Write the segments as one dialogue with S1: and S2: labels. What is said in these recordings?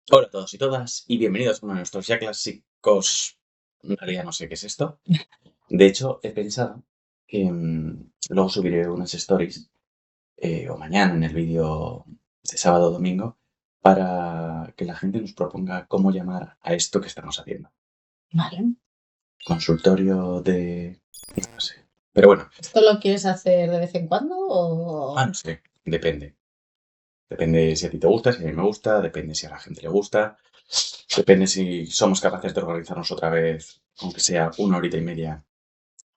S1: Hola a todos y todas y bienvenidos a uno de nuestros ya clásicos. En realidad no sé qué es esto. De hecho, he pensado que luego subiré unas stories o mañana en el vídeo de sábado o domingo para que la gente nos proponga cómo llamar a esto que estamos haciendo.
S2: Vale.
S1: Consultorio de... no sé. Pero bueno,
S2: ¿Esto lo quieres hacer de vez en cuando o...?
S1: no sé, depende. Depende si a ti te gusta, si a mí me gusta, depende si a la gente le gusta, depende si somos capaces de organizarnos otra vez, aunque sea una horita y media,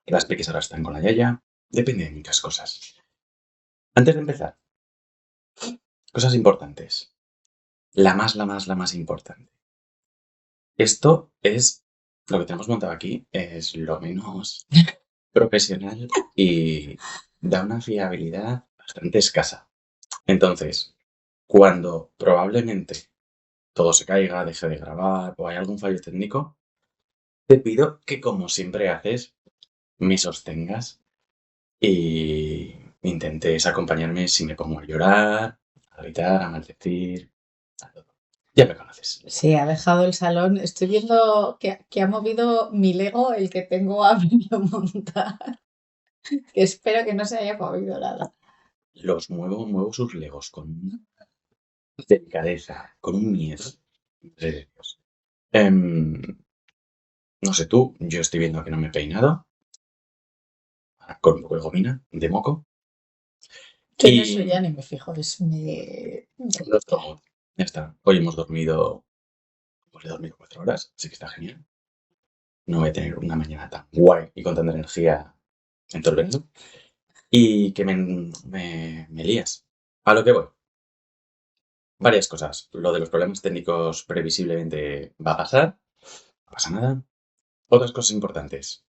S1: que las peques ahora están con la yaya. Depende de muchas cosas. Antes de empezar, cosas importantes. La más importante. Esto es lo que tenemos montado aquí, es lo menos profesional y da una fiabilidad bastante escasa. Entonces, cuando probablemente todo se caiga, deje de grabar o hay algún fallo técnico, te pido que, como siempre haces, me sostengas y intentes acompañarme si me pongo a llorar, a gritar, a maldecir, a todo. Ya me conoces.
S2: Sí, ha dejado el salón. Estoy viendo que ha movido mi Lego, el que tengo a medio montar. Que espero que no se haya movido nada.
S1: Muevo sus legos con una delicadeza, con un miedo. Madre de Dios. No sé tú, yo estoy viendo que no me he peinado, con un poco de gomina, de moco,
S2: Yo en eso
S1: y
S2: ya ni me fijo, es me...
S1: nuestro mood. Ya está. Hoy hemos dormido, pues he dormido 4 horas, así que está genial. No voy a tener una mañana tan guay y con tanta energía en todo el verano. Y que me lías. A lo que voy. Varias cosas. Lo de los problemas técnicos previsiblemente va a pasar. No pasa nada. Otras cosas importantes.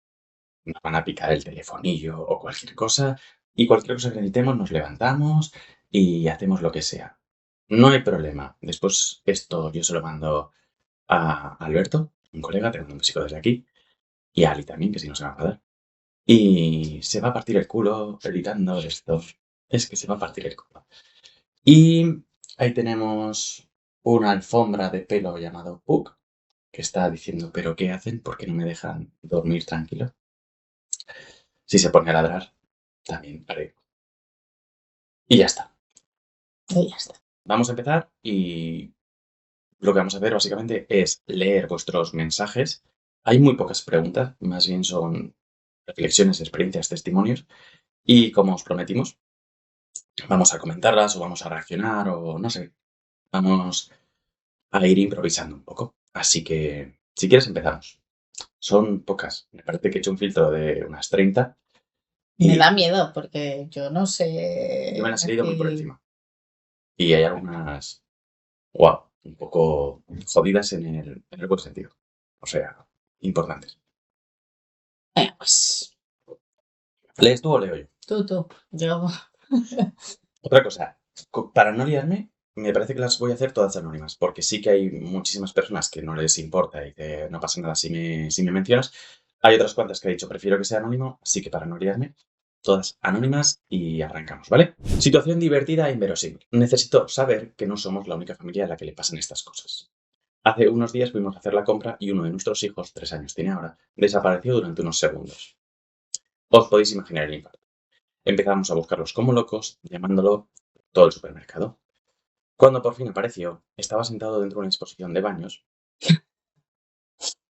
S1: Nos van a picar el telefonillo o cualquier cosa. Y cualquier cosa que necesitemos nos levantamos y hacemos lo que sea. No hay problema. Después esto yo se lo mando a Alberto, un colega, te mando un besico desde aquí. Y a Ali también, que si no se va a enfadar. Y se va a partir el culo editando esto. Es que se va a partir el culo. Y ahí tenemos una alfombra de pelo llamado Puck, que está diciendo, ¿pero qué hacen? ¿Por qué no me dejan dormir tranquilo? Si se pone a ladrar, también haré. Y ya está.
S2: Y ya está.
S1: Vamos a empezar y lo que vamos a hacer básicamente es leer vuestros mensajes. Hay muy pocas preguntas, más bien son reflexiones, experiencias, testimonios. Y como os prometimos, vamos a comentarlas o vamos a reaccionar o no sé, vamos a ir improvisando un poco. Así que, si quieres, empezamos. Son pocas. Me parece que he hecho un filtro de unas 30
S2: Me
S1: y
S2: da miedo porque yo no
S1: yo me
S2: sé
S1: las he ido muy por
S2: decir...
S1: encima. Y hay algunas, wow, un poco jodidas en el buen sentido. O sea, importantes.
S2: Pues
S1: ¿Lees tú o leo yo?
S2: tú. Yo...
S1: Otra cosa, para no liarme, me parece que las voy a hacer todas anónimas, porque sí que hay muchísimas personas que no les importa y que no pasa nada si me mencionas. Hay otras cuantas que he dicho, prefiero que sea anónimo, así que para no liarme, todas anónimas y arrancamos, ¿vale? Situación divertida e inverosímil. Necesito saber que no somos la única familia a la que le pasan estas cosas. Hace unos días fuimos a hacer la compra y uno de nuestros hijos, 3 años tiene ahora, desapareció durante unos segundos. Os podéis imaginar el impacto. Empezamos a buscarlos como locos, llamándolo todo el supermercado. Cuando por fin apareció, estaba sentado dentro de una exposición de baños,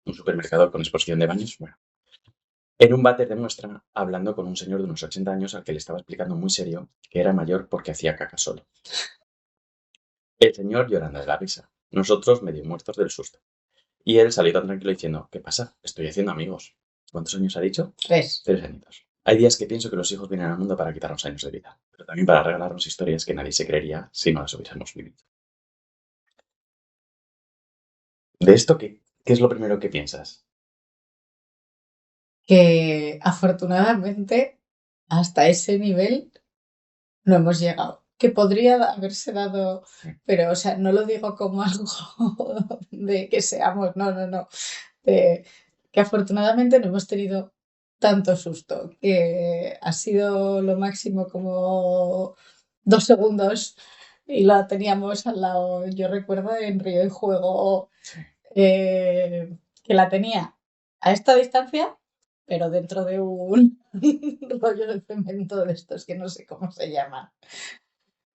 S1: un supermercado con exposición de baños, bueno, en un váter de muestra, hablando con un señor de unos 80 años al que le estaba explicando muy serio que era mayor porque hacía caca solo. El señor llorando de la risa, nosotros medio muertos del susto. Y él salió tan tranquilo diciendo, ¿qué pasa? Estoy haciendo amigos. ¿Cuántos años ha dicho?
S2: 3.
S1: 3 añitos. Hay días que pienso que los hijos vienen al mundo para quitarnos años de vida, pero también para regalarnos historias que nadie se creería si no las hubiésemos vivido. ¿De esto qué es lo primero que piensas?
S2: Que afortunadamente hasta ese nivel no hemos llegado. Que podría haberse dado, pero o sea, no lo digo como algo de que seamos, no. Que afortunadamente no hemos tenido tanto susto, que ha sido lo máximo como 2 segundos y la teníamos al lado. Yo recuerdo en Río y Juego
S1: Sí.
S2: que la tenía a esta distancia, pero dentro de un rollo de cemento de estos que no sé cómo se llaman.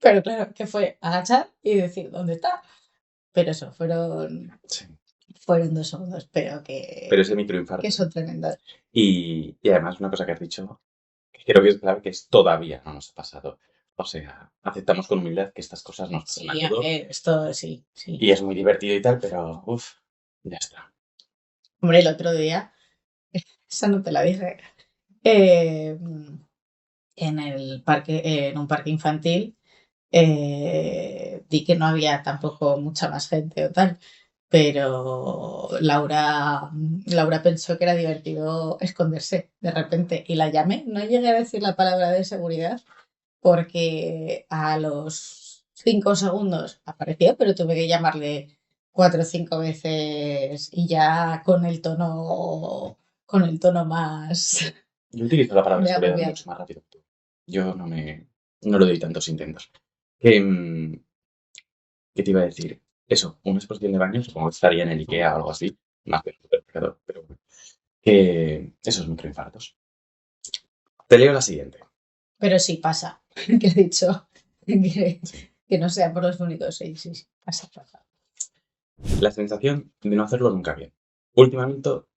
S2: Pero claro, que fue agachar y decir, ¿dónde está? Pero eso,
S1: Sí.
S2: fueron 2 segundos, pero
S1: Pero ese
S2: que
S1: microinfarto.
S2: son tremendos.
S1: Y además una cosa que has dicho, que creo que es clave, que es todavía no nos ha pasado. O sea, aceptamos con humildad que estas cosas nos pasan a
S2: Sí, a
S1: todos
S2: ver, esto sí, sí.
S1: y es muy divertido y tal, pero uff, ya está.
S2: Hombre, el otro día, esa no te la dije, eh, en un parque infantil, di que no había tampoco mucha más gente o tal, pero Laura pensó que era divertido esconderse de repente y la llamé. No llegué a decir la palabra de seguridad porque a los 5 segundos apareció, pero tuve que llamarle 4 o 5 veces y ya con el tono más
S1: Yo utilizo la palabra
S2: de
S1: seguridad
S2: agobiado.
S1: mucho más rápido que tú. Yo no le doy tantos intentos. Que, ¿qué te iba a decir? Eso, una exposición de baño, supongo que estaría en el IKEA o algo así, más que en el supermercado, pero bueno. Que esos microinfartos. Te leo la siguiente.
S2: Pero sí pasa, que he dicho que,
S1: Sí.
S2: que no sea por los únicos 6, sí, sí, pasa.
S1: La sensación de no hacerlo nunca bien.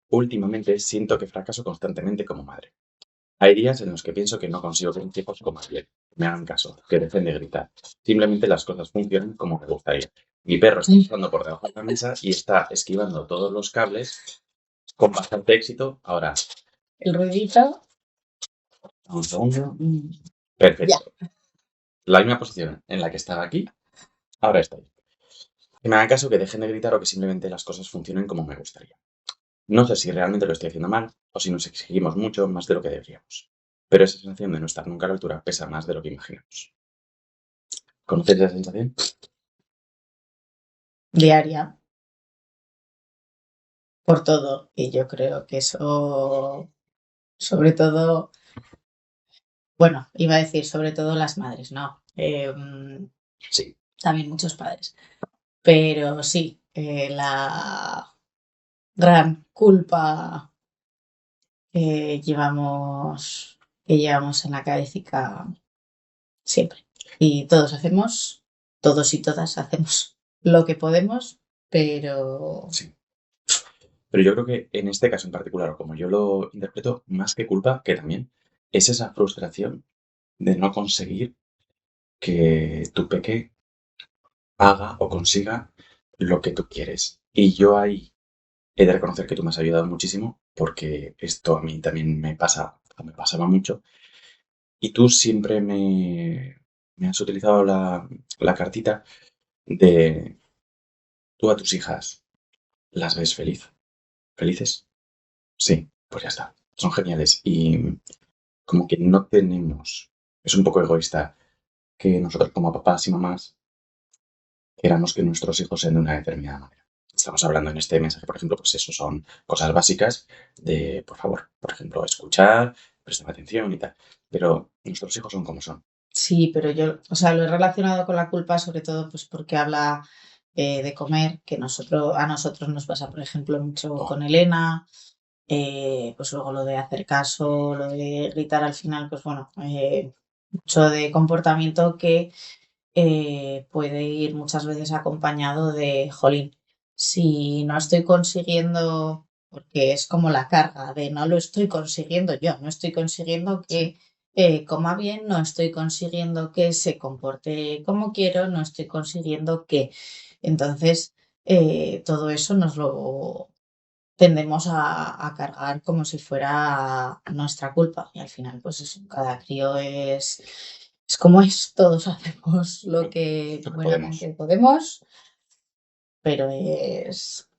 S1: Últimamente siento que fracaso constantemente como madre. Hay días en los que pienso que no consigo que mis hijos coman bien, me hagan caso, que dejen de gritar. Simplemente las cosas funcionan como me gustaría. Mi perro está pasando por debajo de la mesa y está esquivando todos los cables con bastante éxito. Ahora,
S2: El ruidito,
S1: un segundo.
S2: ya.
S1: Perfecto. La misma posición en la que estaba aquí, ahora estoy. Que me hagan caso, que dejen de gritar o que simplemente las cosas funcionen como me gustaría. No sé si realmente lo estoy haciendo mal o si nos exigimos mucho más de lo que deberíamos. Pero esa sensación de no estar nunca a la altura pesa más de lo que imaginamos. ¿Conoces esa sensación?
S2: Diaria, por todo. Y yo creo que eso, sobre todo, bueno, iba a decir sobre todo las madres, ¿no?
S1: Sí.
S2: También muchos padres. Pero sí, la gran culpa que llevamos en la cabecita siempre. Y todos y todas hacemos lo que podemos, pero
S1: Sí. Pero yo creo que en este caso en particular, o como yo lo interpreto, más que culpa, que también es esa frustración de no conseguir que tu peque haga o consiga lo que tú quieres. Y yo ahí he de reconocer que tú me has ayudado muchísimo porque esto a mí también me pasa, o me pasaba mucho. Y tú siempre me has utilizado la cartita de tú a tus hijas las ves felices. Sí, pues ya está. Son geniales. Y como que no tenemos, es un poco egoísta que nosotros como papás y mamás queramos que nuestros hijos sean de una determinada manera. Estamos hablando en este mensaje, por ejemplo, pues eso son cosas básicas de, por favor, por ejemplo, escuchar, prestar atención y tal. Pero nuestros hijos son como son.
S2: sí, pero yo, o sea, lo he relacionado con la culpa sobre todo pues porque habla de comer, que a nosotros nos pasa, por ejemplo, mucho
S1: Oh,
S2: con Elena, pues luego lo de hacer caso, lo de gritar al final, pues bueno, mucho de comportamiento que puede ir muchas veces acompañado de, jolín, si no estoy consiguiendo, porque es como la carga de no lo estoy consiguiendo yo, no estoy consiguiendo que coma bien, no estoy consiguiendo que se comporte como quiero, no estoy consiguiendo que. Entonces, todo eso nos lo tendemos a cargar como si fuera nuestra culpa. Y al final, pues eso, cada crío es como es, todos hacemos lo que
S1: lo que podemos.
S2: buenamente podemos, pero es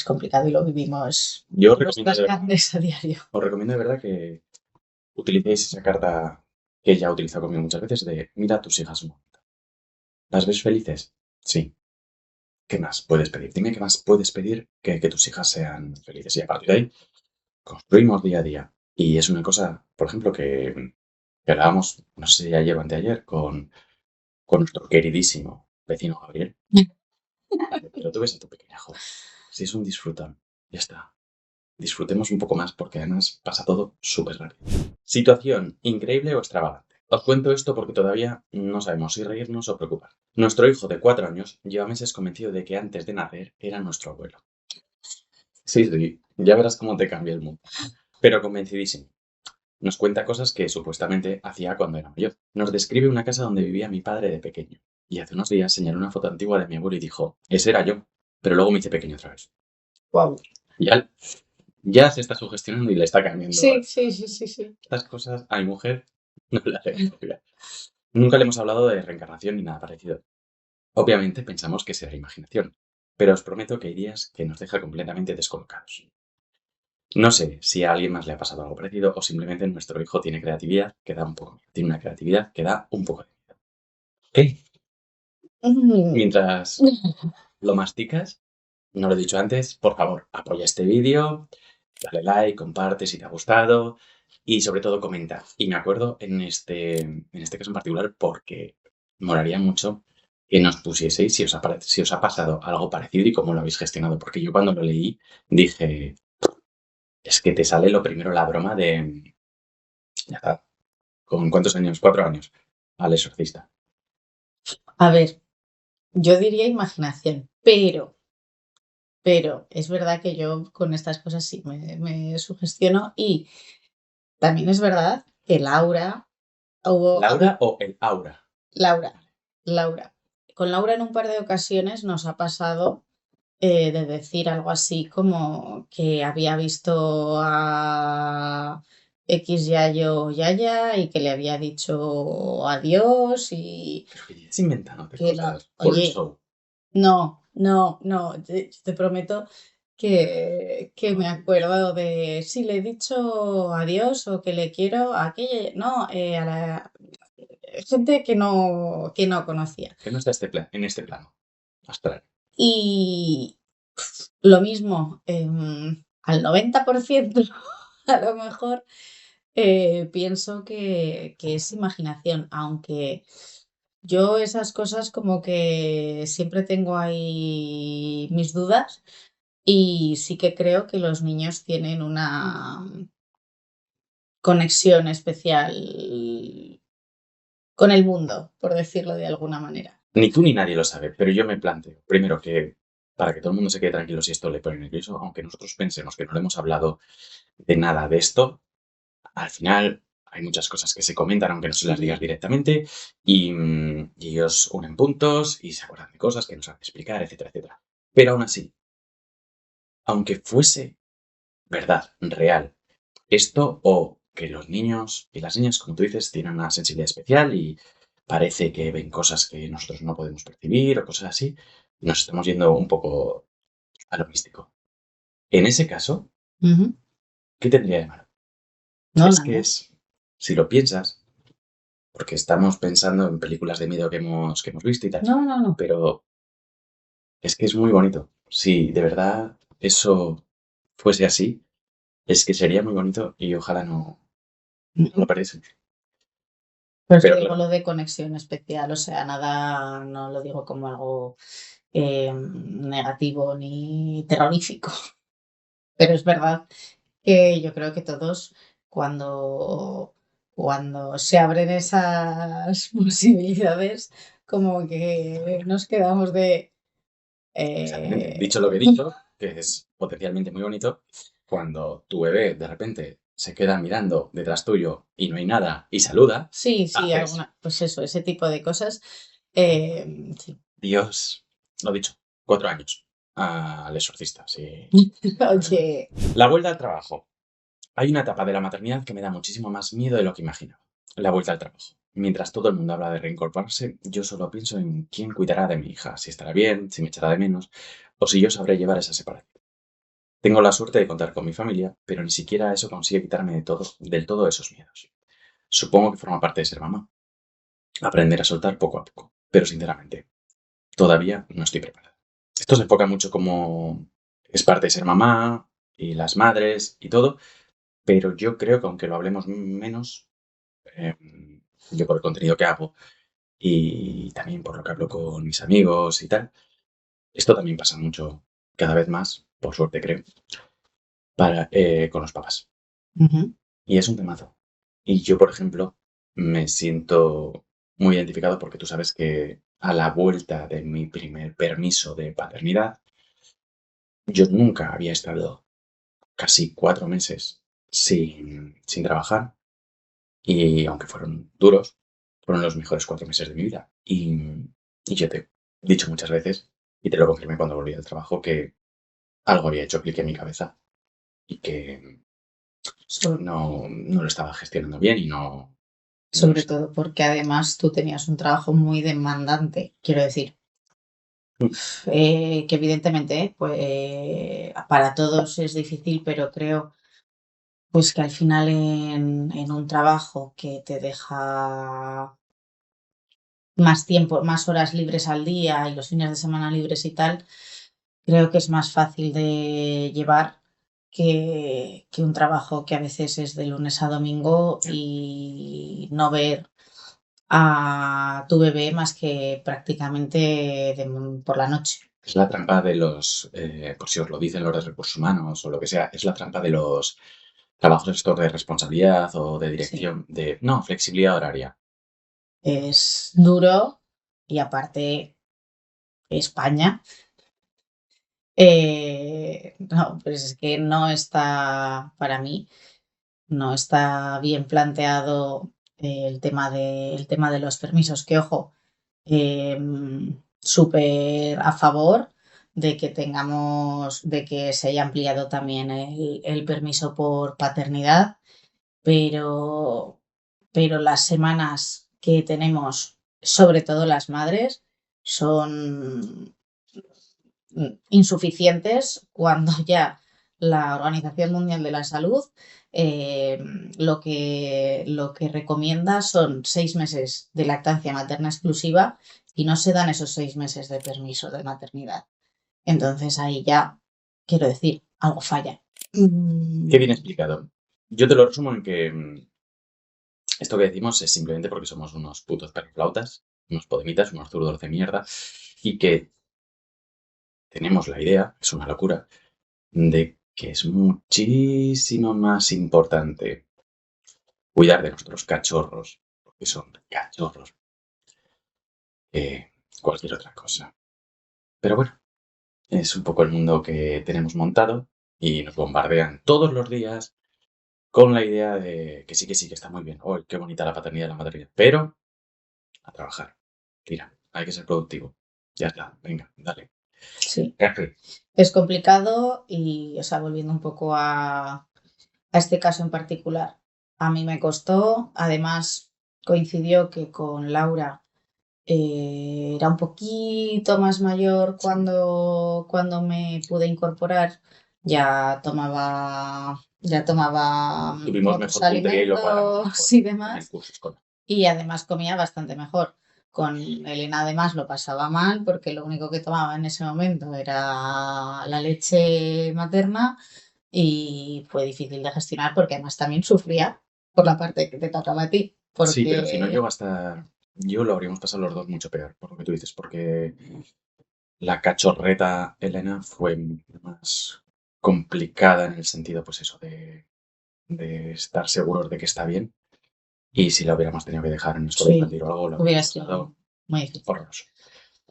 S2: complicado y lo vivimos
S1: Yo os
S2: en
S1: recomiendo
S2: nuestras
S1: de verdad,
S2: carnes a diario.
S1: os recomiendo de verdad que utilicéis esa carta que ella ha utilizado conmigo muchas veces de mira a tus hijas un momento. ¿Las ves felices? Sí. ¿Qué más puedes pedir? Dime qué más puedes pedir que tus hijas sean felices. Y a partir de ahí, construimos día a día. Y es una cosa, por ejemplo, que hablábamos, no sé si ayer o anteayer, con con nuestro queridísimo vecino Gabriel. Pero tú ves a tu pequeña, joder. Si es un disfrutón, ya está. Disfrutemos un poco más porque además pasa todo súper rápido. Situación increíble o extravagante. Os cuento esto porque todavía no sabemos si reírnos o preocupar. Nuestro hijo de 4 años lleva meses convencido de que antes de nacer era nuestro abuelo. Sí, sí, ya verás cómo te cambia el mundo. Pero convencidísimo. Nos cuenta cosas que supuestamente hacía cuando era mayor. Nos describe una casa donde vivía mi padre de pequeño. Y hace unos días señaló una foto antigua de mi abuelo y dijo, ese era yo. Pero luego me hice pequeño otra vez.
S2: Wow.
S1: Ya, ya se está sugestionando y le está cambiando.
S2: Sí, sí, sí, sí, sí.
S1: Estas cosas a mi mujer no le hacen gracia. Nunca le hemos hablado de reencarnación ni nada parecido. Obviamente pensamos que será imaginación, pero os prometo que hay días que nos deja completamente descolocados. No sé si a alguien más le ha pasado algo parecido o simplemente nuestro hijo tiene creatividad que da un poco miedo. Tiene una creatividad que da un poco de miedo. ¿Qué? Mientras lo masticas, no lo he dicho antes, por favor, apoya este vídeo, dale like, comparte si te ha gustado y sobre todo comenta. Y me acuerdo en este caso en particular porque molaría mucho que nos pusieseis si os ha pasado algo parecido y cómo lo habéis gestionado. Porque yo cuando lo leí dije, es que te sale lo primero la broma de, ya está, ¿con cuántos años? 4 años, al exorcista.
S2: A ver, yo diría imaginación, pero es verdad que yo con estas cosas sí me sugestiono y también es verdad que Laura
S1: ¿Laura o el aura?
S2: Laura, Laura. Con Laura en un par de ocasiones nos ha pasado de decir algo así como que había visto a X yayo o yaya y que le había dicho adiós y
S1: Pero que estás inventándote
S2: que no,
S1: cosas por el
S2: oye,
S1: show.
S2: no, te prometo que me acuerdo de si le he dicho adiós o que le quiero a aquella, no, a la gente que no conocía.
S1: Que no está en este plano astral.
S2: Y lo mismo, al 90% a lo mejor pienso que es imaginación, aunque yo esas cosas como que siempre tengo ahí mis dudas y sí que creo que los niños tienen una conexión especial con el mundo, por decirlo de alguna manera.
S1: Ni tú ni nadie lo sabe, pero yo me planteo, primero que para que todo el mundo se quede tranquilo si esto le pone nervioso, aunque nosotros pensemos que no le hemos hablado de nada de esto, al final hay muchas cosas que se comentan aunque no se las digas
S2: Sí.
S1: directamente y ellos unen puntos y se acuerdan de cosas que no saben explicar, etcétera, etcétera. Pero aún así, aunque fuese verdad, real, esto o que los niños y las niñas, como tú dices, tienen una sensibilidad especial y parece que ven cosas que nosotros no podemos percibir o cosas así, nos estamos yendo un poco a lo místico. En ese caso,
S2: Ujú.
S1: ¿qué tendría de malo?
S2: No,
S1: Es que
S2: nada.
S1: es, si lo piensas, porque estamos pensando en películas de miedo que hemos visto y tal,
S2: No.
S1: pero es que es muy bonito. Si de verdad eso fuese así, es que sería muy bonito y ojalá no lo perdiesen.
S2: Por eso
S1: Pero
S2: digo
S1: claro,
S2: lo de conexión especial, o sea, nada, no lo digo como algo negativo ni terrorífico, pero es verdad que yo creo que todos cuando se abren esas posibilidades, como que nos quedamos de...
S1: exactamente.
S2: eh,
S1: Dicho lo que he dicho, que es potencialmente muy bonito, cuando tu bebé de repente se queda mirando detrás tuyo y no hay nada y saluda,
S2: sí,
S1: haces,
S2: alguna, pues eso, ese tipo de cosas. Sí.
S1: Dios, lo dicho, 4 años al exorcista, sí.
S2: Oye,
S1: La vuelta al trabajo. Hay una etapa de la maternidad que me da muchísimo más miedo de lo que imaginaba. La vuelta al trabajo. Mientras todo el mundo habla de reincorporarse, yo solo pienso en quién cuidará de mi hija, si estará bien, si me echará de menos, o si yo sabré llevar esa separación. Tengo la suerte de contar con mi familia, pero ni siquiera eso consigue quitarme del todo esos miedos. Supongo que forma parte de ser mamá. Aprender a soltar poco a poco. Pero sinceramente, todavía no estoy preparada. Esto se enfoca mucho como es parte de ser mamá y las madres y todo, pero yo creo que aunque lo hablemos menos, yo por el contenido que hago, y también por lo que hablo con mis amigos y tal, esto también pasa mucho, cada vez más, por suerte creo, con los papás.
S2: Ujú.
S1: Y es un temazo. Y yo, por ejemplo, me siento muy identificado porque tú sabes que a la vuelta de mi primer permiso de paternidad, yo nunca había estado casi 4 meses sin trabajar y aunque fueron duros, fueron los mejores 4 meses de mi vida. Y yo te he dicho muchas veces, y te lo confirmé cuando volví del trabajo, que algo había hecho clic en mi cabeza y que
S2: So-
S1: no lo estaba gestionando bien y no lo
S2: Sobre
S1: estaba.
S2: todo porque además tú tenías un trabajo muy demandante, quiero decir, que evidentemente para todos es difícil, pero creo pues que al final en un trabajo que te deja más tiempo, más horas libres al día y los fines de semana libres y tal, creo que es más fácil de llevar que un trabajo que a veces es de lunes a domingo y no ver a tu bebé más que prácticamente por la noche.
S1: Es la trampa de por si os lo dicen los de recursos humanos o lo que sea, es la trampa de los trabajos estos de responsabilidad o de
S2: Sí,
S1: dirección, no, flexibilidad horaria.
S2: es duro y aparte España. No, pues es que no está, para mí, no está bien planteado el tema de los permisos, que ojo, súper a favor de que tengamos, de que se haya ampliado también el permiso por paternidad, pero, pero las semanas que tenemos, sobre todo las madres, son insuficientes cuando ya la Organización Mundial de la Salud eh, lo que recomienda son 6 meses de lactancia materna exclusiva y no se dan esos 6 meses de permiso de maternidad. Entonces ahí ya, quiero decir, algo falla.
S1: Qué bien explicado. Yo te lo resumo en que esto que decimos es simplemente porque somos unos putos perroflautas, unos podemitas, unos zurdos de mierda, y que tenemos la idea, es una locura, de que es muchísimo más importante cuidar de nuestros cachorros, porque son cachorros, que cualquier otra cosa. Pero bueno, es un poco el mundo que tenemos montado y nos bombardean todos los días con la idea de que sí, que está muy bien. ¡Oh, qué bonita la paternidad y la maternidad! Pero a trabajar. Tira, hay que ser productivo. Ya está, venga, dale.
S2: Sí,
S1: Jefe.
S2: es complicado y, o sea, volviendo un poco a este caso en particular, a mí me costó, además coincidió que con Laura era un poquito más mayor cuando me pude incorporar. Ya tomaba
S1: Tuvimos
S2: otros
S1: mejor puntería y lo cuadramos
S2: alimentos
S1: mejor
S2: y
S1: en el
S2: demás.
S1: curso escolar.
S2: Y además comía bastante mejor. Con Elena además lo pasaba mal porque lo único que tomaba en ese momento era la leche materna y fue difícil de gestionar porque además también sufría por la parte que te tocaba a ti.
S1: Sí, pero si no llego
S2: Porque
S1: a estar. Yo lo habríamos pasado los dos mucho peor, por lo que tú dices, porque la cachorreta Elena fue más complicada en el sentido, pues eso, de estar seguros de que está bien. Y si la hubiéramos tenido que dejar en escuela
S2: sí,
S1: infantil o algo, lo
S2: hubiera
S1: habríamos
S2: sido
S1: pasado
S2: muy difícil.
S1: horroroso.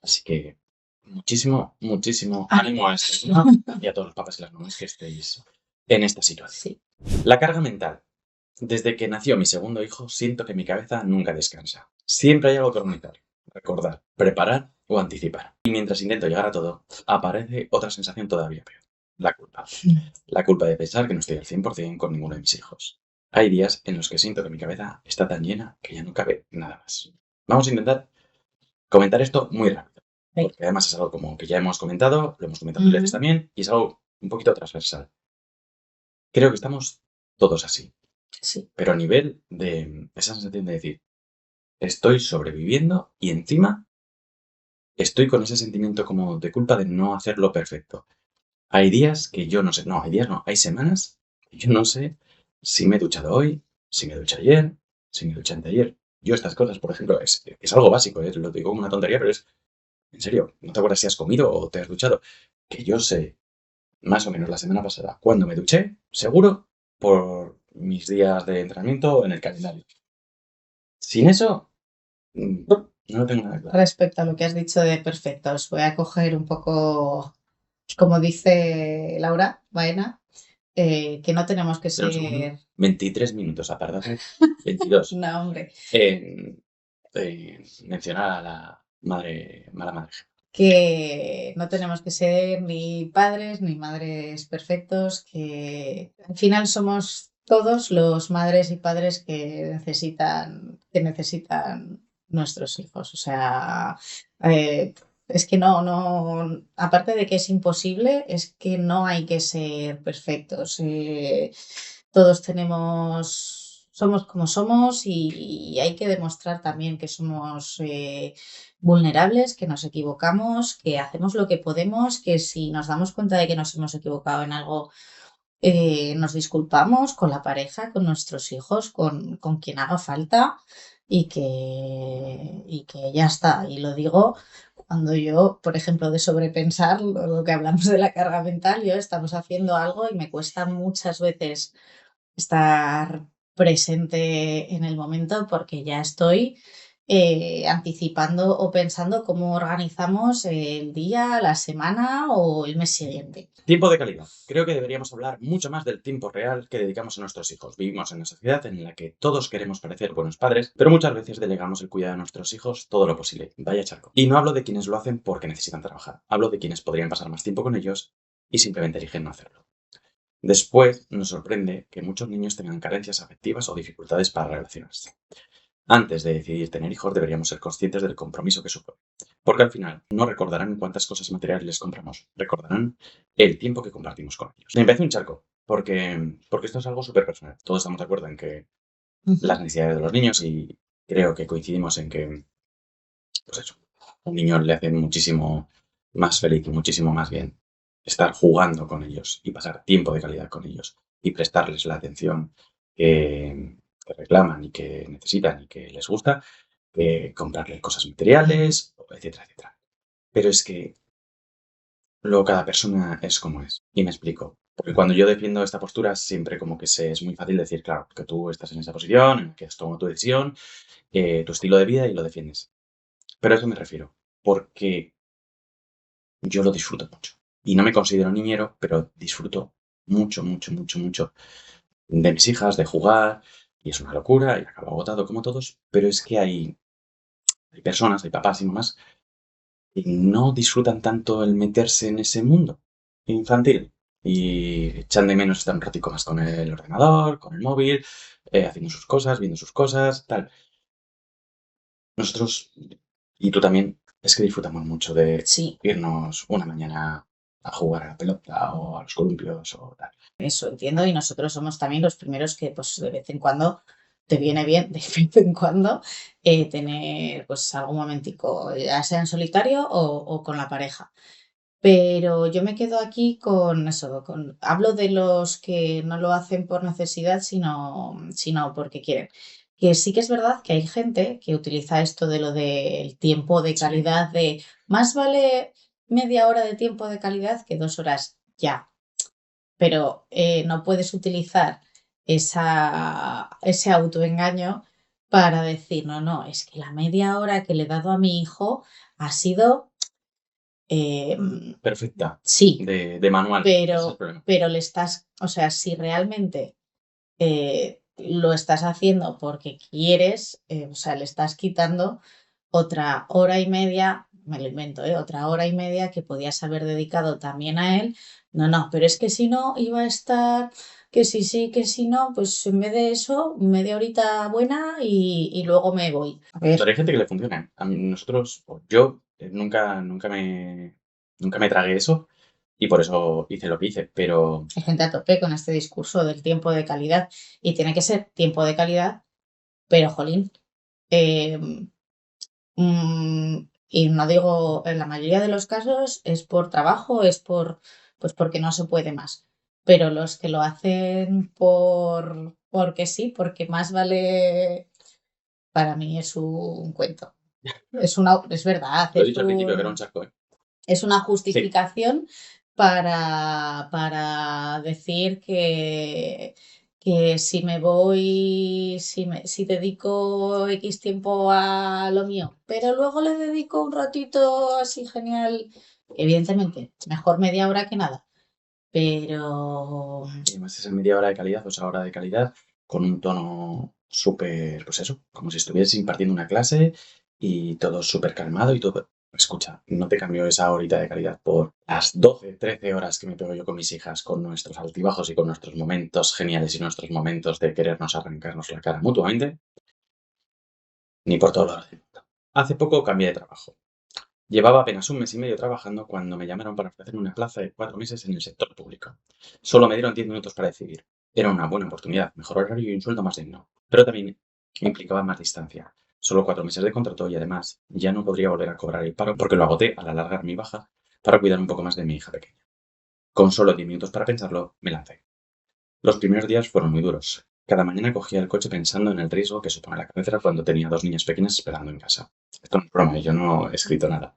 S1: Así que muchísimo, muchísimo
S2: Ánimo.
S1: ánimo a este mundo y a todos los papás y las mamás que estéis en esta situación.
S2: Sí,
S1: La carga mental. Desde que nació mi segundo hijo, siento que mi cabeza nunca descansa. Siempre hay algo que organizar, recordar, preparar o anticipar. Y mientras intento llegar a todo, aparece otra sensación todavía peor. La culpa. La culpa de pensar que no estoy al 100% con ninguno de mis hijos. Hay días en los que siento que mi cabeza está tan llena que ya no cabe nada más. Vamos a intentar comentar esto muy rápido,
S2: venga.
S1: porque además es algo como que ya hemos comentado, lo hemos comentado mil veces
S2: Ujú.
S1: también, y es algo un poquito transversal. Creo que estamos todos así,
S2: Sí,
S1: pero a nivel de esa sensación de decir, estoy sobreviviendo y encima estoy con ese sentimiento como de culpa de no hacerlo perfecto. Hay días que yo no sé, no, hay días no, hay semanas que yo no sé si me he duchado hoy, si me duché ayer, si me duché anteayer. Yo estas cosas, por ejemplo, es algo básico, lo digo como una tontería, pero es, en serio, no te acuerdas si has comido o te has duchado. Que yo sé, más o menos la semana pasada, cuando me duché, seguro, por mis días de entrenamiento en el calendario. Sin eso, no tengo nada claro.
S2: Respecto a lo que has dicho de perfecto, os voy a coger un poco, como dice Laura Baena, que no tenemos que
S1: Espera un segundo.
S2: ser...
S1: 23 minutos a tardar. 22.
S2: No, hombre,
S1: En mencionar a la mala madre.
S2: que no tenemos que ser ni padres ni madres perfectos, que al final somos todos los madres y padres que necesitan nuestros hijos. O sea, es que aparte de que es imposible, es que no hay que ser perfectos. Todos somos como somos y hay que demostrar también que somos vulnerables, que nos equivocamos, que hacemos lo que podemos, que si nos damos cuenta de que nos hemos equivocado en algo, nos disculpamos con la pareja, con nuestros hijos, con quien haga falta y que ya está. Y lo digo cuando yo, por ejemplo, de sobrepensar, lo que hablamos de la carga mental, yo estamos haciendo algo y me cuesta muchas veces estar presente en el momento porque ya estoy anticipando o pensando cómo organizamos el día, la semana o el mes siguiente.
S1: Tiempo de calidad. Creo que deberíamos hablar mucho más del tiempo real que dedicamos a nuestros hijos. Vivimos en una sociedad en la que todos queremos parecer buenos padres, pero muchas veces delegamos el cuidado de nuestros hijos todo lo posible. Vaya charco. Y no hablo de quienes lo hacen porque necesitan trabajar. Hablo de quienes podrían pasar más tiempo con ellos y simplemente eligen no hacerlo. Después, nos sorprende que muchos niños tengan carencias afectivas o dificultades para relacionarse. Antes de decidir tener hijos, deberíamos ser conscientes del compromiso que supone. Porque al final no recordarán cuántas cosas materiales les compramos, recordarán el tiempo que compartimos con ellos. Me parece un charco, porque esto es algo súper personal. Todos estamos de acuerdo en que las necesidades de los niños y creo que coincidimos en que, pues eso, a un niño le hace muchísimo más feliz y muchísimo más bien estar jugando con ellos y pasar tiempo de calidad con ellos y prestarles la atención que reclaman y que necesitan y que les gusta, comprarle cosas materiales, etcétera, etcétera. Pero es que luego cada persona es como es. Y me explico. Porque cuando yo defiendo esta postura, siempre como que es muy fácil decir, claro, que tú estás en esa posición, en la que has tomado tu decisión, tu estilo de vida y lo defiendes. Pero a eso me refiero. Porque yo lo disfruto mucho. Y no me considero niñero, pero disfruto mucho, mucho, mucho, mucho de mis hijas, de jugar. Y es una locura y acabo agotado como todos. Pero es que hay personas, hay papás y mamás que no disfrutan tanto el meterse en ese mundo infantil y echan de menos estar un ratico más con el ordenador, con el móvil, haciendo sus cosas, viendo sus cosas, tal. Nosotros, y tú también, es que disfrutamos mucho de
S2: Sí,
S1: irnos una mañana a jugar a la pelota o a los columpios o tal.
S2: eso entiendo y nosotros somos también los primeros que pues de vez en cuando te viene bien, de vez en cuando, tener pues algún momentico, ya sea en solitario o con la pareja. Pero yo me quedo aquí con eso, hablo de los que no lo hacen por necesidad, sino porque quieren. Que sí que es verdad que hay gente que utiliza esto de lo del tiempo de
S1: Sí,
S2: calidad, de más vale media hora de tiempo de calidad que 2 horas ya, pero no puedes utilizar ese autoengaño para decir, no, no, es que la media hora que le he dado a mi hijo ha sido...
S1: perfecta,
S2: sí,
S1: de manual. Ese es el problema.
S2: pero le estás, o sea, si realmente lo estás haciendo porque quieres, o sea, le estás quitando otra hora y media, me lo invento, otra hora y media que podías haber dedicado también a él. No, no, pero es que si no iba a estar, que si sí, que si no, pues en vez de eso, media horita buena y luego me voy. A
S1: Pero
S2: ver,
S1: hay gente que le funciona. A mí, nosotros, o yo, nunca me tragué eso y por eso hice lo que hice. Pero
S2: hay gente a tope con este discurso del tiempo de calidad y tiene que ser tiempo de calidad, pero jolín. em, y no digo, en la mayoría de los casos es por trabajo, pues porque no se puede más. Pero los que lo hacen porque sí, porque más vale para mí es un cuento. Es verdad,
S1: Lo he dicho al principio que era un charco, ¿eh?
S2: es una
S1: Sí,
S2: justificación para decir que si me voy, si dedico X tiempo a lo mío, pero luego le dedico un ratito así genial, evidentemente, mejor media hora que nada, pero
S1: y además es en media hora de calidad, o sea, hora de calidad, con un tono súper, pues eso, como si estuvieses impartiendo una clase y todo súper calmado y todo. Escucha, no te cambio esa horita de calidad por las 12, 13 horas que me pego yo con mis hijas, con nuestros altibajos y con nuestros momentos geniales y nuestros momentos de querernos arrancarnos la cara mutuamente, ni por todo lo del mundo. Hace poco cambié de trabajo. Llevaba apenas un mes y medio trabajando cuando me llamaron para ofrecerme una plaza de 4 meses en el sector público. Solo me dieron 10 minutos para decidir. Era una buena oportunidad, mejor horario y un sueldo más digno. Pero también implicaba más distancia. Solo 4 meses de contrato y además ya no podría volver a cobrar el paro porque lo agoté al alargar mi baja para cuidar un poco más de mi hija pequeña. Con solo 10 minutos para pensarlo, me lancé. Los primeros días fueron muy duros. Cada mañana cogía el coche pensando en el riesgo que supone la cabecera cuando tenía 2 niñas pequeñas esperando en casa. Esto no es broma, yo no he escrito nada.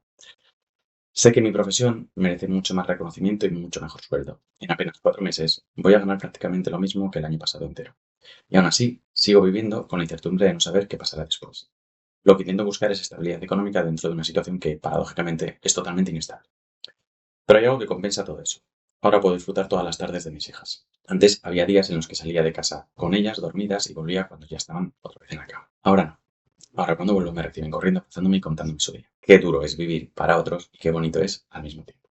S1: Sé que mi profesión merece mucho más reconocimiento y mucho mejor sueldo. En apenas 4 meses voy a ganar prácticamente lo mismo que el año pasado entero. Y aún así, sigo viviendo con la incertidumbre de no saber qué pasará después. Lo que intento buscar es estabilidad económica dentro de una situación que, paradójicamente, es totalmente inestable. Pero hay algo que compensa todo eso. Ahora puedo disfrutar todas las tardes de mis hijas. Antes había días en los que salía de casa con ellas dormidas y volvía cuando ya estaban otra vez en la cama. Ahora no. Ahora cuando vuelvo me reciben corriendo, abrazándome y contándome su día. Qué duro es vivir para otros y qué bonito es al mismo tiempo.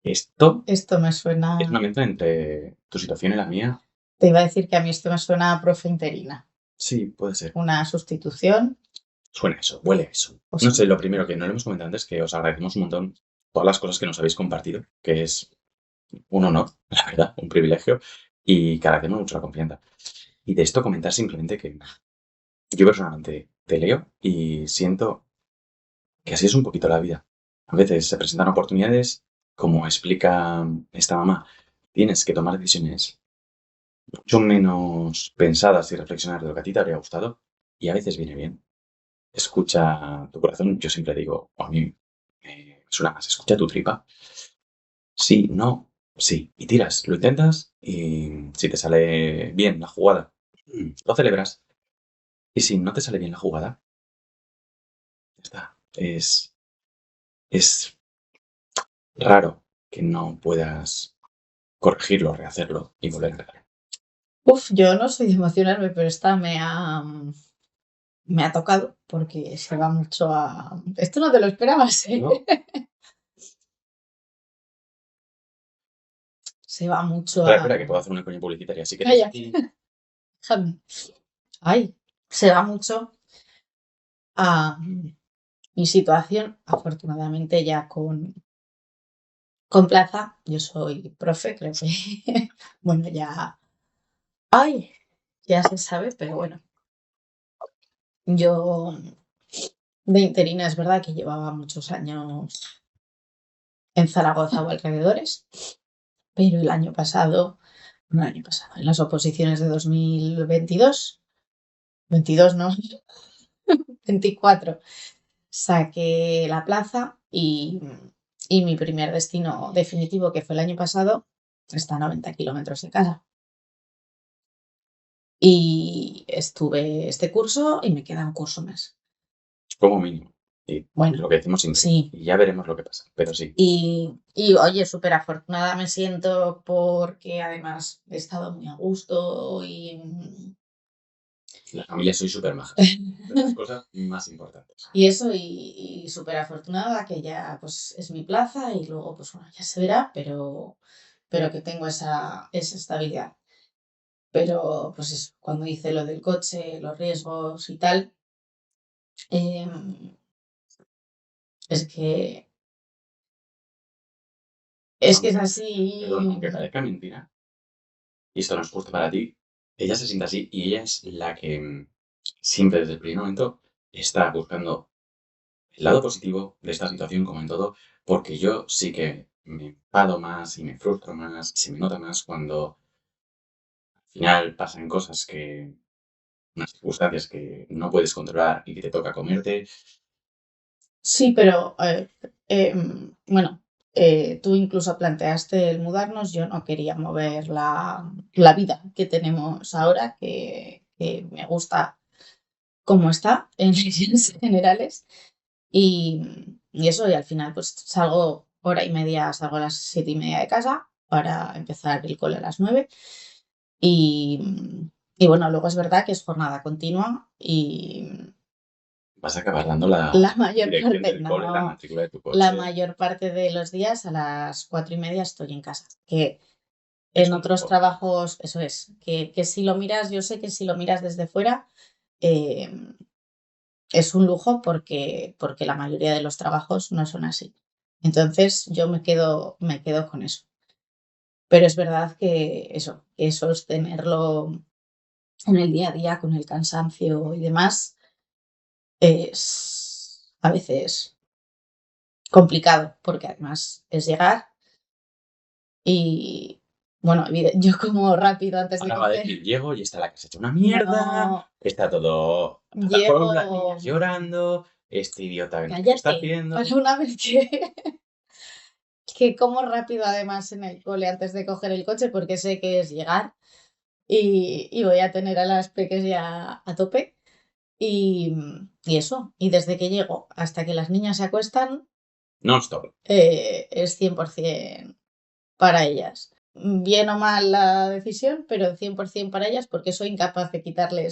S1: Esto
S2: esto me
S1: es una
S2: suena,
S1: mezcla entre tu situación y la mía.
S2: te iba a decir que a mí esto me suena a profe interina,
S1: Sí, puede ser.
S2: una sustitución,
S1: Suena a eso, huele a eso.
S2: o
S1: No
S2: sea,
S1: sé, lo primero que no lo hemos comentado antes, que os agradecemos un montón todas las cosas que nos habéis compartido, que es un honor, la verdad, un privilegio, y que agradecemos mucho la confianza. Y de esto comentar simplemente que yo personalmente te leo y siento que así es un poquito la vida. A veces se presentan oportunidades, como explica esta mamá, tienes que tomar decisiones mucho menos pensadas y reflexionar de lo que a ti te habría gustado, y a veces viene bien. Escucha tu corazón, yo siempre digo, o a mí me suena más, escucha tu tripa. Sí, no, sí. Y tiras, lo intentas y si te sale bien la jugada, lo celebras. Y si no te sale bien la jugada, ya está. Es raro que no puedas corregirlo, rehacerlo y volver a empezar.
S2: yo no soy de emocionarme, pero esta me ha tocado porque se va mucho a... Esto no te lo esperabas, ¿eh?
S1: ¿No?
S2: Se va mucho
S1: Espera,
S2: a...
S1: espera, que puedo hacer una coña publicitaria. Si quieres,
S2: Calla, déjame. Ay, se va mucho a mi situación, afortunadamente ya con plaza. Yo soy profe, creo que, bueno, ya, ay, ya se sabe, pero bueno, yo de interina es verdad que llevaba muchos años en Zaragoza o alrededores, pero no el año pasado, en las oposiciones de 2022, 22 no, 24, saqué la plaza y mi primer destino definitivo, que fue el año pasado, está a 90 kilómetros de casa. Y estuve este curso y me queda un curso más.
S1: como mínimo. Y
S2: Bueno,
S1: lo que decimos siempre.
S2: sí.
S1: Y ya veremos lo que pasa. Pero sí,
S2: Y oye, súper afortunada me siento porque además he estado muy a gusto
S1: la familia soy súper majas. De las cosas más importantes.
S2: y eso, y súper afortunada que ya pues es mi plaza y luego pues bueno, ya se verá, pero que tengo esa estabilidad. Pero pues eso, cuando hice lo del coche, los riesgos y tal, em, es que es que es
S1: Perdón, aunque
S2: así.
S1: parezca mentira, y esto no es justo para ti, ella se siente así y ella es la que siempre desde el primer momento está buscando el lado positivo de esta situación como en todo, porque yo sí que me enfado más y me frustro más y se me nota más cuando al final pasan cosas que unas circunstancias que no puedes controlar y que te toca comerte.
S2: Sí, pero bueno, tú incluso planteaste el mudarnos, yo no quería mover la vida que tenemos ahora, que me gusta cómo está en líneas generales. Y eso, y al final pues salgo hora y media, salgo a las 7:30 de casa para empezar el cole a las 9. Y bueno, luego es verdad que es jornada continua y
S1: Vas a acabar dando la
S2: la mayor
S1: dirección
S2: parte,
S1: del cole, la
S2: no,
S1: matrícula de tu
S2: la
S1: coche.
S2: mayor parte de los días a las 4:30 estoy en casa. Que
S1: Es
S2: en
S1: un
S2: otros
S1: poco.
S2: trabajos, eso es, que si lo miras, yo sé que si lo miras desde fuera, eh, es un lujo porque la mayoría de los trabajos no son así. Entonces yo me quedo con eso. Pero es verdad que sostenerlo en el día a día con el cansancio y demás es a veces complicado, porque además es llegar y, bueno, yo como rápido antes de
S1: Ahora va a
S2: coger,
S1: decir, llego y está la casa hecha una mierda,
S2: no,
S1: está todo a patas por
S2: llego,
S1: un, las niñas llorando, este idiota que no sé qué está
S2: cállate,
S1: haciendo.
S2: para una vez que como rápido además en el cole antes de coger el coche, porque sé que es llegar y voy a tener a las peques ya a tope. Y eso, y desde que llego hasta que las niñas se acuestan,
S1: Non-stop.
S2: es 100% para ellas. Bien o mal la decisión, pero 100% para ellas, porque soy incapaz de quitarme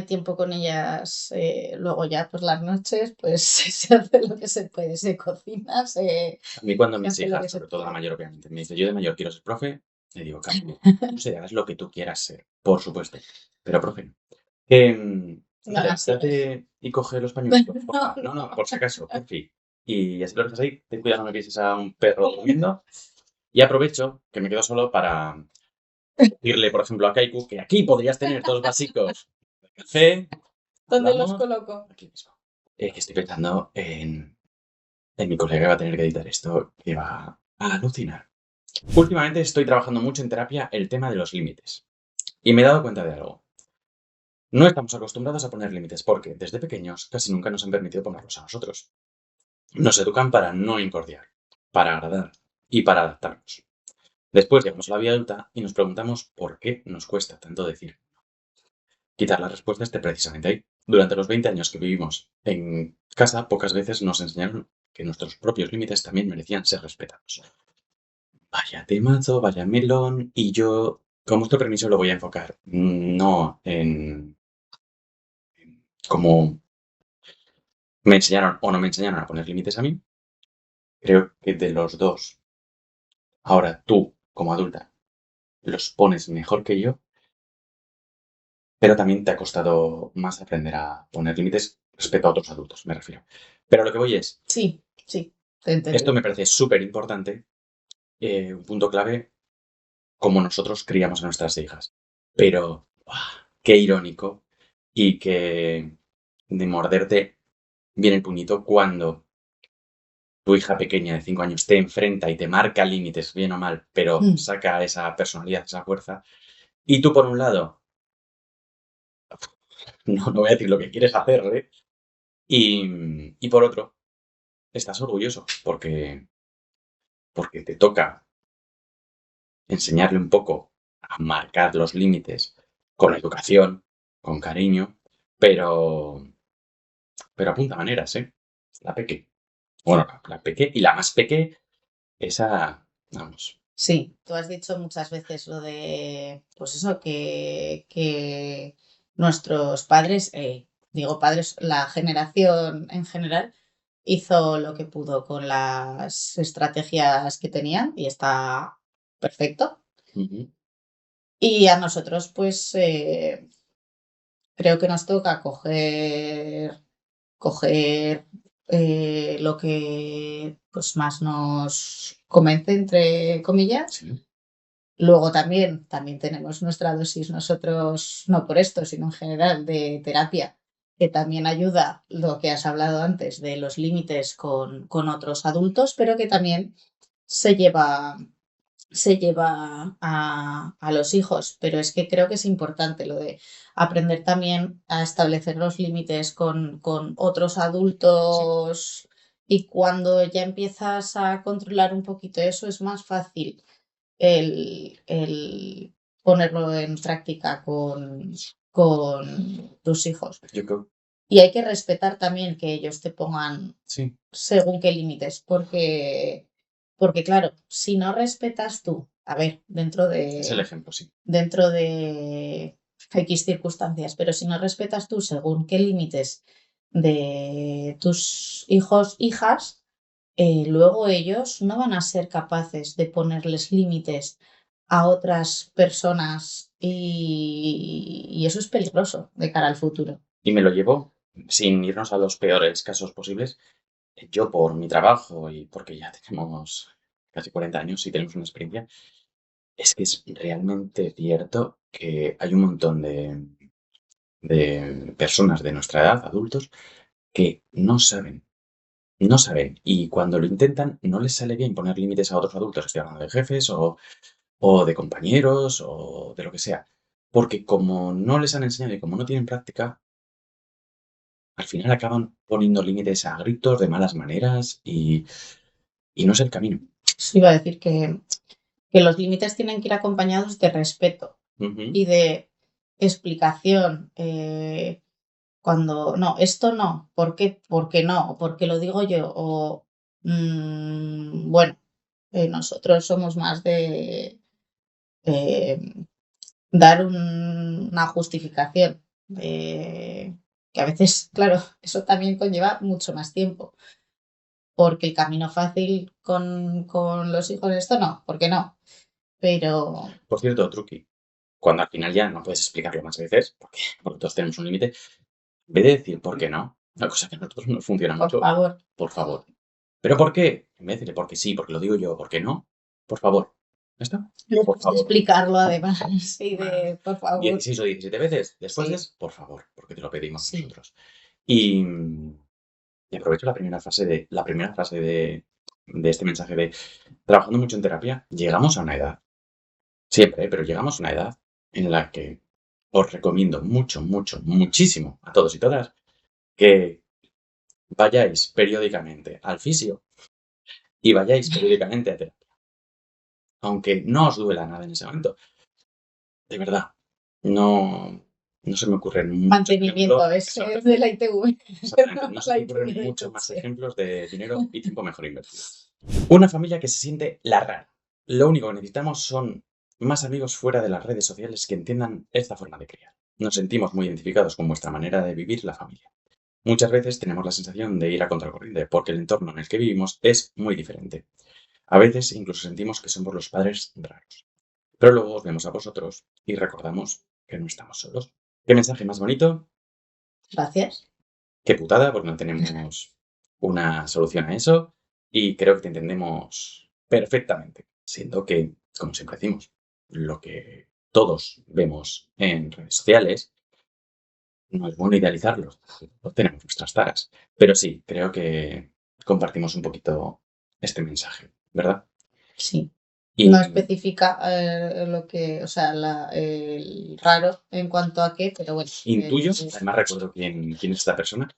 S2: tiempo con ellas. Luego ya por las noches, pues se hace lo que se puede, se cocina,
S1: A mí cuando
S2: se
S1: mis
S2: hace lo que
S1: hijas,
S2: se
S1: sobre todo la
S2: puede.
S1: mayor obviamente, me dice, yo de mayor quiero ser profe, le digo, cambio, tú serás lo que tú quieras ser, por supuesto, pero profe no.
S2: No,
S1: Fíjate,
S2: así es.
S1: levántate y coge los pañuelitos,
S2: No,
S1: porfa. No, no,
S2: no.
S1: por si acaso, porfi. Y así lo dejas ahí, ten cuidado, no me pises a un perro durmiendo. Y aprovecho que me quedo solo para decirle, por ejemplo, a Kaiku que aquí podrías tener dos básicos de café,
S2: ¿Dónde los
S1: hablamos,
S2: coloco?
S1: aquí mismo. Estoy pensando en mi colega que va a tener que editar esto, que va a alucinar. Últimamente estoy trabajando mucho en terapia el tema de los límites. Y me he dado cuenta de algo. No estamos acostumbrados a poner límites porque desde pequeños casi nunca nos han permitido ponerlos a nosotros. Nos educan para no incordiar, para agradar y para adaptarnos. Después llegamos a la vida adulta y nos preguntamos por qué nos cuesta tanto decir. Quitar la respuesta esté precisamente ahí. Durante los 20 años que vivimos en casa, pocas veces nos enseñaron que nuestros propios límites también merecían ser respetados. Vaya temazo, vaya melón, y yo, con vuestro permiso, lo voy a enfocar no en cómo me enseñaron o no me enseñaron a poner límites a mí. Creo que de los dos, ahora tú, como adulta, los pones mejor que yo, pero también te ha costado más aprender a poner límites respecto a otros adultos, me refiero. Pero lo que voy es,
S2: Sí, sí, te he
S1: esto
S2: entendido.
S1: me parece súper importante, un punto clave, como nosotros criamos a nuestras hijas. Pero, qué irónico y que de morderte bien el puñito cuando tu hija pequeña de 5 años te enfrenta y te marca límites, bien o mal, pero
S2: Mm.
S1: saca esa personalidad, esa fuerza, y tú por un lado, no voy a decir lo que quieres hacerle, y por otro, estás orgulloso porque te toca enseñarle un poco a marcar los límites con educación, con cariño, pero, pero apunta maneras, ¿eh? La peque. Bueno, la peque y la más peque, esa, vamos.
S2: Sí, tú has dicho muchas veces lo de, pues eso, que nuestros padres, digo padres, la generación en general, hizo lo que pudo con las estrategias que tenían y está perfecto.
S1: Ujú.
S2: Y a nosotros, pues, creo que nos toca coger lo que pues más nos convence, entre comillas.
S1: Sí.
S2: Luego también tenemos nuestra dosis nosotros, no por esto, sino en general de terapia, que también ayuda lo que has hablado antes de los límites con otros adultos, pero que también se lleva se lleva a los hijos, pero es que creo que es importante lo de aprender también a establecer los límites con otros
S1: Sí,
S2: adultos y cuando ya empiezas a controlar un poquito eso es más fácil el ponerlo en práctica con tus hijos.
S1: yo creo,
S2: Y hay que respetar también que ellos te pongan
S1: sí,
S2: según qué límites, porque claro, si no respetas tú, a ver,
S1: es el ejemplo, sí.
S2: dentro de X circunstancias, pero si no respetas tú según qué límites de tus hijos, hijas, luego ellos no van a ser capaces de ponerles límites a otras personas y eso es peligroso de cara al futuro.
S1: Y me lo llevo, sin irnos a los peores casos posibles, yo por mi trabajo y porque ya tenemos casi 40 años y tenemos una experiencia, es que es realmente cierto que hay un montón de personas de nuestra edad, adultos, que no saben. Y cuando lo intentan, no les sale bien poner límites a otros adultos. Estoy hablando de jefes o de compañeros o de lo que sea. Porque como no les han enseñado y como no tienen práctica, al final acaban poniendo límites a gritos, de malas maneras y no es el camino.
S2: Sí, iba a decir que los límites tienen que ir acompañados de respeto
S1: Ujú.
S2: y de explicación. Cuando no, esto no, ¿por qué? Porque no, porque lo digo yo. O bueno, nosotros somos más de eh, dar una justificación. Que a veces, claro, eso también conlleva mucho más tiempo. Porque el camino fácil con los hijos, esto no, ¿por qué no? Pero
S1: Por cierto, truqui, cuando al final ya no puedes explicarlo más veces, porque todos tenemos un límite, en vez de decir por qué no, una cosa que a nosotros nos funciona
S2: por
S1: mucho,
S2: favor,
S1: por favor. ¿Pero por qué? En vez de decirle porque sí, porque lo digo yo, ¿por qué no? Por favor. ¿Ya está? Por
S2: después de
S1: favor.
S2: explicarlo además, y
S1: Más.
S2: de por favor,
S1: 16 o 17 veces. Después
S2: sí,
S1: es por favor, porque te lo pedimos
S2: sí.
S1: nosotros. Y, y aprovecho la primera frase de este mensaje de trabajando mucho en terapia, llegamos a una edad, siempre, pero llegamos a una edad en la que os recomiendo mucho, mucho, muchísimo a todos y todas que vayáis periódicamente al fisio y vayáis periódicamente a terapia. Aunque no os duela nada en ese momento. De verdad, no, no se me ocurren muchos
S2: Mantenimiento,
S1: ejemplos.
S2: ese es de la ITV,
S1: Exactamente,
S2: no
S1: no se
S2: la
S1: me
S2: ITV
S1: ocurren
S2: de
S1: muchos más
S2: coche.
S1: ejemplos de dinero y tiempo mejor invertido. Una familia que se siente la rara. Lo único que necesitamos son más amigos fuera de las redes sociales que entiendan esta forma de criar. Nos sentimos muy identificados con vuestra manera de vivir la familia. Muchas veces tenemos la sensación de ir a contracorriente porque el entorno en el que vivimos es muy diferente. A veces incluso sentimos que somos los padres raros. Pero luego os vemos a vosotros y recordamos que no estamos solos. ¿Qué mensaje más bonito?
S2: Gracias.
S1: Qué putada, porque no tenemos una solución a eso y creo que te entendemos perfectamente, siendo que, como siempre decimos, lo que todos vemos en redes sociales no es bueno idealizarlo, todos tenemos nuestras taras, pero sí, creo que compartimos un poquito este mensaje, ¿verdad?
S2: Sí. No
S1: Y
S2: especifica lo que, o sea, el raro en cuanto a qué, pero bueno.
S1: intuyo, además recuerdo quién es esta persona,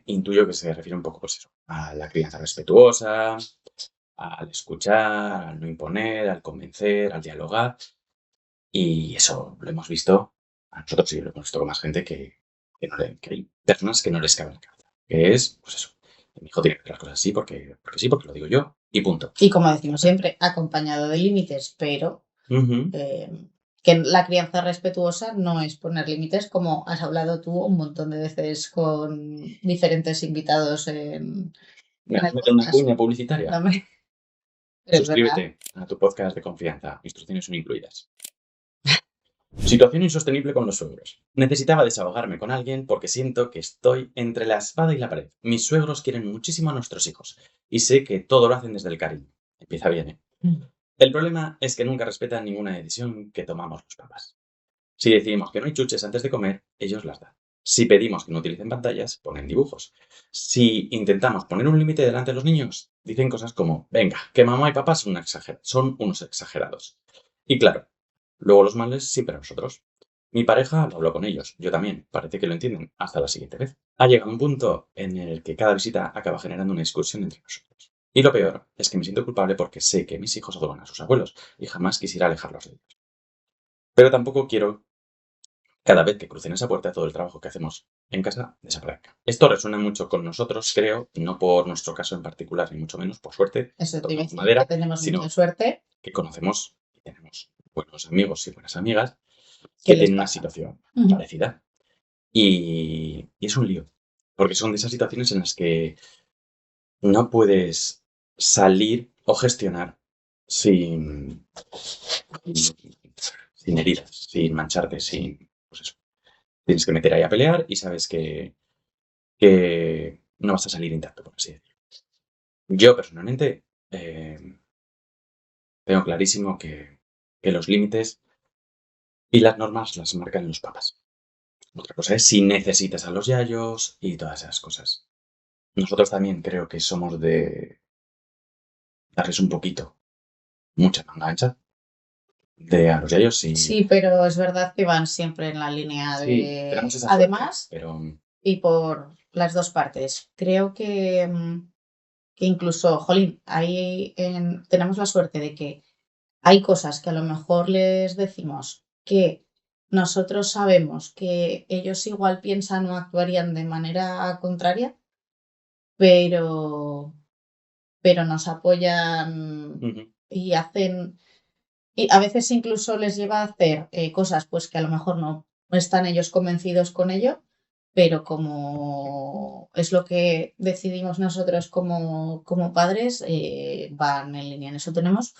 S1: intuyo que se refiere un poco pues eso, a la crianza respetuosa, al escuchar, al no imponer, al convencer, al dialogar. Y eso lo hemos visto, a nosotros sí lo hemos visto con más gente que hay personas que no les cabe en la cabeza. Que es, pues eso, mi hijo tiene que hacer las cosas así porque sí, porque lo digo yo, y punto.
S2: Y como decimos siempre, acompañado de límites, pero
S1: Ujú.
S2: eh, que la crianza respetuosa no es poner límites, como has hablado tú un montón de veces con diferentes invitados
S1: Mira,
S2: en
S1: ¿has
S2: el
S1: metido una
S2: podcast.
S1: cuña publicitaria?
S2: No me- pero es verdad.
S1: Suscríbete a tu podcast de confianza. Instrucciones son incluidas. Situación insostenible con los suegros. Necesitaba desahogarme con alguien porque siento que estoy entre la espada y la pared. Mis suegros quieren muchísimo a nuestros hijos y sé que todo lo hacen desde el cariño. Empieza bien, ¿eh? El problema es que nunca respetan ninguna decisión que tomamos los papás. Si decidimos que no hay chuches antes de comer, ellos las dan. Si pedimos que no utilicen pantallas, ponen dibujos. Si intentamos poner un límite delante de los niños, dicen cosas como, venga, que mamá y papá son unos exagerados. Y claro, luego los males siempre a nosotros. Mi pareja lo habló con ellos, yo también, parece que lo entienden, hasta la siguiente vez. Ha llegado un punto en el que cada visita acaba generando una discusión entre nosotros. Y lo peor es que me siento culpable porque sé que mis hijos adoran a sus abuelos y jamás quisiera alejarlos de ellos. Pero tampoco quiero cada vez que crucen esa puerta todo el trabajo que hacemos en casa desaparezca. Esto resuena mucho con nosotros, creo, no por nuestro caso en particular, ni mucho menos, por suerte,
S2: Eso te iba a
S1: tocamos
S2: decir, que
S1: madera,
S2: tenemos mucha
S1: sino
S2: suerte.
S1: que conocemos y tenemos buenos amigos y buenas amigas
S2: ¿Qué
S1: que
S2: les
S1: tienen una
S2: pasa?
S1: situación
S2: Ujú.
S1: parecida. Y es un lío, porque son de esas situaciones en las que no puedes salir o gestionar sin, sin heridas, sin mancharte, sin, pues eso. Tienes que meter ahí a pelear y sabes que no vas a salir intacto, por así decirlo. Yo personalmente tengo clarísimo que los límites y las normas las marcan los papás. Otra cosa es si necesitas a los yayos y todas esas cosas. Nosotros también creo que somos de darles un poquito, mucha manga ancha, de a los yayos y
S2: Sí, pero es verdad que van siempre en la línea
S1: sí, tenemos
S2: de...
S1: esa suerte,
S2: Además,
S1: pero
S2: y por las dos partes, creo que incluso, jolín, tenemos la suerte de que hay cosas que a lo mejor les decimos que nosotros sabemos que ellos igual piensan o actuarían de manera contraria, pero, pero nos apoyan
S1: ujú,
S2: y hacen, y a veces incluso les lleva a hacer cosas pues que a lo mejor no están ellos convencidos con ello, pero como es lo que decidimos nosotros como padres, van en línea. En eso tenemos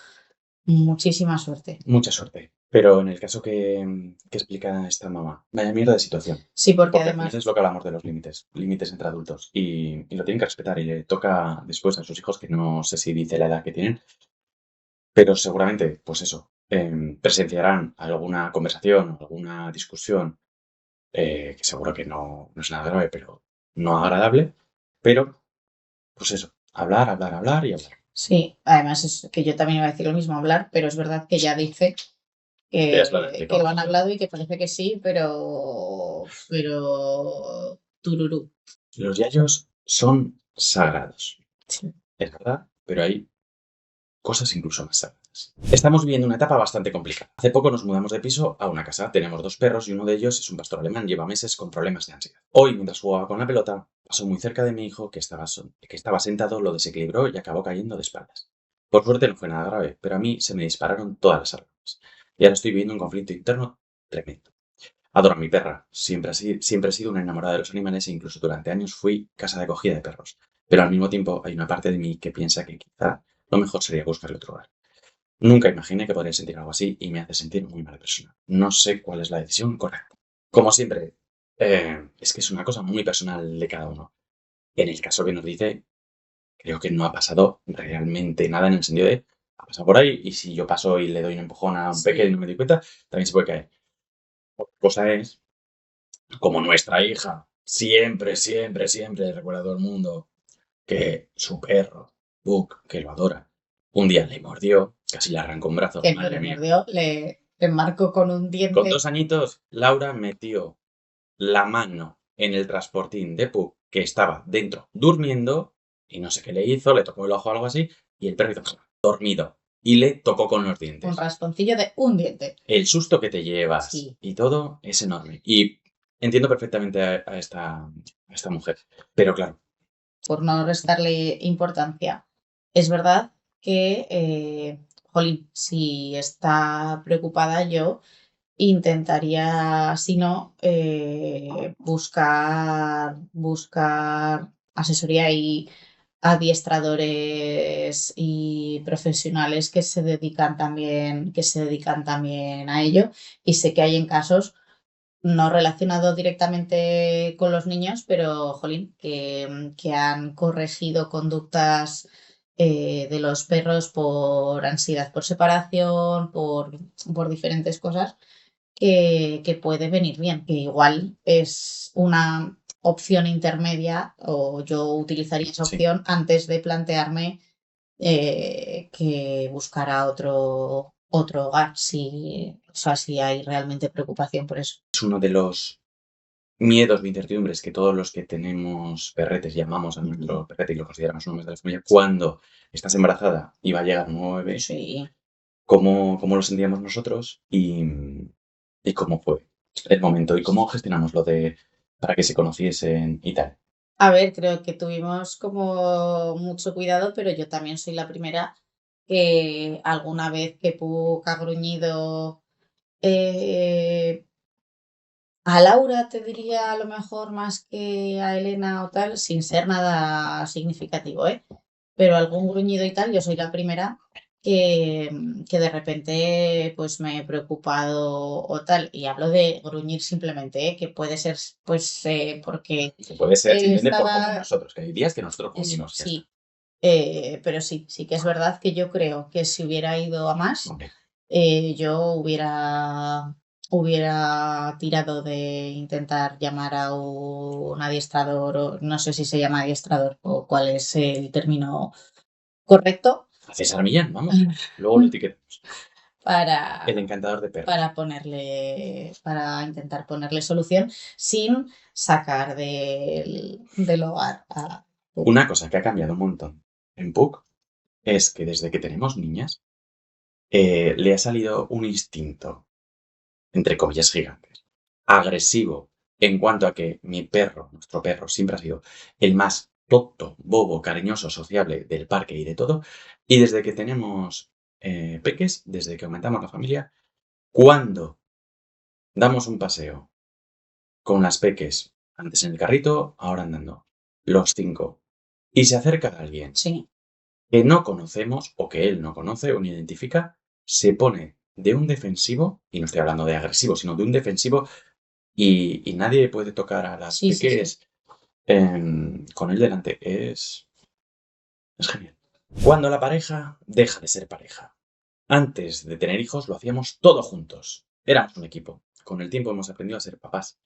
S2: muchísima suerte.
S1: mucha suerte. Pero en el caso que explica esta mamá, vaya mierda de situación.
S2: Sí, porque
S1: Porque al final
S2: además,
S1: es lo que hablamos de los límites, límites entre adultos. Y lo tienen que respetar y le toca después a sus hijos, que no sé si dice la edad que tienen, pero seguramente, pues eso, presenciarán alguna conversación o alguna discusión que seguro que no es nada grave, pero no agradable. Pero, pues eso, hablar, hablar, hablar y hablar.
S2: sí, además es que yo también iba a decir lo mismo, hablar, pero es verdad que ya dice
S1: Que ya se lo han
S2: que lo
S1: explicado.
S2: han hablado y que parece que sí, pero tururú.
S1: Los yayos son sagrados,
S2: Sí.
S1: es verdad, pero hay cosas incluso más sagradas. Estamos viviendo una etapa bastante complicada. Hace poco nos mudamos de piso a una casa. Tenemos 2 perros y uno de ellos es un pastor alemán. Lleva meses con problemas de ansiedad. Hoy, mientras jugaba con la pelota, pasó muy cerca de mi hijo que estaba sentado, lo desequilibró y acabó cayendo de espaldas. Por suerte no fue nada grave, pero a mí se me dispararon todas las alarmas. Y ahora estoy viviendo un conflicto interno tremendo. Adoro a mi perra. Siempre he sido una enamorada de los animales e incluso durante años fui casa de acogida de perros. Pero al mismo tiempo hay una parte de mí que piensa que quizá lo mejor sería buscarle otro hogar. Nunca imaginé que podría sentir algo así y me hace sentir muy mala persona. No sé cuál es la decisión correcta. Como siempre, es que es una cosa muy personal de cada uno. En el caso que nos dice, creo que no ha pasado realmente nada en el sentido de, ha pasado por ahí y si yo paso y le doy un empujón a un pequeño y
S2: Sí,
S1: no me doy cuenta, también se puede caer. Otra cosa es, como nuestra hija, siempre recuerda a todo el mundo que su perro, Book, que lo adora, un día le mordió, casi le arrancó un brazo,
S2: que no
S1: madre
S2: le
S1: mía.
S2: mordió, le marcó con un
S1: Con
S2: diente.
S1: 2 añitos, Laura metió la mano en el transportín de Puck, que estaba dentro durmiendo, y no sé qué le hizo, le tocó el ojo o algo así, y el perro hizo dormido, y le tocó con los
S2: Un
S1: dientes.
S2: rasponcillo de un diente.
S1: El susto que te llevas
S2: Sí,
S1: y todo es enorme. Y entiendo perfectamente a esta mujer, pero claro,
S2: por no restarle importancia. Es verdad que, jolín, si está preocupada yo intentaría, si no, buscar asesoría y adiestradores y profesionales que se dedican también a ello. Y sé que hay en casos no relacionado directamente con los niños, pero, jolín, que han corregido conductas de los perros por ansiedad por separación, por diferentes cosas que puede venir bien, que igual es una opción intermedia o yo utilizaría esa
S1: Sí.
S2: opción antes de plantearme que buscara otro hogar, o sea, si hay realmente preocupación por eso.
S1: Es uno de los miedos de incertidumbres que todos los que tenemos perretes llamamos a nuestro perrete y lo consideramos un miembro de la familia. Cuando estás embarazada y va a llegar un nuevo bebé,
S2: Sí.
S1: ¿cómo lo sentíamos nosotros y cómo fue el momento y cómo gestionamos lo de para que se conociesen y tal?
S2: A ver, creo que tuvimos como mucho cuidado, pero yo también soy la primera que alguna vez que Puck ha gruñido eh, a Laura, te diría a lo mejor más que a Elena o tal, sin ser nada significativo, ¿eh? Pero algún gruñido y tal, yo soy la primera que de repente pues me he preocupado o tal. Y hablo de gruñir simplemente, ¿eh? Que puede ser pues porque
S1: Que puede ser
S2: él
S1: simplemente por como
S2: estaba...
S1: nosotros, que hay días que nosotros
S2: Eso,
S1: gruñimos y ya está.
S2: sí. Pero sí que es verdad que yo creo que si hubiera ido a más,
S1: Hombre,
S2: yo hubiera tirado de intentar llamar a un adiestrador, o no sé si se llama adiestrador o cuál es el término correcto,
S1: a César Millán, vamos. Luego lo etiquetamos. El
S2: para,
S1: encantador de perros.
S2: para intentar ponerle solución sin sacar del hogar a...
S1: Una cosa que ha cambiado un montón en Puck es que desde que tenemos niñas, le ha salido un instinto, entre comillas gigantes, agresivo, en cuanto a que mi perro, nuestro perro, siempre ha sido el más tonto, bobo, cariñoso, sociable del parque y de todo. Y desde que tenemos peques, desde que aumentamos la familia, cuando damos un paseo con las peques, antes en el carrito, ahora andando, los 5, y se acerca a alguien
S2: Sí,
S1: que no conocemos o que él no conoce o ni identifica, se pone de un defensivo, y no estoy hablando de agresivo, sino de un defensivo, y nadie puede tocar a las
S2: sí.
S1: peques con él delante. Es genial. Cuando la pareja deja de ser pareja. Antes de tener hijos lo hacíamos todo juntos. Éramos un equipo. Con el tiempo hemos aprendido a ser papás.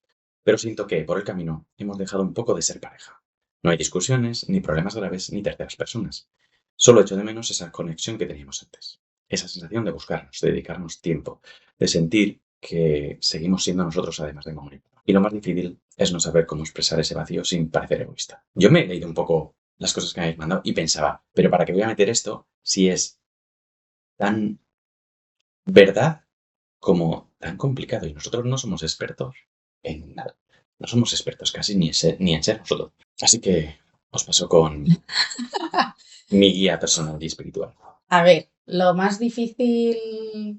S1: Pero siento que por el camino hemos dejado un poco de ser pareja. No hay discusiones, ni problemas graves, ni terceras personas. Solo echo de menos esa conexión que teníamos antes. Esa sensación de buscarnos, de dedicarnos tiempo, de sentir que seguimos siendo nosotros además de amor. Y lo más difícil es no saber cómo expresar ese vacío sin parecer egoísta. Yo me he leído un poco las cosas que me habéis mandado y pensaba, pero ¿para qué voy a meter esto si es tan verdad como tan complicado? Y nosotros no somos expertos en nada. No somos expertos casi ni en ser nosotros. Así que os paso con mi guía personal y espiritual.
S2: A ver, lo más difícil,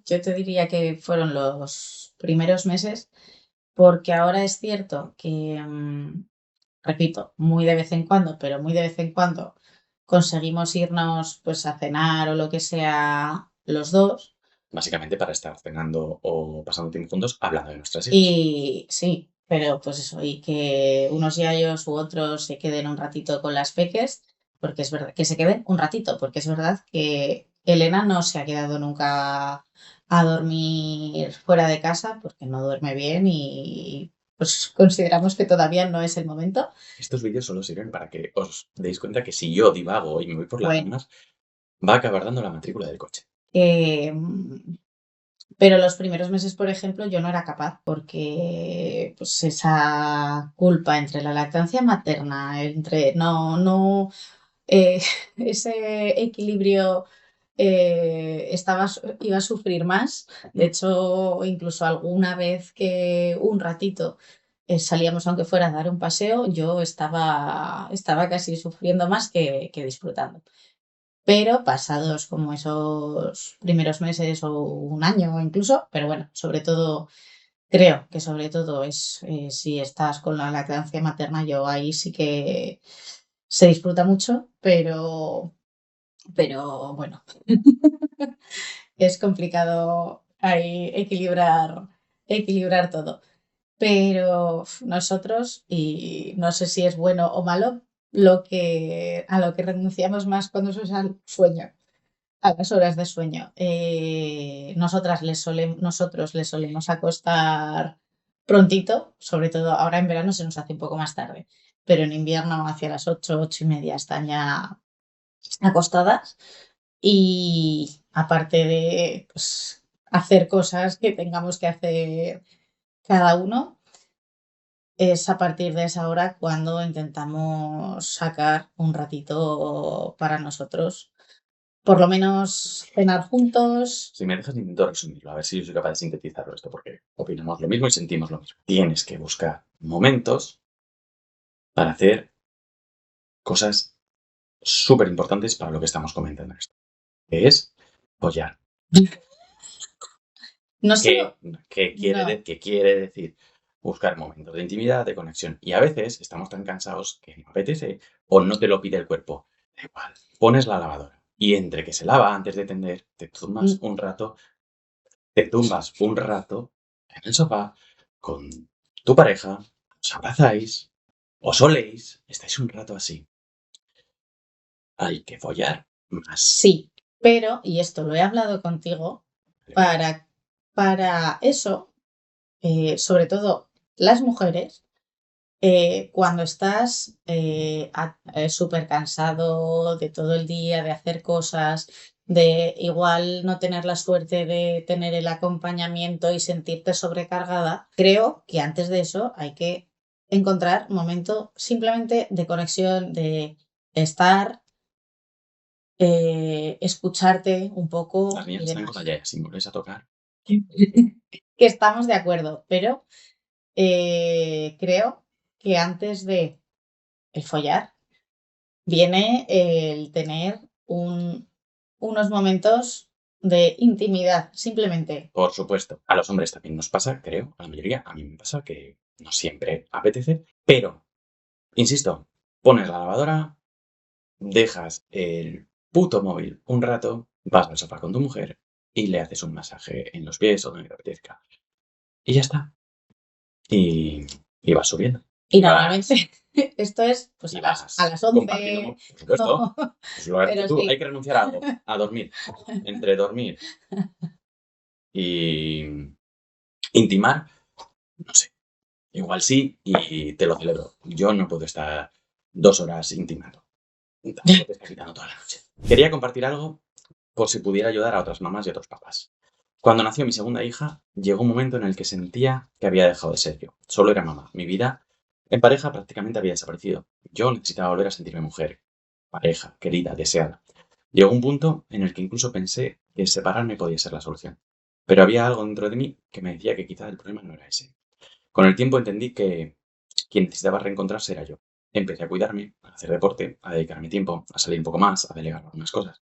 S2: yo te diría que fueron los primeros meses, porque ahora es cierto que, repito, muy de vez en cuando, pero muy de vez en cuando conseguimos irnos pues a cenar o lo que sea los dos.
S1: Básicamente para estar cenando o pasando tiempo juntos hablando de nuestras hijas.
S2: Y sí, pero pues eso, y que unos yayos u otros se queden un ratito con las peques, porque es verdad, que se queden un ratito, porque es verdad que Elena no se ha quedado nunca a dormir fuera de casa, porque no duerme bien y pues consideramos que todavía no es el momento.
S1: Estos vídeos solo sirven para que os deis cuenta que si yo divago y me voy por las
S2: Bueno,
S1: ramas, va a acabar dando la matrícula del coche.
S2: eh, pero los primeros meses, por ejemplo, yo no era capaz porque pues esa culpa entre la lactancia materna, entre eh, ese equilibrio iba a sufrir más. De hecho, incluso alguna vez que un ratito salíamos, aunque fuera a dar un paseo, yo estaba casi sufriendo más que disfrutando. Pero pasados como esos primeros meses o un año incluso, pero bueno, sobre todo, creo que sobre todo es si estás con la lactancia materna, yo ahí sí que se disfruta mucho, pero bueno, es complicado ahí equilibrar todo. Pero nosotros, y no sé si es bueno o malo, a lo que renunciamos más cuando se usa el sueño. a las horas de sueño. Nosotros les solemos acostar prontito, sobre todo ahora en verano se nos hace un poco más tarde, pero en invierno hacia las 8, 8:30 están ya acostadas y aparte de pues, hacer cosas que tengamos que hacer cada uno, es a partir de esa hora cuando intentamos sacar un ratito para nosotros. Por lo menos cenar juntos.
S1: Si me dejas, intento resumirlo, a ver si yo soy capaz de sintetizarlo esto, porque opinamos lo mismo y sentimos lo mismo. Tienes que buscar momentos para hacer cosas súper importantes para lo que estamos comentando esto, que es follar.
S2: No
S1: ¿Qué,
S2: solo.
S1: qué quiere decir? Buscar momentos de intimidad, de conexión. Y a veces estamos tan cansados que no apetece o no te lo pide el cuerpo. Da igual, pones la lavadora y entre que se lava antes de tender, te tumbas un rato en el sofá con tu pareja, os abrazáis, os oléis, estáis un rato así. Hay que follar más.
S2: Sí, pero, y esto lo he hablado contigo, para eso, sobre todo las mujeres, cuando estás súper cansado de todo el día, de hacer cosas, de igual no tener la suerte de tener el acompañamiento y sentirte sobrecargada, creo que antes de eso hay que encontrar momento simplemente de conexión, de estar, escucharte un poco
S1: Las niñas
S2: y
S1: están con la
S2: demás.
S1: yaya, si me volvéis a tocar.
S2: Que estamos de acuerdo, pero creo que antes de el follar viene el tener unos momentos de intimidad, simplemente.
S1: Por supuesto, a los hombres también nos pasa, creo, a la mayoría, a mí me pasa que no siempre apetece, pero, insisto, pones la lavadora, dejas el puto móvil un rato, vas al sofá con tu mujer y le haces un masaje en los pies o donde te apetezca. Y ya está. Y, y vas subiendo.
S2: Y
S1: vas,
S2: normalmente esto es pues
S1: y
S2: a
S1: vas
S2: las
S1: compartiendo,
S2: 11.
S1: por supuesto.
S2: ¿no?
S1: Pues lo has dicho
S2: Pero
S1: tú, hay
S2: sí.
S1: que renunciar a algo, a dormir. Entre dormir y intimar, no sé. Igual sí y te lo celebro. Yo no puedo estar 2 horas intimando. Tampoco te está quitando toda la noche. Quería compartir algo por si pudiera ayudar a otras mamás y otros papás. Cuando nació mi segunda hija, llegó un momento en el que sentía que había dejado de ser yo. Solo era mamá. Mi vida en pareja prácticamente había desaparecido. Yo necesitaba volver a sentirme mujer, pareja, querida, deseada. Llegó un punto en el que incluso pensé que separarme podía ser la solución. Pero había algo dentro de mí que me decía que quizá el problema no era ese. Con el tiempo entendí que quien necesitaba reencontrarse era yo. Empecé a cuidarme, a hacer deporte, a dedicarme tiempo, a salir un poco más, a delegar algunas cosas.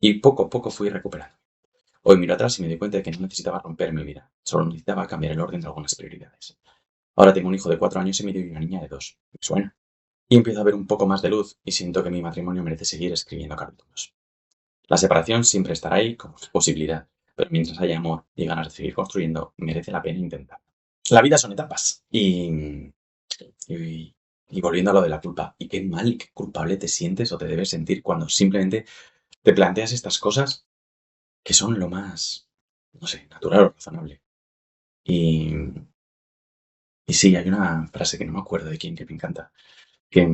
S1: Y poco a poco fui recuperando. Hoy miro atrás y me doy cuenta de que no necesitaba romper mi vida, solo necesitaba cambiar el orden de algunas prioridades. Ahora tengo un hijo de 4 años y medio y una niña de 2. ¿Me suena? Y empiezo a ver un poco más de luz y siento que mi matrimonio merece seguir escribiendo capítulos. La separación siempre estará ahí como una posibilidad, pero mientras haya amor y ganas de seguir construyendo, merece la pena intentar. La vida son etapas y volviendo a lo de la culpa, y qué mal y qué culpable te sientes o te debes sentir cuando simplemente te planteas estas cosas que son lo más, no sé, natural o razonable. Y, y sí, hay una frase que no me acuerdo de quién, que me encanta, que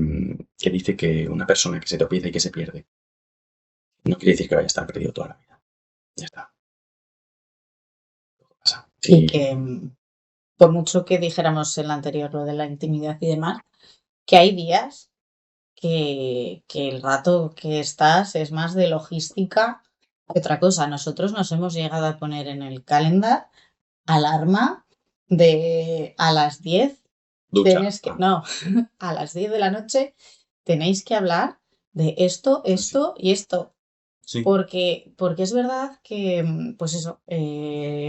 S1: dice que una persona que se tropieza y que se pierde, no quiere decir que vaya a estar perdido toda la vida. Ya está. Pasa.
S2: Y
S1: Y
S2: que por mucho que dijéramos en la anterior lo de la intimidad y demás, que hay días que el rato que estás es más de logística que otra cosa. Nosotros nos hemos llegado a poner en el calendar alarma de a las 10
S1: ducha.
S2: tienes que, no, a las 10 de la noche tenéis que hablar de esto,
S1: Sí, sí.
S2: esto y esto.
S1: Sí.
S2: Porque es verdad que, pues eso,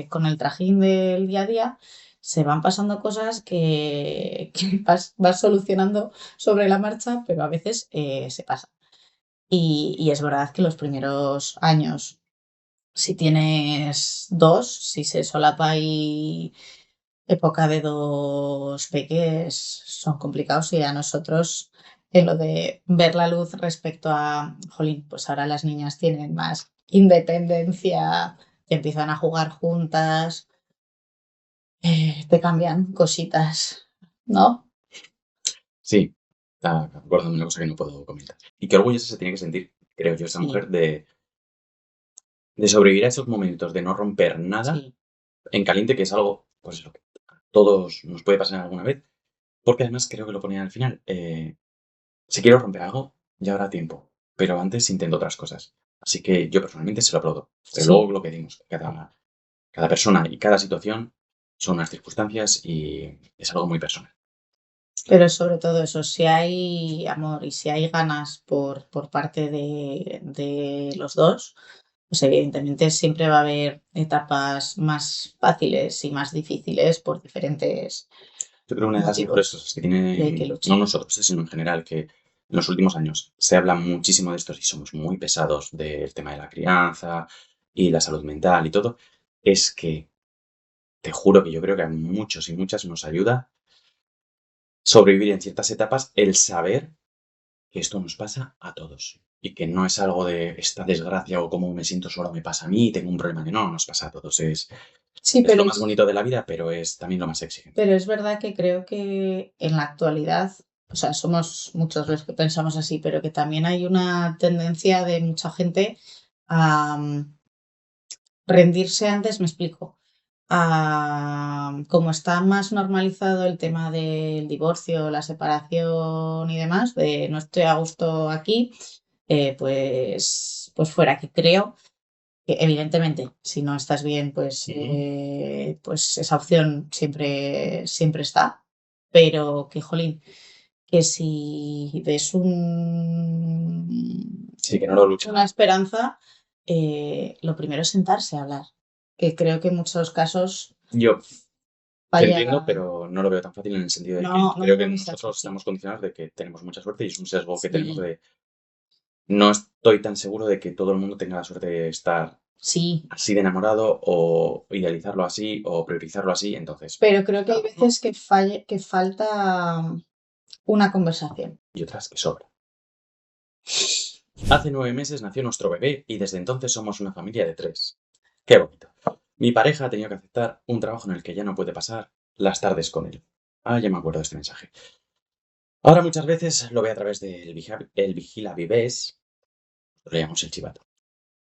S2: con el trajín del día a día se van pasando cosas que vas solucionando sobre la marcha, pero a veces se pasa. Y es verdad que los primeros años, si tienes dos, si se solapa y época de dos peques, son complicados y a nosotros en lo de ver la luz respecto a, jolín, pues ahora las niñas tienen más independencia, que empiezan a jugar juntas, te cambian cositas, ¿no?
S1: Sí, está acordándome una cosa que no puedo comentar. Y qué orgullosa se tiene que sentir, creo yo, esa
S2: Sí,
S1: mujer de sobrevivir a esos momentos, de no romper nada
S2: sí,
S1: en caliente, que es algo, pues eso, que a todos nos puede pasar alguna vez, porque además creo que lo ponían al final. Si quiero romper algo, ya habrá tiempo, pero antes intento otras cosas. Así que yo personalmente se lo aplaudo. Pero
S2: sí.
S1: luego lo que dimos, cada persona y cada situación son unas circunstancias y es algo muy personal.
S2: Pero sobre todo eso, si hay amor y si hay ganas por parte de los dos, pues evidentemente siempre va a haber etapas más fáciles y más difíciles por diferentes
S1: Yo creo que una de las mejores
S2: motivos
S1: cosas que
S2: que hay que
S1: tiene, no
S2: luchar.
S1: nosotros, sino en general, que en los últimos años se habla muchísimo de esto y somos muy pesados del tema de la crianza y la salud mental y todo, es que te juro que yo creo que a muchos y muchas nos ayuda sobrevivir en ciertas etapas el saber que esto nos pasa a todos y que no es algo de esta desgracia o cómo me siento solo me pasa a mí y tengo un problema que no, nos pasa a todos.
S2: Sí,
S1: Es lo más bonito de la vida, pero es también lo más exigente.
S2: pero es verdad que creo que en la actualidad, o sea, somos muchos los que pensamos así, pero que también hay una tendencia de mucha gente a rendirse antes, me explico. Como está más normalizado el tema del divorcio, la separación y demás, de no estoy a gusto aquí, pues fuera, que creo que evidentemente si no estás bien,
S1: Ujú.
S2: pues esa opción siempre está, pero que jolín, que si ves
S1: Sí, que no lo
S2: una
S1: lucha.
S2: esperanza, lo primero es sentarse a hablar, que creo que en muchos casos
S1: Yo te
S2: falla.
S1: entiendo, pero no lo veo tan fácil en el sentido de que
S2: No, no
S1: creo que
S2: digo que sea
S1: nosotros
S2: fácil.
S1: estamos condicionados de que tenemos mucha suerte y es un sesgo que tenemos
S2: Sí,
S1: de no estoy tan seguro de que todo el mundo tenga la suerte de estar
S2: sí,
S1: así de enamorado o idealizarlo así o priorizarlo así, entonces,
S2: pero creo que hay
S1: cada uno
S2: veces que falta una conversación.
S1: y otras que sobra. Hace 9 meses nació nuestro bebé y desde entonces somos una familia de 3. Qué bonito. Mi pareja ha tenido que aceptar un trabajo en el que ya no puede pasar las tardes con él. Ah, ya me acuerdo de este mensaje. Ahora muchas veces lo ve a través del el Vigila Vivés, lo llamamos el chivato,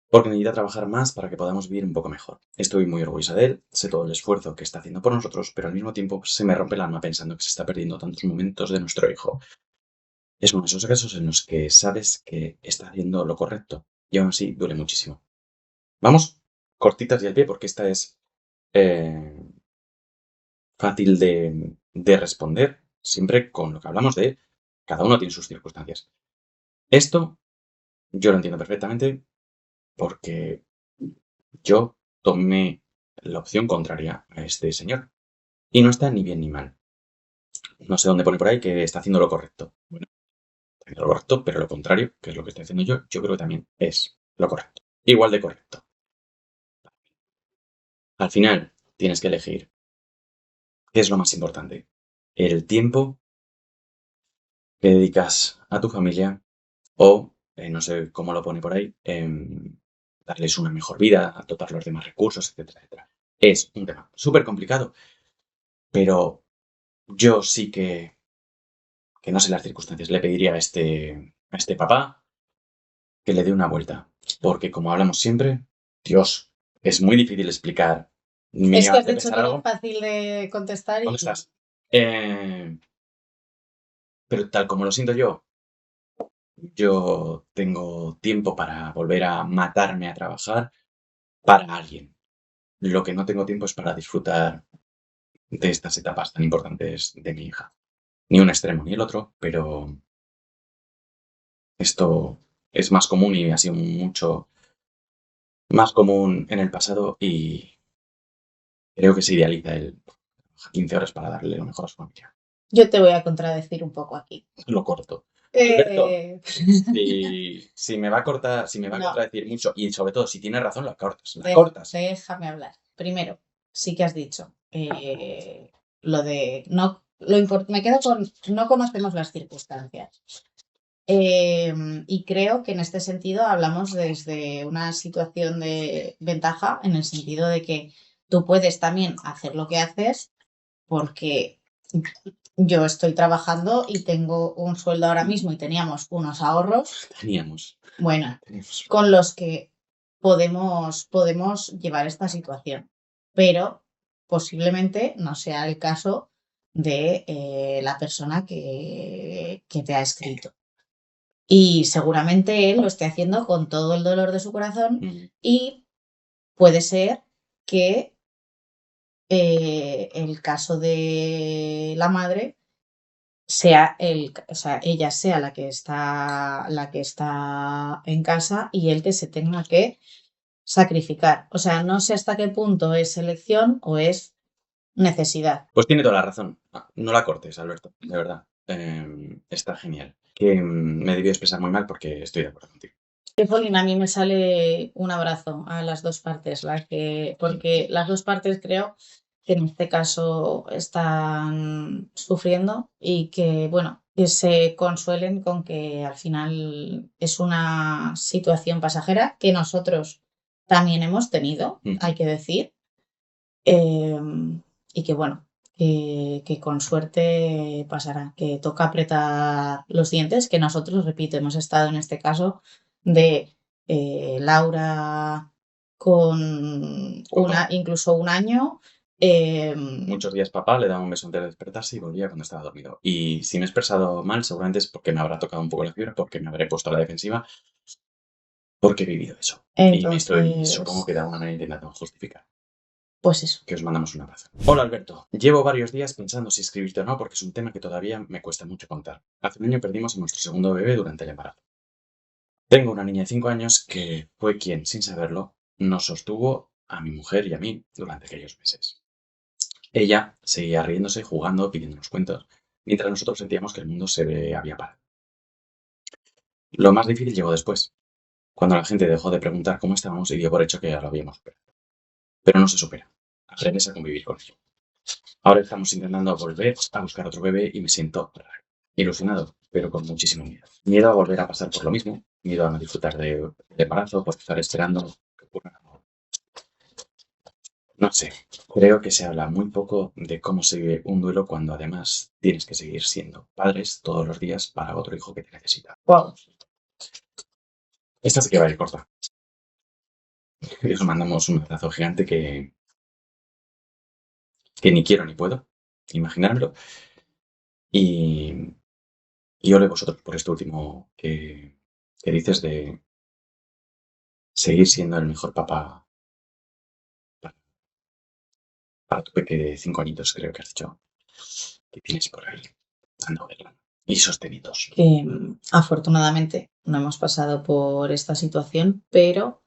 S1: porque necesita trabajar más para que podamos vivir un poco mejor. Estoy muy orgullosa de él, sé todo el esfuerzo que está haciendo por nosotros, pero al mismo tiempo se me rompe el alma pensando que se está perdiendo tantos momentos de nuestro hijo. Es uno de esos casos en los que sabes que está haciendo lo correcto y aún así duele muchísimo. Vamos cortitas y al pie porque esta es eh, fácil de responder siempre con lo que hablamos de cada uno tiene sus circunstancias. Esto yo lo entiendo perfectamente porque yo tomé la opción contraria a este señor y no está ni bien ni mal. No sé dónde pone por ahí que está haciendo lo correcto. Bueno, está haciendo lo correcto, pero lo contrario, que es lo que estoy haciendo yo creo que también es lo correcto. Igual de correcto. Al final tienes que elegir qué es lo más importante. El tiempo que dedicas a tu familia o, no sé cómo lo pone por ahí, darles una mejor vida, dotarlos de más recursos, etcétera, etcétera. Es un tema súper complicado, pero yo sí que no sé las circunstancias, le pediría a este papá que le dé una vuelta, porque como hablamos siempre, Dios, es muy difícil explicar
S2: Es que has
S1: mínimamente
S2: dicho
S1: pensar
S2: que era
S1: algo.
S2: fácil de contestar
S1: ¿Dónde
S2: y
S1: estás? Eh, pero tal como lo siento yo tengo tiempo para volver a matarme a trabajar para alguien. Lo que no tengo tiempo es para disfrutar de estas etapas tan importantes de mi hija. Ni un extremo ni el otro, pero esto es más común y ha sido mucho más común en el pasado y creo que se idealiza el 15 horas para darle lo mejor a su familia.
S2: yo te voy a contradecir un poco aquí.
S1: Lo corto. Alberto,
S2: Eh,
S1: si me va a cortar, si me va a
S2: no,
S1: contradecir mucho y sobre todo si tiene razón, la cortas. La cortas.
S2: déjame hablar. Primero, sí que has dicho lo de no, me quedo con no conocemos las circunstancias. Y creo que en este sentido hablamos desde una situación de ventaja, en el sentido de que tú puedes también hacer lo que haces porque yo estoy trabajando y tengo un sueldo ahora mismo y teníamos unos ahorros,
S1: Teníamos.
S2: bueno, con los que podemos llevar esta situación, pero posiblemente no sea el caso de la persona que te ha escrito. Y seguramente él lo esté haciendo con todo el dolor de su corazón y puede ser que el caso de la madre sea o sea, ella sea la que está en casa y él que se tenga que sacrificar. O sea, no sé hasta qué punto es elección o es necesidad.
S1: Pues tiene toda la razón. No la cortes, Alberto, de verdad. Está genial. Que me debió expresar muy mal porque estoy de acuerdo contigo.
S2: Jolín, a mí me sale un abrazo a las dos partes, porque las dos partes creo que en este caso están sufriendo y que, bueno, que se consuelen con que al final es una situación pasajera que nosotros también hemos tenido, hay que decir, y que, bueno, que con suerte pasará, que toca apretar los dientes, que nosotros, repito, hemos estado en este caso de Laura con incluso un año.
S1: Muchos días papá le daba un beso antes de despertarse y volvía cuando estaba dormido. Y si me he expresado mal, seguramente es porque me habrá tocado un poco la fibra, porque me habré puesto a la defensiva, porque he vivido eso. Y me estoy, supongo que de alguna manera intentando justificar.
S2: Pues eso.
S1: Que os mandamos un abrazo. Hola Alberto, llevo varios días pensando si escribirte o no porque es un tema que todavía me cuesta mucho contar. Hace un año perdimos a nuestro segundo bebé durante el embarazo. Tengo una niña de 5 años que fue quien, sin saberlo, nos sostuvo a mi mujer y a mí durante aquellos meses. Ella seguía riéndose, jugando, pidiéndonos cuentos, mientras nosotros sentíamos que el mundo se había parado. Lo más difícil llegó después, cuando la gente dejó de preguntar cómo estábamos y dio por hecho que ya lo habíamos superado. Pero no se supera. Aprendes a convivir con ello. Ahora estamos intentando volver a buscar otro bebé y me siento ilusionado, pero con muchísimo miedo. Miedo a volver a pasar por lo mismo, miedo a no disfrutar del embarazo, por estar esperando que ocurra. No sé, creo que se habla muy poco de cómo se vive un duelo cuando además tienes que seguir siendo padres todos los días para otro hijo que te necesita.
S2: Wow.
S1: Esta sí que va a ir corta. Y os mandamos un abrazo gigante que ni quiero ni puedo imaginármelo. Y ole vosotros por esto último que dices de seguir siendo el mejor papá para tu peque de 5 añitos, creo que has dicho, que tienes por ahí, dando verla. Y sostenidos.
S2: Que afortunadamente no hemos pasado por esta situación, pero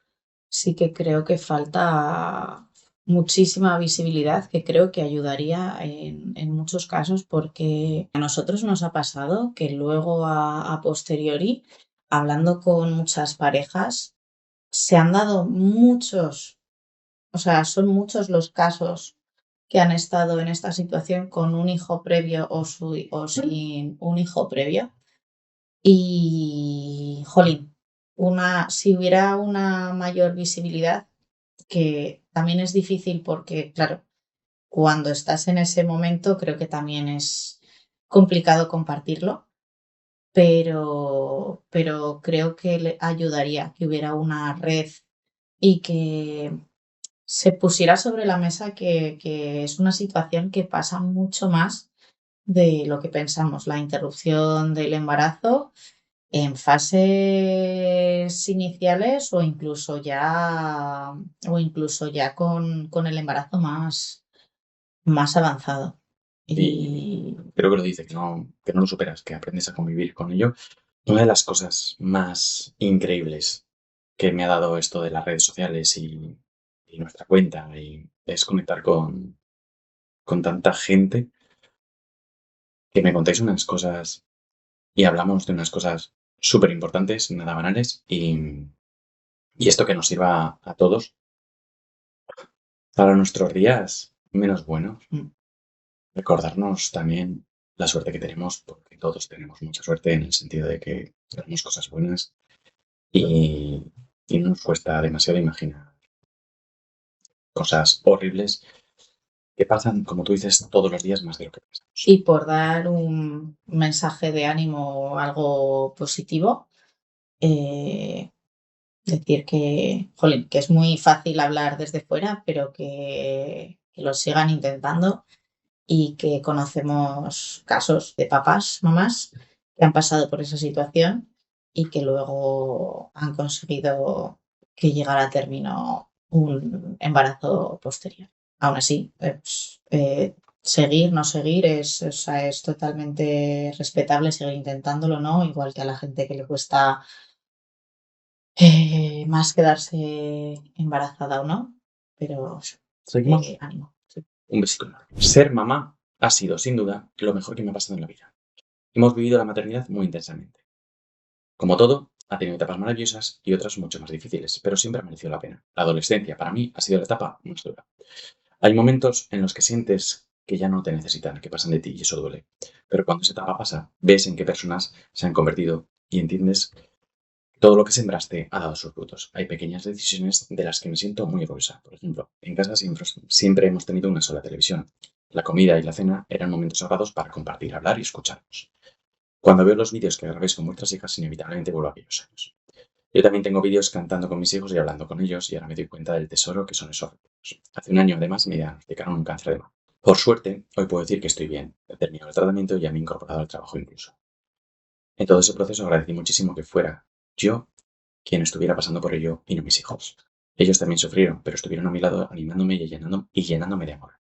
S2: sí que creo que falta muchísima visibilidad, que creo que ayudaría en muchos casos, porque a nosotros nos ha pasado que luego a posteriori, hablando con muchas parejas, se han dado muchos, o sea, son muchos los casos que han estado en esta situación con un hijo previo o sin un hijo previo. Y, jolín, si hubiera una mayor visibilidad, que también es difícil porque, claro, cuando estás en ese momento creo que también es complicado compartirlo, pero creo que le ayudaría que hubiera una red y que se pusiera sobre la mesa que es una situación que pasa mucho más de lo que pensamos, la interrupción del embarazo en fases iniciales o incluso ya con el embarazo más avanzado.
S1: Y creo que lo dice, que no lo superas, que aprendes a convivir con ello. Una de las cosas más increíbles que me ha dado esto de las redes sociales y nuestra cuenta y es conectar con tanta gente que me contáis unas cosas y hablamos de unas cosas súper importantes, nada banales, y esto que nos sirva a todos para nuestros días menos buenos. Recordarnos también la suerte que tenemos, porque todos tenemos mucha suerte en el sentido de que tenemos cosas buenas y no nos cuesta demasiado imaginar cosas horribles que pasan, como tú dices, todos los días más de lo que pensamos.
S2: Y por dar un mensaje de ánimo o algo positivo, decir que, jolín, que es muy fácil hablar desde fuera, pero que lo sigan intentando y que conocemos casos de papás, mamás que han pasado por esa situación y que luego han conseguido que llegara a término un embarazo posterior. Aún así, seguir, no seguir o sea, es totalmente respetable seguir intentándolo, ¿no? Igual que a la gente que le cuesta más quedarse embarazada o no, pero
S1: Seguimos.
S2: ánimo. Sí.
S1: Un besito enorme. Ser mamá ha sido, sin duda, lo mejor que me ha pasado en la vida. Hemos vivido la maternidad muy intensamente. Como todo, ha tenido etapas maravillosas y otras mucho más difíciles, pero siempre ha merecido la pena. La adolescencia, para mí, ha sido la etapa más dura. Hay momentos en los que sientes que ya no te necesitan, que pasan de ti y eso duele. Pero cuando esa etapa pasa, ves en qué personas se han convertido y entiendes que todo lo que sembraste ha dado sus frutos. Hay pequeñas decisiones de las que me siento muy orgullosa. Por ejemplo, en casa siempre hemos tenido una sola televisión. La comida y la cena eran momentos sagrados para compartir, hablar y escucharnos. Cuando veo los vídeos que grabéis con vuestras hijas, inevitablemente vuelvo a aquellos años. Yo también tengo vídeos cantando con mis hijos y hablando con ellos y ahora me doy cuenta del tesoro que son esos recuerdos. Hace un año, además, me diagnosticaron un cáncer de mama. Por suerte, hoy puedo decir que estoy bien. He terminado el tratamiento y ya me he incorporado al trabajo incluso. En todo ese proceso agradecí muchísimo que fuera yo quien estuviera pasando por ello y no mis hijos. Ellos también sufrieron, pero estuvieron a mi lado animándome y llenándome de amor.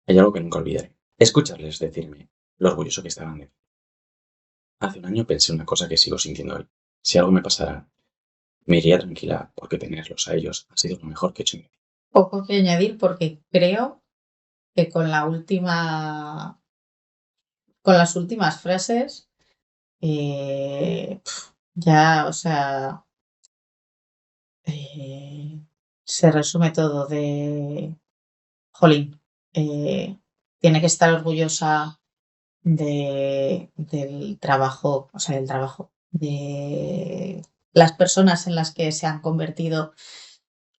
S1: Hay algo que nunca olvidaré. Escucharles decirme lo orgulloso que estaban de mí. Hace un año pensé una cosa que sigo sintiendo hoy. Si algo me pasara, me iría tranquila porque tenerlos a ellos ha sido lo mejor que he hecho en mi vida.
S2: Poco que añadir porque creo que con las últimas frases, ya, o sea, se resume todo de, jolín, tiene que estar orgullosa del trabajo, o sea, del trabajo, de las personas en las que se han convertido,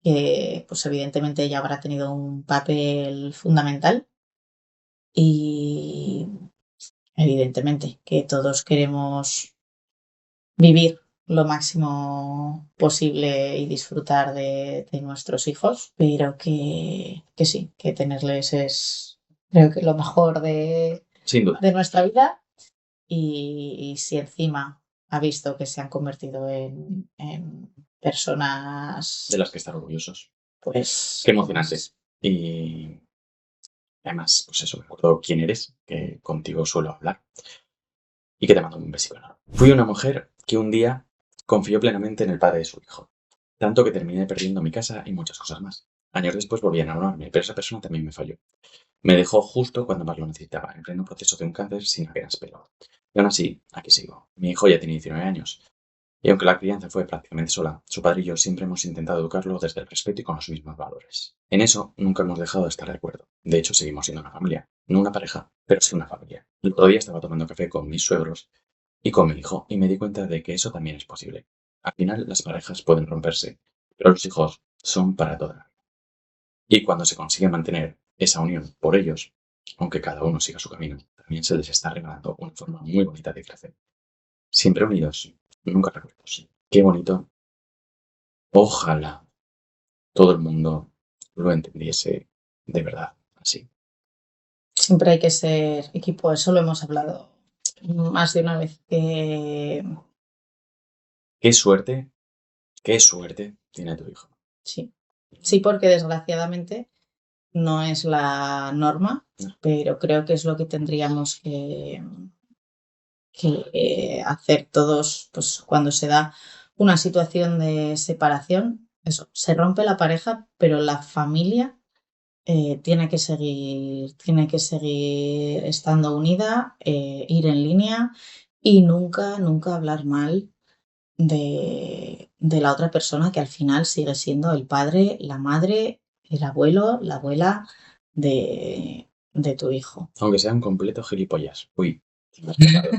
S2: que pues evidentemente ella habrá tenido un papel fundamental y evidentemente que todos queremos vivir lo máximo posible y disfrutar de nuestros hijos, pero que sí, que tenerles es creo que lo mejor
S1: Sin duda,
S2: de nuestra vida y si encima ha visto que se han convertido en personas,
S1: de las que estar orgullosos.
S2: pues,
S1: Qué emocionante. Y además, pues eso, me acuerdo quién eres, que contigo suelo hablar y que te mando un besito enorme. Fui una mujer que un día confió plenamente en el padre de su hijo, tanto que terminé perdiendo mi casa y muchas cosas más. Años después volví a enamorarme, pero esa persona también me falló. Me dejó justo cuando más lo necesitaba, en pleno proceso de un cáncer sin apenas pelo. Y aún así, aquí sigo. Mi hijo ya tiene 19 años. Y aunque la crianza fue prácticamente sola, su padre y yo siempre hemos intentado educarlo desde el respeto y con los mismos valores. En eso nunca hemos dejado de estar de acuerdo. De hecho, seguimos siendo una familia. No una pareja, pero sí una familia. El otro día estaba tomando café con mis suegros y con mi hijo y me di cuenta de que eso también es posible. Al final, las parejas pueden romperse, pero los hijos son para toda la vida. Y cuando se consigue mantener esa unión por ellos, aunque cada uno siga su camino, también se les está regalando una forma muy bonita de crecer. Siempre unidos, nunca recuerdos. Qué bonito. Ojalá todo el mundo lo entendiese de verdad así.
S2: Siempre hay que ser equipo, eso lo hemos hablado más de una vez,
S1: Qué suerte tiene tu hijo.
S2: sí. Sí, porque desgraciadamente no es la norma,
S1: No.
S2: pero creo que es lo que tendríamos que hacer todos, pues cuando se da una situación de separación, eso, se rompe la pareja, pero la familia tiene que seguir estando unida, ir en línea y nunca, nunca hablar mal de la otra persona que al final sigue siendo el padre, la madre, el abuelo, la abuela de, de tu hijo.
S1: Aunque sea un completo gilipollas. Uy, me has pasado.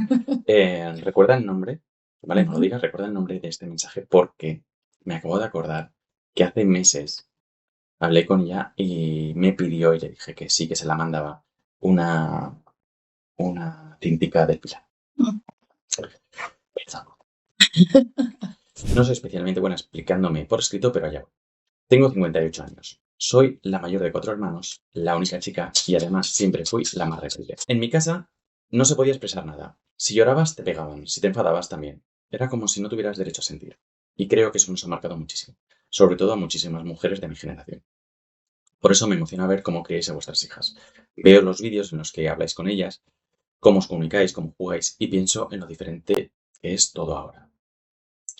S1: Recuerda el nombre, ¿vale? No lo
S2: Ujú.
S1: digas, recuerda el nombre de este mensaje porque me acabo de acordar que hace meses hablé con ella y me pidió y le dije que sí, que se la mandaba una tintica del Pilar.
S2: Mm.
S1: Perdón. No soy especialmente buena explicándome por escrito, pero allá voy. Tengo 58 años. Soy la mayor de 4 hermanos, la única chica y además siempre fui la más rebelde. En mi casa no se podía expresar nada. Si llorabas te pegaban, si te enfadabas también. Era como si no tuvieras derecho a sentir. Y creo que eso nos ha marcado muchísimo, sobre todo a muchísimas mujeres de mi generación. Por eso me emociona ver cómo criáis a vuestras hijas. Veo los vídeos en los que habláis con ellas, cómo os comunicáis, cómo jugáis y pienso en lo diferente que es todo ahora.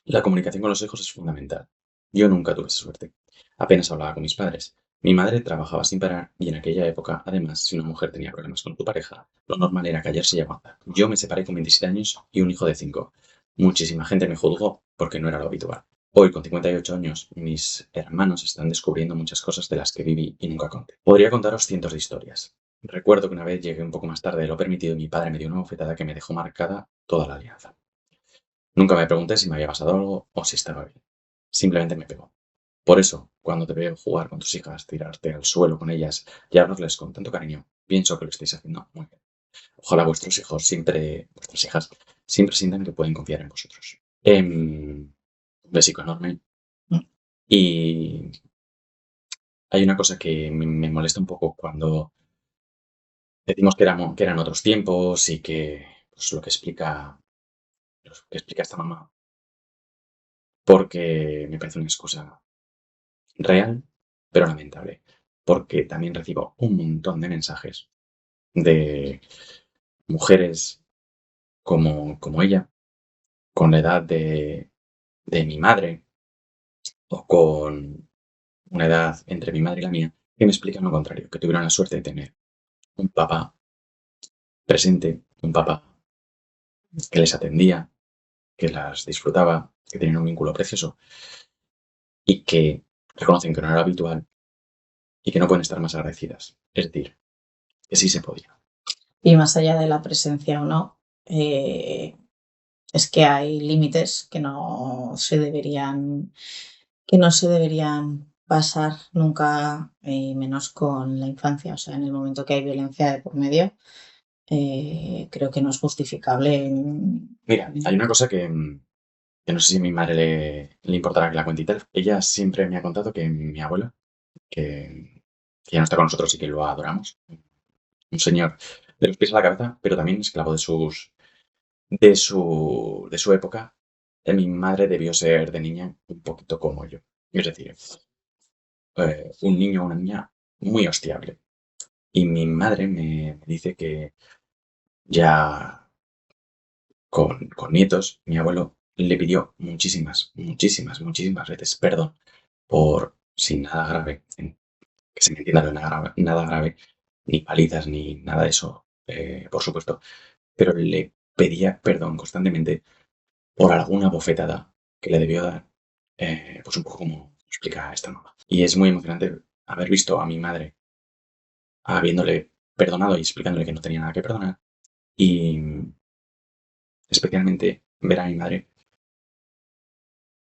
S1: La comunicación con los hijos es fundamental. Yo nunca tuve esa suerte. Apenas hablaba con mis padres. Mi madre trabajaba sin parar y en aquella época, además, si una mujer tenía problemas con tu pareja, lo normal era callarse y aguantar. Yo me separé con 27 años y un hijo de 5. Muchísima gente me juzgó porque no era lo habitual. Hoy, con 58 años, mis hermanos están descubriendo muchas cosas de las que viví y nunca conté. Podría contaros cientos de historias. Recuerdo que una vez llegué un poco más tarde de lo permitido y mi padre me dio una bofetada que me dejó marcada toda la alianza. Nunca me pregunté si me había pasado algo o si estaba bien. Simplemente me pegó. Por eso, cuando te veo jugar con tus hijas, tirarte al suelo con ellas y hablarles con tanto cariño, pienso que lo estáis haciendo muy bien. Ojalá vuestras hijas, siempre sientan que pueden confiar en vosotros. Un besico enorme.
S2: Mm.
S1: Y hay una cosa que me molesta un poco cuando decimos que eran otros tiempos y que pues, lo que explica esta mamá, porque me parece una excusa real, pero lamentable, porque también recibo un montón de mensajes de mujeres como ella, con la edad de mi madre o con una edad entre mi madre y la mía, que me explican lo contrario, que tuvieron la suerte de tener un papá presente, un papá que les atendía, que las disfrutaba, que tenían un vínculo precioso y que reconocen que no era habitual y que no pueden estar más agradecidas. Es decir, que sí se podía.
S2: Y más allá de la presencia o no, es que hay límites que no se deberían pasar nunca, menos con la infancia. O sea, en el momento que hay violencia de por medio, creo que no es justificable.
S1: Mira, hay una cosa que no sé si a mi madre le importará que la cuente y tal. Ella siempre me ha contado que mi abuelo, que ya no está con nosotros y que lo adoramos, un señor de los pies a la cabeza, pero también esclavo de su época, mi madre debió ser de niña un poquito como yo. Es decir, un niño o una niña muy hostiable. Y mi madre me dice que ya con nietos, mi abuelo le pidió muchísimas veces perdón por, sin nada grave, que se me entienda nada grave, ni palizas ni nada de eso, por supuesto, pero le pedía perdón constantemente por alguna bofetada que le debió dar, pues un poco como explica esta mamá. Y es muy emocionante haber visto a mi madre habiéndole perdonado y explicándole que no tenía nada que perdonar y especialmente ver a mi madre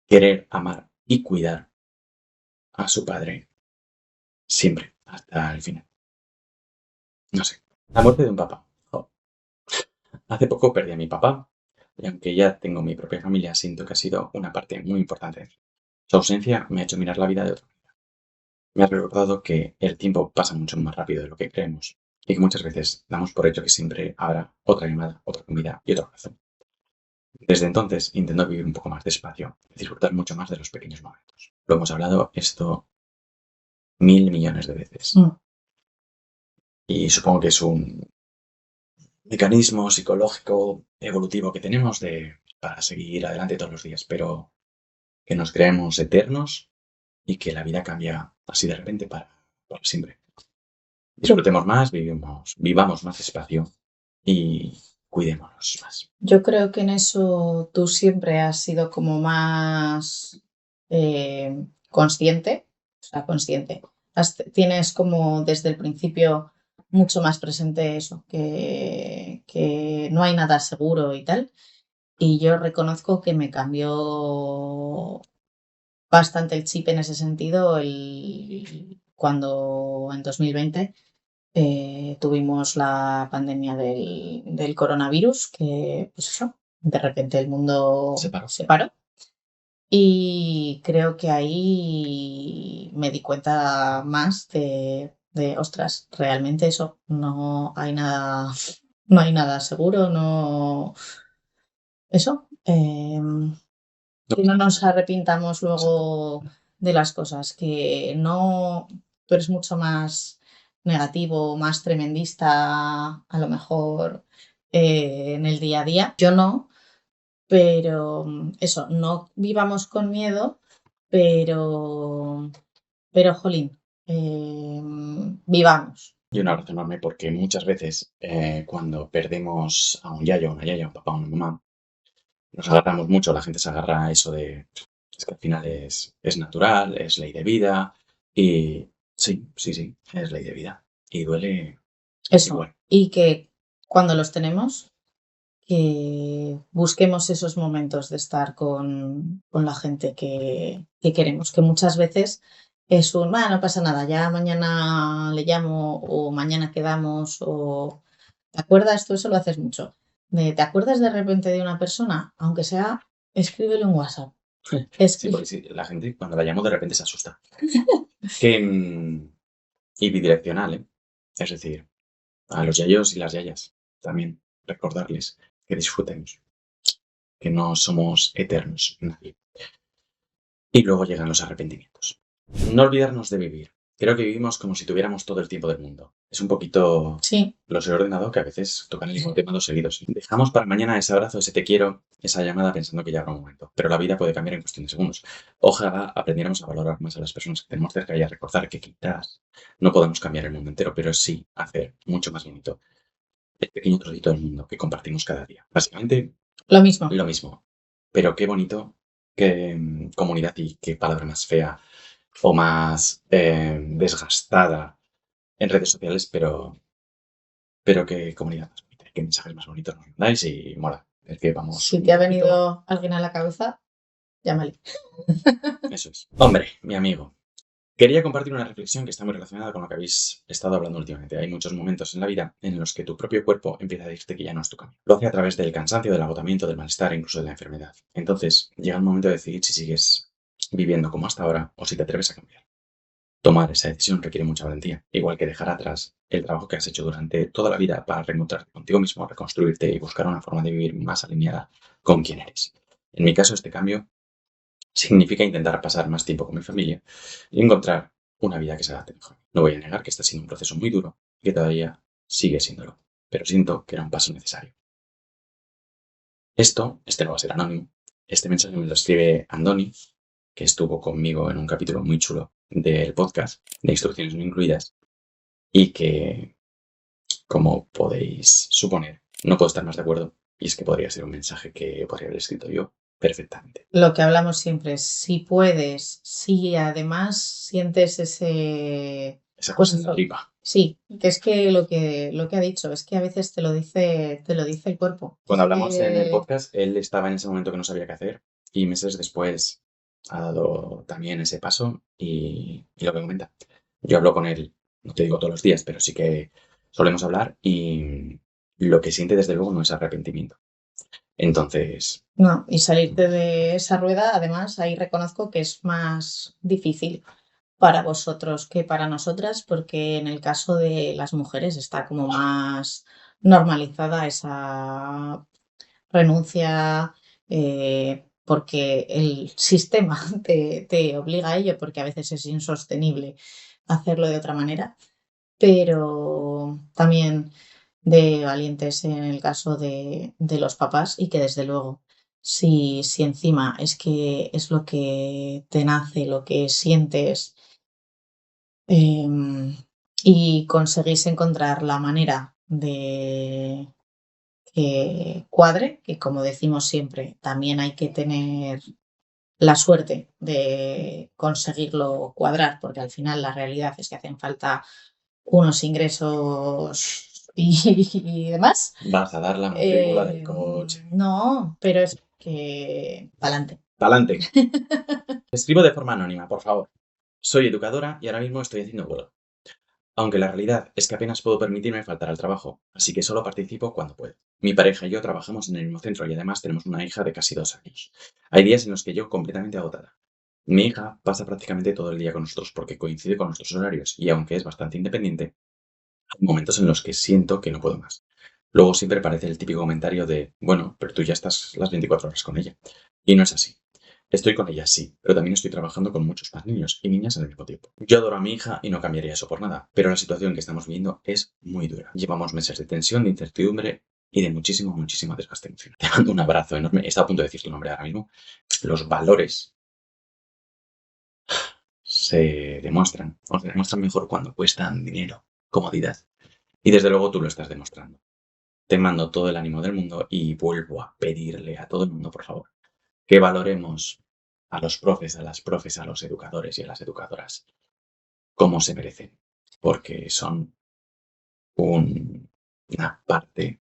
S1: querer amar y cuidar a su padre siempre, hasta el final. No sé. La muerte de un papá. Jo. Hace poco perdí a mi papá y aunque ya tengo mi propia familia, siento que ha sido una parte muy importante. Su ausencia me ha hecho mirar la vida de otra manera. Me ha recordado que el tiempo pasa mucho más rápido de lo que creemos y que muchas veces damos por hecho que siempre habrá otra llamada, otra comida y otro abrazo. Desde entonces intento vivir un poco más despacio y disfrutar mucho más de los pequeños momentos. Lo hemos hablado esto 1000 millones de veces
S2: Mm.
S1: y supongo que es un mecanismo psicológico evolutivo que tenemos para seguir adelante todos los días, pero que nos creemos eternos y que la vida cambia así de repente para siempre.
S2: Yo,
S1: Disfrutemos más, vivamos más despacio y cuidémonos más.
S2: yo creo que en eso tú siempre has sido como más consciente, o sea, consciente. Tienes como desde el principio mucho más presente eso, que no hay nada seguro y tal. Y yo reconozco que me cambió bastante el chip en ese sentido cuando en 2020 tuvimos la pandemia del coronavirus, que pues eso, de repente el mundo se paró. Y creo que ahí me di cuenta más ostras, realmente eso, no hay nada seguro, no, eso, que no nos arrepintamos luego de las cosas, que no, tú eres mucho más negativo, más tremendista, a lo mejor en el día a día. Yo no, pero eso, no vivamos con miedo, pero, jolín, vivamos.
S1: Y un abrazo enorme porque muchas veces cuando perdemos a un yayo, una yaya, un papá, una mamá, nos agarramos mucho, la gente se agarra a eso de, es que al final es natural, es ley de vida y sí, sí, sí, es ley de vida y duele
S2: Eso,
S1: igual.
S2: y que cuando los tenemos, que busquemos esos momentos de estar con la gente que queremos, que muchas veces es no pasa nada, ya mañana le llamo o mañana quedamos o ¿te acuerdas? Tú eso lo haces mucho. ¿Te acuerdas de repente de una persona? Aunque sea, escríbelo en WhatsApp.
S1: Sí, porque sí, la gente cuando la llamo de repente se asusta. Y bidireccional, ¿eh? Es decir, a los yayos y las yayas también recordarles que disfrutemos, que no somos eternos nadie. Y luego llegan los arrepentimientos. No olvidarnos de vivir. Creo que vivimos como si tuviéramos todo el tiempo del mundo. Es un poquito
S2: Sí,
S1: los he ordenado que a veces tocan el mismo tema dos seguidos. Dejamos para mañana ese abrazo, ese te quiero, esa llamada pensando que ya habrá un momento. Pero la vida puede cambiar en cuestión de segundos. Ojalá aprendiéramos a valorar más a las personas que tenemos cerca y a recordar que quizás no podemos cambiar el mundo entero, pero sí hacer mucho más bonito el pequeño trocito del mundo que compartimos cada día. Básicamente
S2: lo mismo.
S1: lo mismo. Pero qué bonito, qué comunidad y qué palabra más fea o más desgastada en redes sociales, pero qué comunidad más bonita, qué mensajes más bonitos nos mandáis y mola. Es que vamos.
S2: Si te ha venido alguien a la cabeza, llámale.
S1: Eso es. Hombre, mi amigo. Quería compartir una reflexión que está muy relacionada con lo que habéis estado hablando últimamente. Hay muchos momentos en la vida en los que tu propio cuerpo empieza a decirte que ya no es tu camino. Lo hace a través del cansancio, del agotamiento, del malestar e incluso de la enfermedad. Entonces, llega el momento de decidir si sigues viviendo como hasta ahora o si te atreves a cambiar. Tomar esa decisión requiere mucha valentía, igual que dejar atrás el trabajo que has hecho durante toda la vida para reencontrarte contigo mismo, reconstruirte y buscar una forma de vivir más alineada con quién eres. En mi caso, este cambio significa intentar pasar más tiempo con mi familia y encontrar una vida que se adapte mejor. No voy a negar que está siendo un proceso muy duro y que todavía sigue siéndolo, pero siento que era un paso necesario. Este no va a ser anónimo. Este mensaje me lo escribe Andoni, que estuvo conmigo en un capítulo muy chulo del podcast de Instrucciones No Incluidas y que, como podéis suponer, no puedo estar más de acuerdo y es que podría ser un mensaje que podría haber escrito yo perfectamente.
S2: Lo que hablamos siempre es si puedes, si además sientes
S1: esa cosa en la tripa.
S2: Sí, que es que lo que ha dicho es que a veces te lo dice el cuerpo.
S1: Cuando hablamos en el podcast, él estaba en ese momento que no sabía qué hacer y meses después ha dado también ese paso y lo que comenta. Yo hablo con él, no te digo todos los días, pero sí que solemos hablar y lo que siente desde luego no es arrepentimiento. Entonces,
S2: No, y salirte de esa rueda, además, ahí reconozco que es más difícil para vosotros que para nosotras, porque en el caso de las mujeres está como más normalizada esa renuncia, porque el sistema te obliga a ello, porque a veces es insostenible hacerlo de otra manera, pero también de valientes en el caso de los papás y que desde luego, si encima es que es lo que te nace, lo que sientes, y conseguís encontrar la manera de que cuadre, que como decimos siempre, también hay que tener la suerte de conseguirlo cuadrar, porque al final la realidad es que hacen falta unos ingresos y demás.
S1: Vas a dar la matrícula del coche.
S2: No, pero es que pa'lante.
S1: ¡Pa'lante! Escribo de forma anónima, por favor. Soy educadora y ahora mismo estoy haciendo huelga. Aunque la realidad es que apenas puedo permitirme faltar al trabajo, así que solo participo cuando puedo. Mi pareja y yo trabajamos en el mismo centro y además tenemos una hija de casi 2 años. Hay días en los que yo completamente agotada. Mi hija pasa prácticamente todo el día con nosotros porque coincide con nuestros horarios y aunque es bastante independiente, hay momentos en los que siento que no puedo más. Luego siempre parece el típico comentario de, bueno, pero tú ya estás las 24 horas con ella. Y no es así. Estoy con ella, sí, pero también estoy trabajando con muchos más niños y niñas al mismo tiempo. Yo adoro a mi hija y no cambiaría eso por nada, pero la situación que estamos viviendo es muy dura. Llevamos meses de tensión, de incertidumbre y de muchísimo desgaste emocional. Te mando un abrazo enorme. Está a punto de decir tu nombre ahora mismo. Los valores se demuestran, o se demuestran mejor cuando cuestan dinero, comodidad. Y desde luego tú lo estás demostrando. Te mando todo el ánimo del mundo y vuelvo a pedirle a todo el mundo, por favor, que valoremos a los profes, a las profes, a los educadores y a las educadoras como se merecen, porque son una parte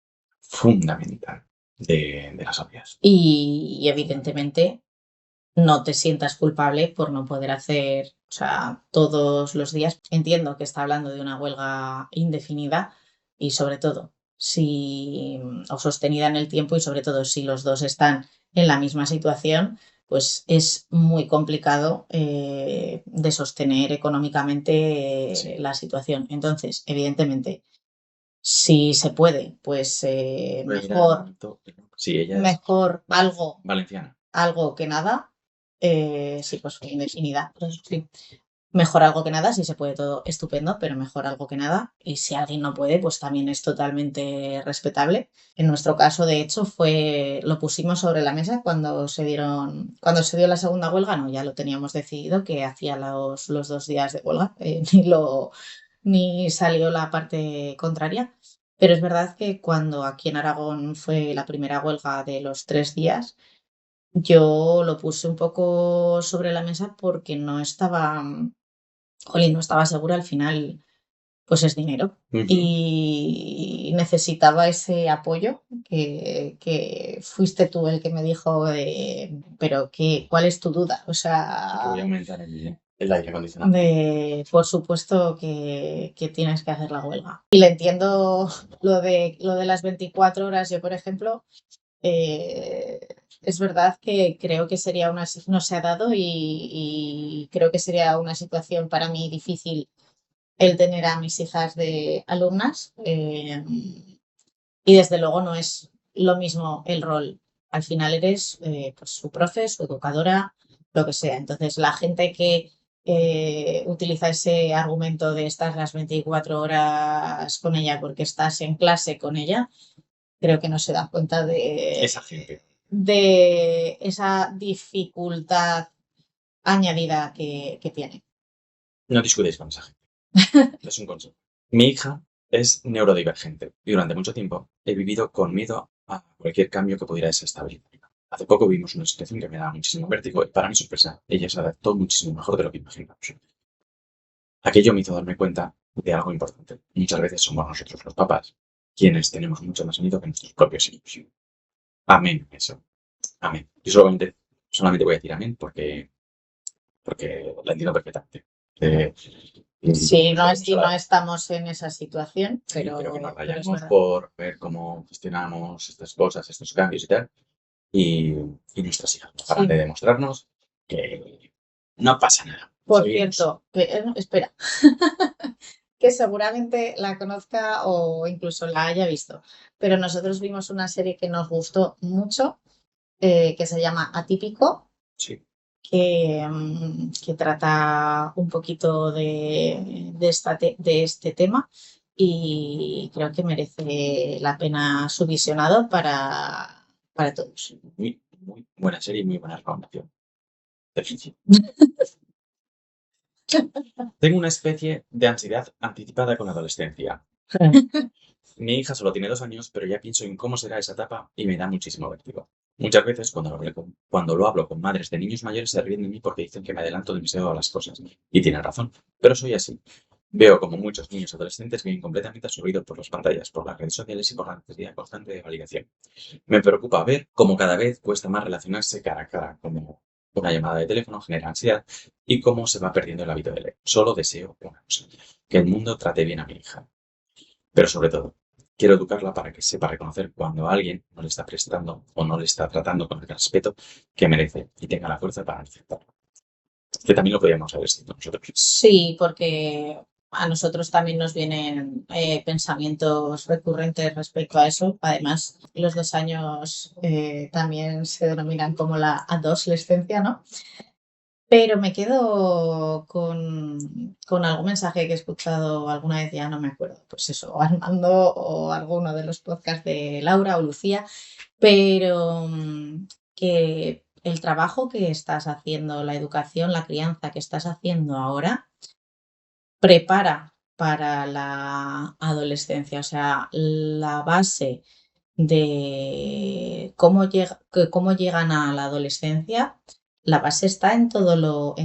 S1: fundamental de la sociedad.
S2: Y evidentemente no te sientas culpable por no poder hacer, o sea, todos los días. Entiendo que está hablando de una huelga indefinida y sobre todo si o sostenida en el tiempo y sobre todo si los dos están en la misma situación, pues es muy complicado de sostener económicamente
S1: Sí.
S2: la situación. Entonces, evidentemente, si se puede, pues mejor,
S1: Sí, ella es
S2: mejor algo
S1: valenciana.
S2: algo que nada. Sí, pues indefinida. Pues, sí. Mejor algo que nada, si se puede todo, estupendo, pero mejor algo que nada. Y si alguien no puede, pues también es totalmente respetable. En nuestro caso, de hecho, lo pusimos sobre la mesa cuando se dio la segunda huelga, no, ya lo teníamos decidido que hacía los 2 días de huelga, ni salió la parte contraria. Pero es verdad que cuando aquí en Aragón fue la primera huelga de los 3 días, yo lo puse un poco sobre la mesa porque no estaba segura al final, pues es dinero.
S1: Ujú.
S2: Y necesitaba ese apoyo que fuiste tú el que me dijo pero ¿cuál es tu duda? O
S1: Que voy a
S2: sea,
S1: aumentar el aire acondicionado.
S2: por supuesto que tienes que hacer la huelga. Y le entiendo lo de las 24 horas. Yo, por ejemplo, eh, es verdad que creo que no se ha dado y creo que sería una situación para mí difícil el tener a mis hijas de alumnas y desde luego no es lo mismo el rol. Al final eres pues, su profe, su educadora, lo que sea. Entonces la gente que utiliza ese argumento de estar las 24 horas con ella porque estás en clase con ella, creo que no se da cuenta
S1: Esa gente.
S2: de esa dificultad añadida que tiene.
S1: No discutáis con esa gente. Es un consejo. Mi hija es neurodivergente y durante mucho tiempo he vivido con miedo a cualquier cambio que pudiera desestabilizarla. Hace poco vimos una situación que me daba muchísimo vértigo y para mi sorpresa ella se adaptó muchísimo mejor de lo que imaginábamos. Aquello me hizo darme cuenta de algo importante. Muchas veces somos nosotros los papás quienes tenemos mucho más miedo que nuestros propios hijos. Amén, eso. Amén. Yo solamente voy a decir amén porque la entiendo perfectamente.
S2: Sí, no,
S1: Pero
S2: no estamos en esa situación,
S1: sí, pero que nos
S2: pero es
S1: rayamos
S2: verdad.
S1: por ver cómo gestionamos estas cosas, estos cambios y tal. Y nuestras hijas no paran
S2: Sí.
S1: de demostrarnos que no pasa nada.
S2: Por
S1: Seguimos.
S2: cierto, espera, que seguramente la conozca o incluso la haya visto, pero nosotros vimos una serie que nos gustó mucho, que se llama Atípico,
S1: Sí.
S2: que trata un poquito de este tema y creo que merece la pena su visionado para todos.
S1: Muy, muy buena serie y muy buena recomendación. Te felicito. Tengo una especie de ansiedad anticipada con la adolescencia. Mi hija solo tiene 2 años, pero ya pienso en cómo será esa etapa y me da muchísimo vértigo. Muchas veces, cuando lo hablo con madres de niños mayores, se ríen de mí porque dicen que me adelanto demasiado a las cosas. Y tienen razón, pero soy así. Veo como muchos niños y adolescentes viven completamente absorbidos por las pantallas, por las redes sociales y por la necesidad constante de validación. Me preocupa ver cómo cada vez cuesta más relacionarse cara a cara, como una llamada de teléfono genera ansiedad y cómo se va perdiendo el hábito de leer. Solo deseo una cosa, que el mundo trate bien a mi hija. Pero sobre todo, quiero educarla para que sepa reconocer cuando alguien no le está prestando o no le está tratando con el respeto que merece y tenga la fuerza para aceptarlo. Que también lo podríamos haber sido nosotros.
S2: Sí, porque a nosotros también nos vienen pensamientos recurrentes respecto a eso. Además, los 2 años también se denominan como la adolescencia, ¿no? Pero me quedo con algún mensaje que he escuchado alguna vez, ya no me acuerdo, pues eso, o Armando o alguno de los podcasts de Laura o Lucía, pero que el trabajo que estás haciendo, la educación, la crianza que estás haciendo ahora, prepara para la adolescencia, o sea, la base de cómo llegan a la adolescencia, la base está en todo lo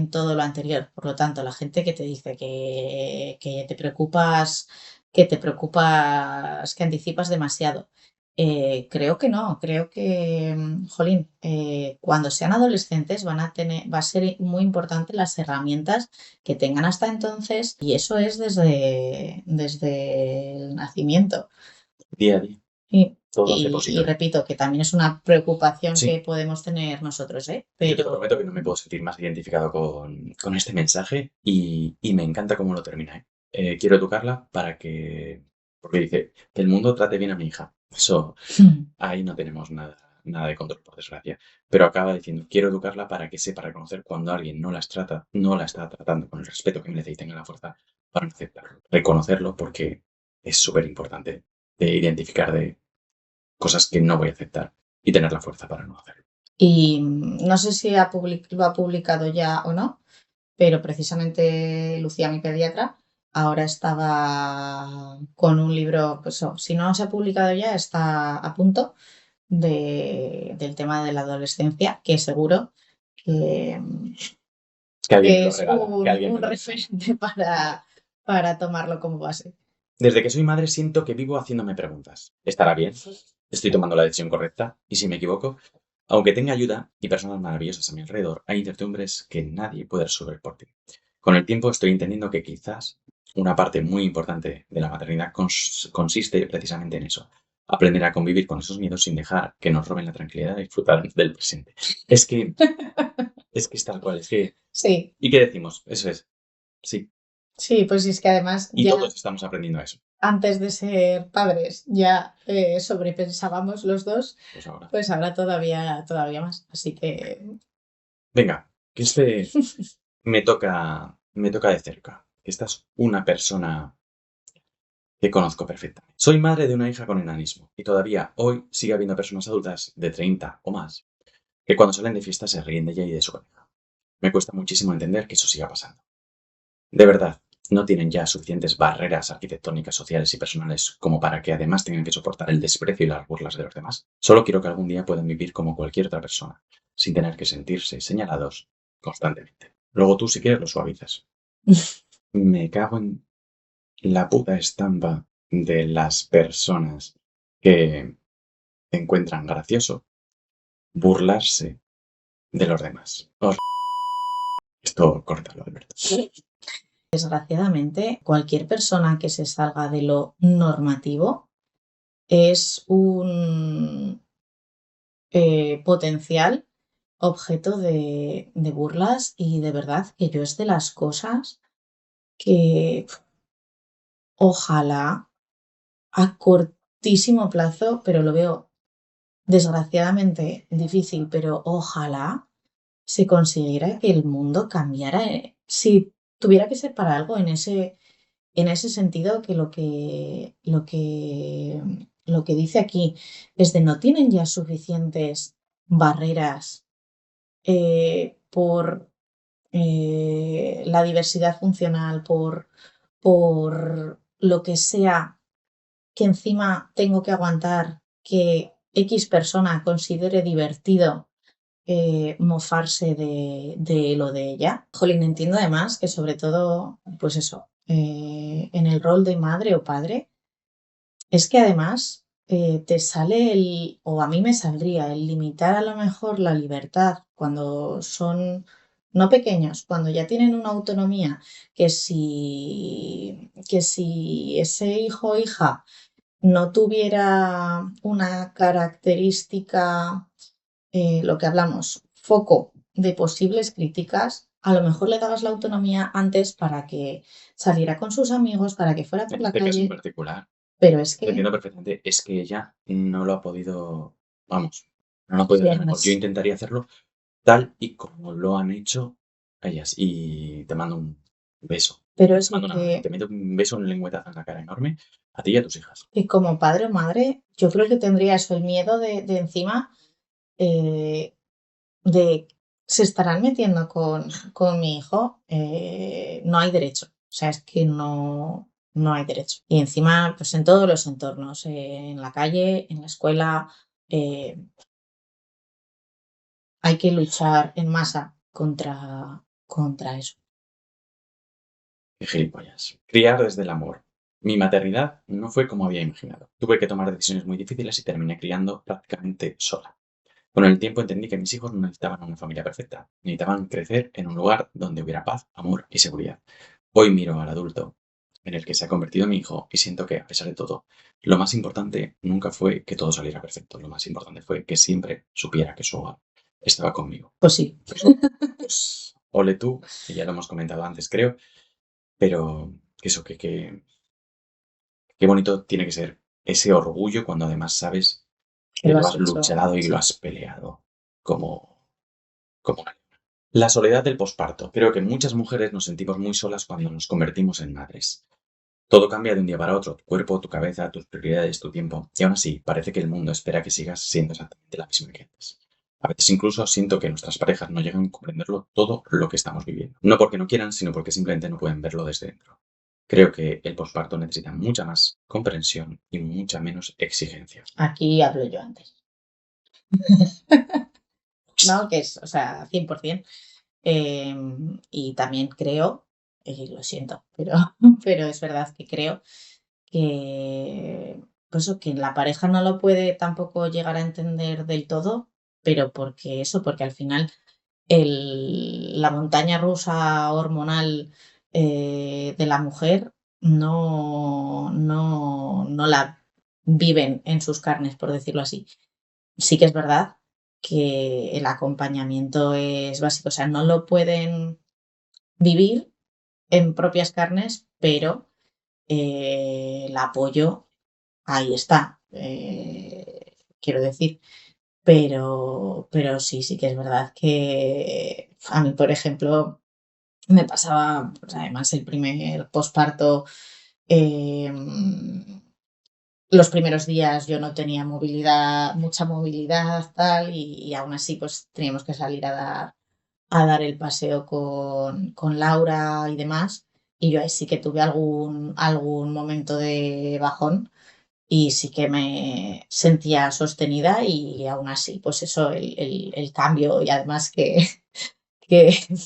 S2: anterior. Por lo tanto, la gente que te dice que que anticipas demasiado. Creo que no, creo que, jolín, cuando sean adolescentes va a ser muy importante las herramientas que tengan hasta entonces, y eso es desde el nacimiento.
S1: Día a día,
S2: Y,
S1: todo hace
S2: y
S1: posible.
S2: repito que también es una preocupación que
S1: Sí,
S2: podemos tener nosotros, ¿eh?
S1: yo te prometo que no
S2: Pero
S1: me puedo sentir más identificado con este mensaje y me encanta cómo lo termina, ¿eh? Quiero educarla para que, porque dice, que el mundo trate bien a mi hija. Eso, ahí no tenemos nada de control, por desgracia. Pero acaba diciendo, quiero educarla para que sepa reconocer cuando alguien no la está tratando con el respeto que merece y tenga la fuerza para aceptarlo. Reconocerlo porque es súper importante de identificar de cosas que no voy a aceptar y tener la fuerza para no hacerlo.
S2: y no sé si lo ha publicado ya o no, pero precisamente Lucía, mi pediatra, ahora estaba con un libro, pues si no se ha publicado ya, está a punto del tema de la adolescencia, que seguro que,
S1: Que alguien me
S2: que
S1: lo
S2: es
S1: regala, que alguien
S2: un
S1: me lo regala.
S2: referente para tomarlo como base.
S1: Desde que soy madre siento que vivo haciéndome preguntas. ¿Estará bien? ¿Estoy tomando la decisión correcta? ¿Y si me equivoco? Aunque tenga ayuda y personas maravillosas a mi alrededor, hay incertidumbres que nadie puede resolver por ti. Con el tiempo estoy entendiendo que quizás una parte muy importante de la maternidad consiste precisamente en eso. Aprender a convivir con esos miedos sin dejar que nos roben la tranquilidad y disfrutar del presente. Es que, es que es tal cual, es que...
S2: Sí,
S1: ¿Y qué decimos? Eso es, sí.
S2: sí, pues es que además
S1: Y
S2: ya
S1: todos estamos aprendiendo eso.
S2: antes de ser padres ya sobrepensábamos los dos,
S1: Pues ahora.
S2: pues ahora todavía más. Así que
S1: Venga, que este me toca de cerca. Que esta es una persona que conozco perfectamente. Soy madre de una hija con enanismo y todavía hoy sigue habiendo personas adultas de 30 o más que cuando salen de fiesta se ríen de ella y de su pareja. Me cuesta muchísimo entender que eso siga pasando. De verdad, no tienen ya suficientes barreras arquitectónicas, sociales y personales como para que además tengan que soportar el desprecio y las burlas de los demás. Solo quiero que algún día puedan vivir como cualquier otra persona, sin tener que sentirse señalados constantemente. Luego tú si quieres lo suavizas. Me cago en la puta estampa de las personas que encuentran gracioso burlarse de los demás. Esto córtalo, Alberto.
S2: desgraciadamente cualquier persona que se salga de lo normativo es un potencial objeto de burlas, y de verdad que yo es de las cosas que ojalá a cortísimo plazo, pero lo veo desgraciadamente difícil, pero ojalá se consiguiera que el mundo cambiara, si tuviera que ser para algo en ese sentido, que lo que dice aquí es de no tienen ya suficientes barreras por la diversidad funcional, por lo que sea, que encima tengo que aguantar que X persona considere divertido mofarse de lo de ella. Jolín, entiendo además que sobre todo, pues eso, en el rol de madre o padre, es que además te sale o a mí me saldría el limitar a lo mejor la libertad cuando son no pequeños, cuando ya tienen una autonomía, que si ese hijo o hija no tuviera una característica, lo que hablamos, foco de posibles críticas, a lo mejor le dabas la autonomía antes para que saliera con sus amigos, para que fuera por
S1: En
S2: la
S1: este caso en
S2: calle,
S1: particular,
S2: pero es
S1: te entiendo
S2: que
S1: perfectamente, es que ella no lo ha podido, vamos, no lo ha podido
S2: sí,
S1: hacer mejor. Yo
S2: además,
S1: intentaría hacerlo tal y como lo han hecho ellas. Y te mando un beso.
S2: pero
S1: Te
S2: eso
S1: mando te meto un beso, un lengüetazo en la cara enorme a ti y a tus hijas.
S2: que como padre o madre, yo creo que tendría eso, el miedo de encima, eh, de se estarán metiendo con mi hijo, no hay derecho. O sea, es que no hay derecho. Y encima, pues en todos los entornos, en la calle, en la escuela, eh, hay que luchar en masa contra eso.
S1: Qué gilipollas. Criar desde el amor. Mi maternidad no fue como había imaginado. Tuve que tomar decisiones muy difíciles y terminé criando prácticamente sola. Con el tiempo entendí que mis hijos no necesitaban una familia perfecta, necesitaban crecer en un lugar donde hubiera paz, amor y seguridad. Hoy miro al adulto en el que se ha convertido mi hijo y siento que, a pesar de todo, lo más importante nunca fue que todo saliera perfecto. Lo más importante fue que siempre supiera que su hogar estaba conmigo.
S2: Pues sí,
S1: Pues, ole tú, y ya lo hemos comentado antes, creo, pero eso, qué bonito tiene que ser ese orgullo cuando además sabes
S2: que
S1: que
S2: lo
S1: lo
S2: has
S1: has
S2: hecho.
S1: luchado y lo
S2: Sí.
S1: has peleado como una. La soledad del posparto. Creo que muchas mujeres nos sentimos muy solas cuando nos convertimos en madres. Todo cambia de un día para otro, tu cuerpo, tu cabeza, tus prioridades, tu tiempo, y aún así parece que el mundo espera que sigas siendo exactamente la misma que antes. A veces incluso siento que nuestras parejas no llegan a comprenderlo todo lo que estamos viviendo. No porque no quieran, sino porque simplemente no pueden verlo desde dentro. Creo que el posparto necesita mucha más comprensión y mucha menos exigencia.
S2: Aquí hablo yo antes. No, que es, o sea, 100%. Y también creo, lo siento, pero, pero es verdad que creo que, pues eso, que la pareja no lo puede tampoco llegar a entender del todo, pero porque al final la montaña rusa hormonal de la mujer no la viven en sus carnes, por decirlo así. Sí que es verdad que el acompañamiento es básico, o sea, no lo pueden vivir en propias carnes, pero el apoyo ahí está, quiero decir. Pero sí que es verdad que a mí, por ejemplo, me pasaba, pues además el primer posparto, los primeros días yo no tenía movilidad, mucha movilidad, tal, y aún así pues teníamos que salir a dar el paseo con Laura y demás. Y yo ahí sí que tuve algún momento de bajón y sí que me sentía sostenida y aún así, pues eso, el cambio y además que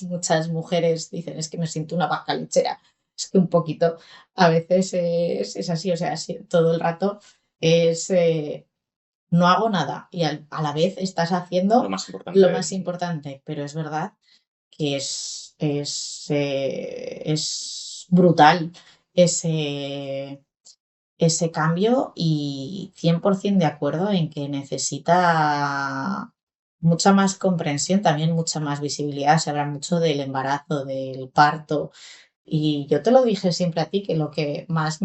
S2: muchas mujeres dicen es que me siento una vaca lechera. Es que un poquito a veces es así, o sea, todo el rato es no hago nada y a la vez estás
S1: Lo
S2: haciendo
S1: más importante
S2: lo
S1: del
S2: más
S1: mundo.
S2: importante, pero es verdad que es brutal ese cambio y 100% de acuerdo en que necesita mucha más comprensión, también mucha más visibilidad. Se habla mucho del embarazo, del parto. Y yo te lo dije siempre a ti, que lo que más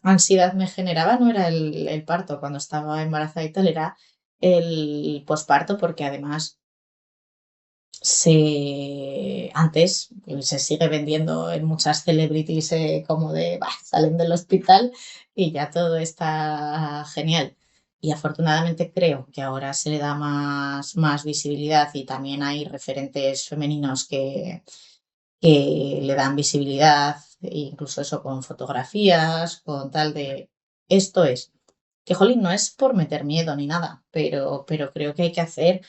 S2: ansiedad me generaba no era el parto cuando estaba embarazada y tal, era el posparto, porque además antes se sigue vendiendo en muchas celebrities como de "Bah, salen del hospital y ya todo está genial". Y afortunadamente creo que ahora se le da más visibilidad y también hay referentes femeninos que le dan visibilidad, incluso eso con fotografías, con tal de esto es. Que, jolín, no es por meter miedo ni nada, pero creo que hay que hacer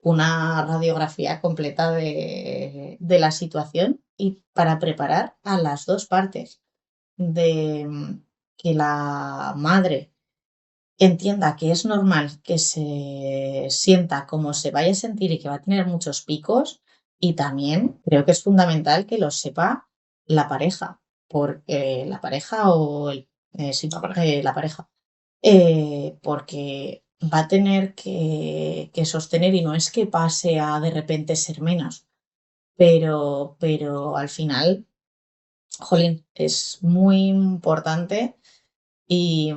S2: una radiografía completa de la situación y para preparar a las dos partes, de que la madre entienda que es normal que se sienta como se vaya a sentir y que va a tener muchos picos, y también creo que es fundamental que lo sepa la pareja, porque la pareja o sí,
S1: La pareja.
S2: la pareja, porque va a tener que sostener, y no es que pase a de repente ser menos, pero al final, jolín, es muy importante. Y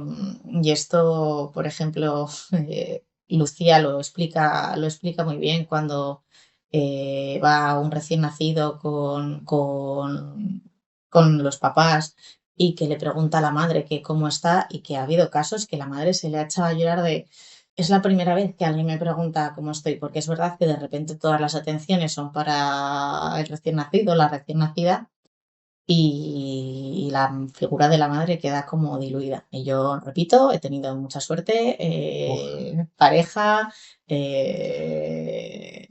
S2: esto, por ejemplo, Lucía lo explica muy bien cuando va un recién nacido con los papás y que le pregunta a la madre que cómo está, y que ha habido casos que la madre se le ha echado a llorar de: es la primera vez que alguien me pregunta cómo estoy, porque es verdad que de repente todas las atenciones son para el recién nacido, la recién nacida, y la figura de la madre queda como diluida. Y yo repito, he tenido mucha suerte,
S1: Uf,
S2: pareja,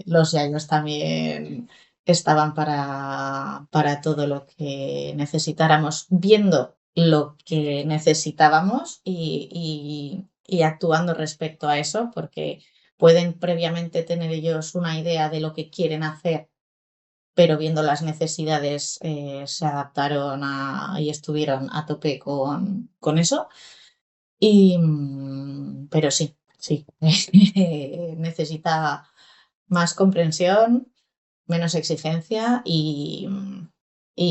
S2: los yayos también estaban para todo lo que necesitáramos, viendo lo que necesitábamos y actuando respecto a eso, porque pueden previamente tener ellos una idea de lo que quieren hacer, pero viendo las necesidades se adaptaron y estuvieron a tope con eso. Pero sí, sí, necesita más comprensión, menos exigencia y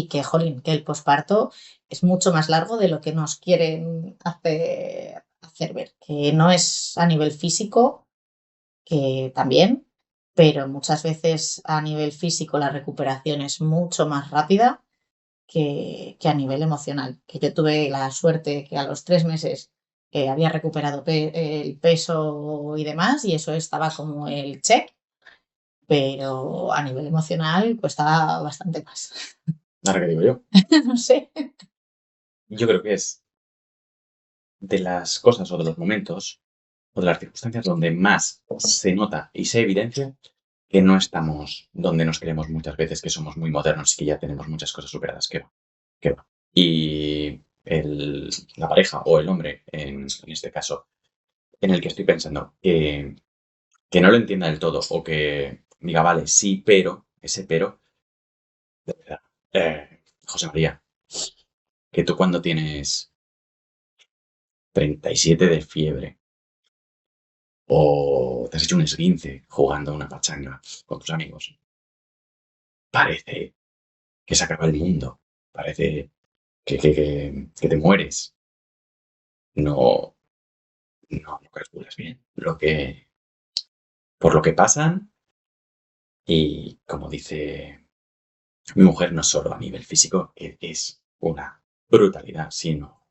S2: que, jolín, que el posparto es mucho más largo de lo que nos quieren hacer ver, que no es a nivel físico, que también, pero muchas veces a nivel físico la recuperación es mucho más rápida que a nivel emocional. Que yo tuve la suerte que a los 3 meses había recuperado el peso y demás, y eso estaba como el check, pero a nivel emocional cuesta bastante más.
S1: ahora que digo yo.
S2: No sé.
S1: Yo creo que es de las cosas o de los momentos o de las circunstancias donde más se nota y se evidencia que no estamos donde nos creemos muchas veces, que somos muy modernos y que ya tenemos muchas cosas superadas. Que va, que va. Y la pareja o el hombre, en este caso, en el que estoy pensando, que no lo entienda del todo o que diga, vale, sí, pero, ese pero, de verdad, José María, que tú cuando tienes 37 de fiebre o te has hecho un esguince jugando a una pachanga con tus amigos, parece que se acaba el mundo, parece que te mueres. No, no calculas bien por lo que pasan, y como dice mi mujer, no solo a nivel físico, es una brutalidad, sino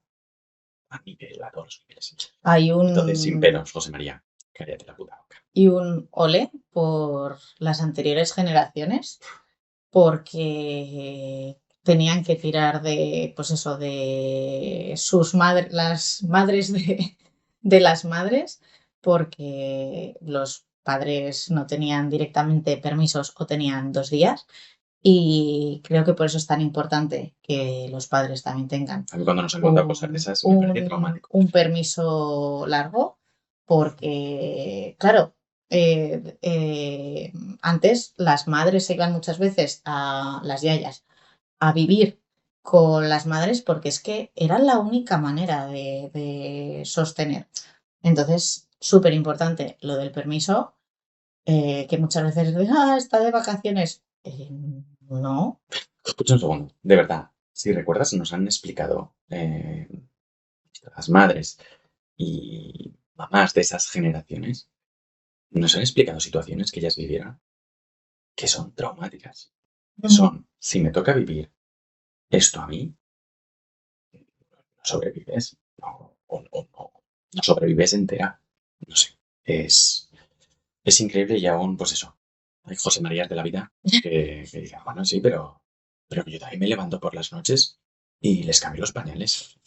S1: a nivel, a todos los niveles.
S2: Hay
S1: Entonces, sin
S2: un,
S1: pelos, José María, cállate la puta boca.
S2: y un ole por las anteriores generaciones, porque tenían que tirar de, pues eso, de sus madres, las madres de las madres, porque los padres no tenían directamente permisos o tenían 2 días. Y creo que por eso es tan importante que los padres también tengan
S1: A mí cuando nos han contado cosas de esas me parecía traumático.
S2: un permiso largo, porque, claro, antes las madres se iban muchas veces, a las yayas, a vivir con las madres, porque es que era la única manera de sostener. Entonces, súper importante lo del permiso, que muchas veces dicen: está de vacaciones. No.
S1: Escucha un segundo, de verdad, si recuerdas, nos han explicado las madres y mamás de esas generaciones, nos han explicado situaciones que ellas vivieron que son traumáticas. Que
S2: Ujú.
S1: son, si me toca vivir esto a mí, no sobrevives, no sobrevives entera. No sé, es increíble. Y aún, pues eso, hay José Marías de la vida que digan, bueno, sí, pero yo también me levanto por las noches y les cambio los pañales.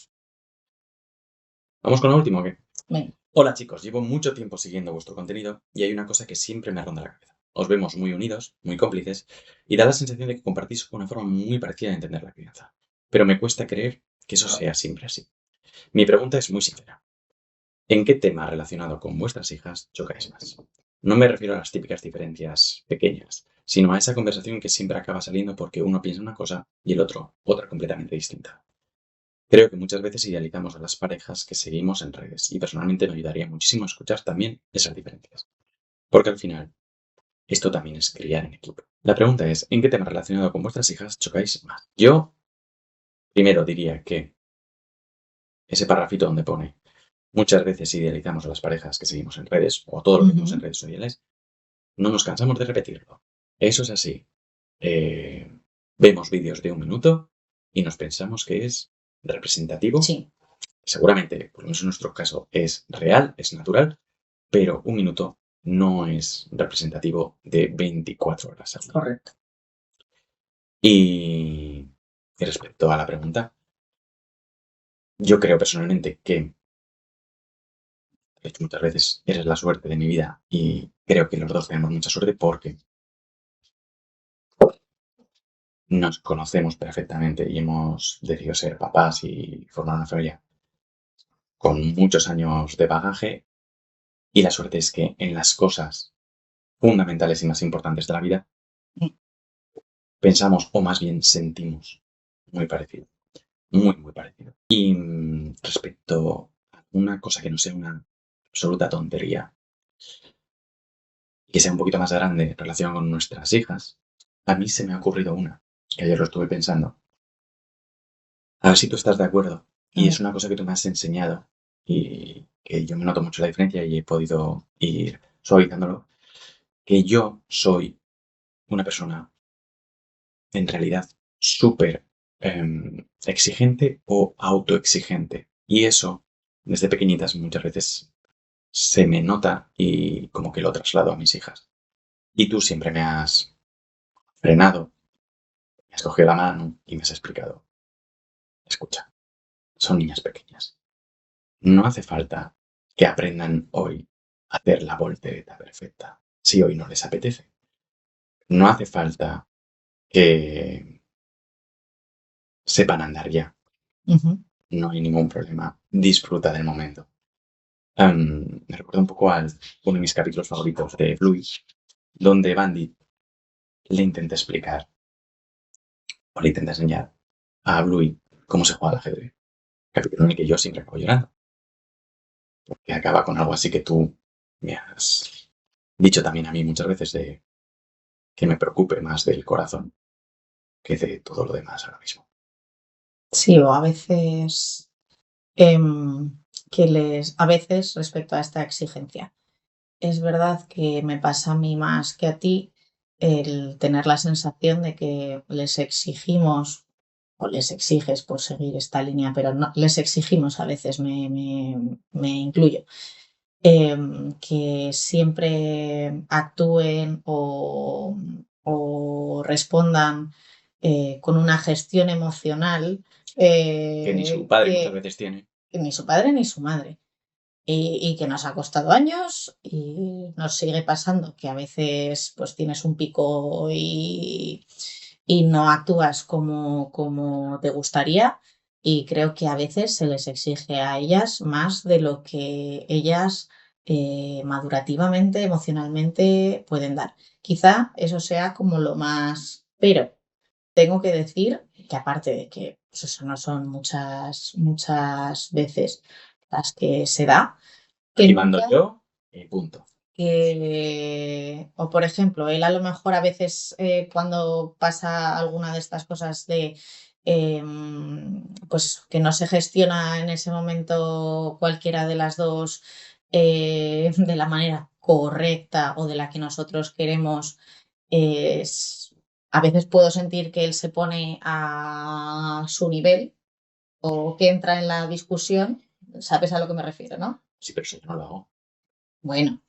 S1: Vamos con lo último, ¿o qué?
S2: Venga.
S1: Hola chicos, llevo mucho tiempo siguiendo vuestro contenido y hay una cosa que siempre me ronda la cabeza. Os vemos muy unidos, muy cómplices, y da la sensación de que compartís una forma muy parecida de entender la crianza. Pero me cuesta creer que eso sea siempre así. Mi pregunta es muy sincera. ¿En qué tema relacionado con vuestras hijas chocáis más? No me refiero a las típicas diferencias pequeñas, sino a esa conversación que siempre acaba saliendo porque uno piensa una cosa y el otro otra completamente distinta. Creo que muchas veces idealizamos a las parejas que seguimos en redes y personalmente me ayudaría muchísimo a escuchar también esas diferencias. Porque al final, esto también es criar en equipo. La pregunta es, ¿en qué tema relacionado con vuestras hijas chocáis más? Yo, primero diría que ese parrafito donde pone, muchas veces idealizamos a las parejas que seguimos en redes, o a todo lo que vemos en redes sociales, no nos cansamos de repetirlo. Eso es así. Eh, Vemos vídeos de 1 minuto y nos pensamos que es representativo.
S2: Sí,
S1: Seguramente, por lo menos en nuestro caso, es real, es natural, pero 1 minuto no es representativo de 24 horas al día.
S2: correcto.
S1: Y respecto a la pregunta, yo creo personalmente que, de hecho, muchas veces eres la suerte de mi vida y creo que los dos tenemos mucha suerte porque nos conocemos perfectamente y hemos decidido ser papás y formar una familia con muchos años de bagaje y la suerte es que en las cosas fundamentales y más importantes de la vida
S2: Mm.
S1: pensamos o más bien sentimos muy parecido, muy parecido. Y respecto a una cosa que no sea una absoluta tontería y que sea un poquito más grande en relación con nuestras hijas, a mí se me ha ocurrido una, que ayer lo estuve pensando. A ver si tú estás de acuerdo.
S2: A
S1: Y
S2: ver.
S1: es una cosa que tú me has enseñado y que yo me noto mucho la diferencia y he podido ir suavizándolo, que yo soy una persona en realidad súper exigente o autoexigente. Y eso, desde pequeñitas, muchas veces se me nota y como que lo traslado a mis hijas. Y tú siempre me has frenado, me has cogido la mano y me has explicado, escucha, son niñas pequeñas. No hace falta que aprendan hoy a hacer la voltereta perfecta si hoy no les apetece. No hace falta que sepan andar ya.
S2: Ujú.
S1: No hay ningún problema. Disfruta del momento. Me recuerda un poco a uno de mis capítulos favoritos de Bluey, donde Bandit le intenta explicar o le intenta enseñar a Bluey cómo se juega al ajedrez. Capítulo en el que yo siempre acabo llorando. Que acaba con algo así que tú me has dicho también a mí muchas veces de que me preocupe más del corazón que de todo lo demás ahora mismo.
S2: Sí, o a veces, em, a veces respecto a esta exigencia. Es verdad que me pasa a mí más que a ti el tener la sensación de que les exigimos o les exiges por seguir esta línea, pero no les exigimos a veces, me incluyo, que siempre actúen o respondan con una gestión emocional
S1: Que ni su padre muchas
S2: que
S1: veces tiene.
S2: ni su padre ni su madre. Y que nos ha costado años y nos sigue pasando que a veces pues tienes un pico y no actúas como te gustaría y creo que a veces se les exige a ellas más de lo que ellas madurativamente, emocionalmente pueden dar. Quizá eso sea como lo más, pero tengo que decir que aparte de que pues eso no son muchas veces las que se da, que
S1: Aquí mando
S2: nunca
S1: yo y punto.
S2: o por ejemplo, él a lo mejor a veces cuando pasa alguna de estas cosas de pues que no se gestiona en ese momento cualquiera de las dos de la manera correcta o de la que nosotros queremos, a veces puedo sentir que él se pone a su nivel o que entra en la discusión, ¿sabes a lo que me refiero, no?
S1: Sí, pero eso yo no lo hago.
S2: Bueno,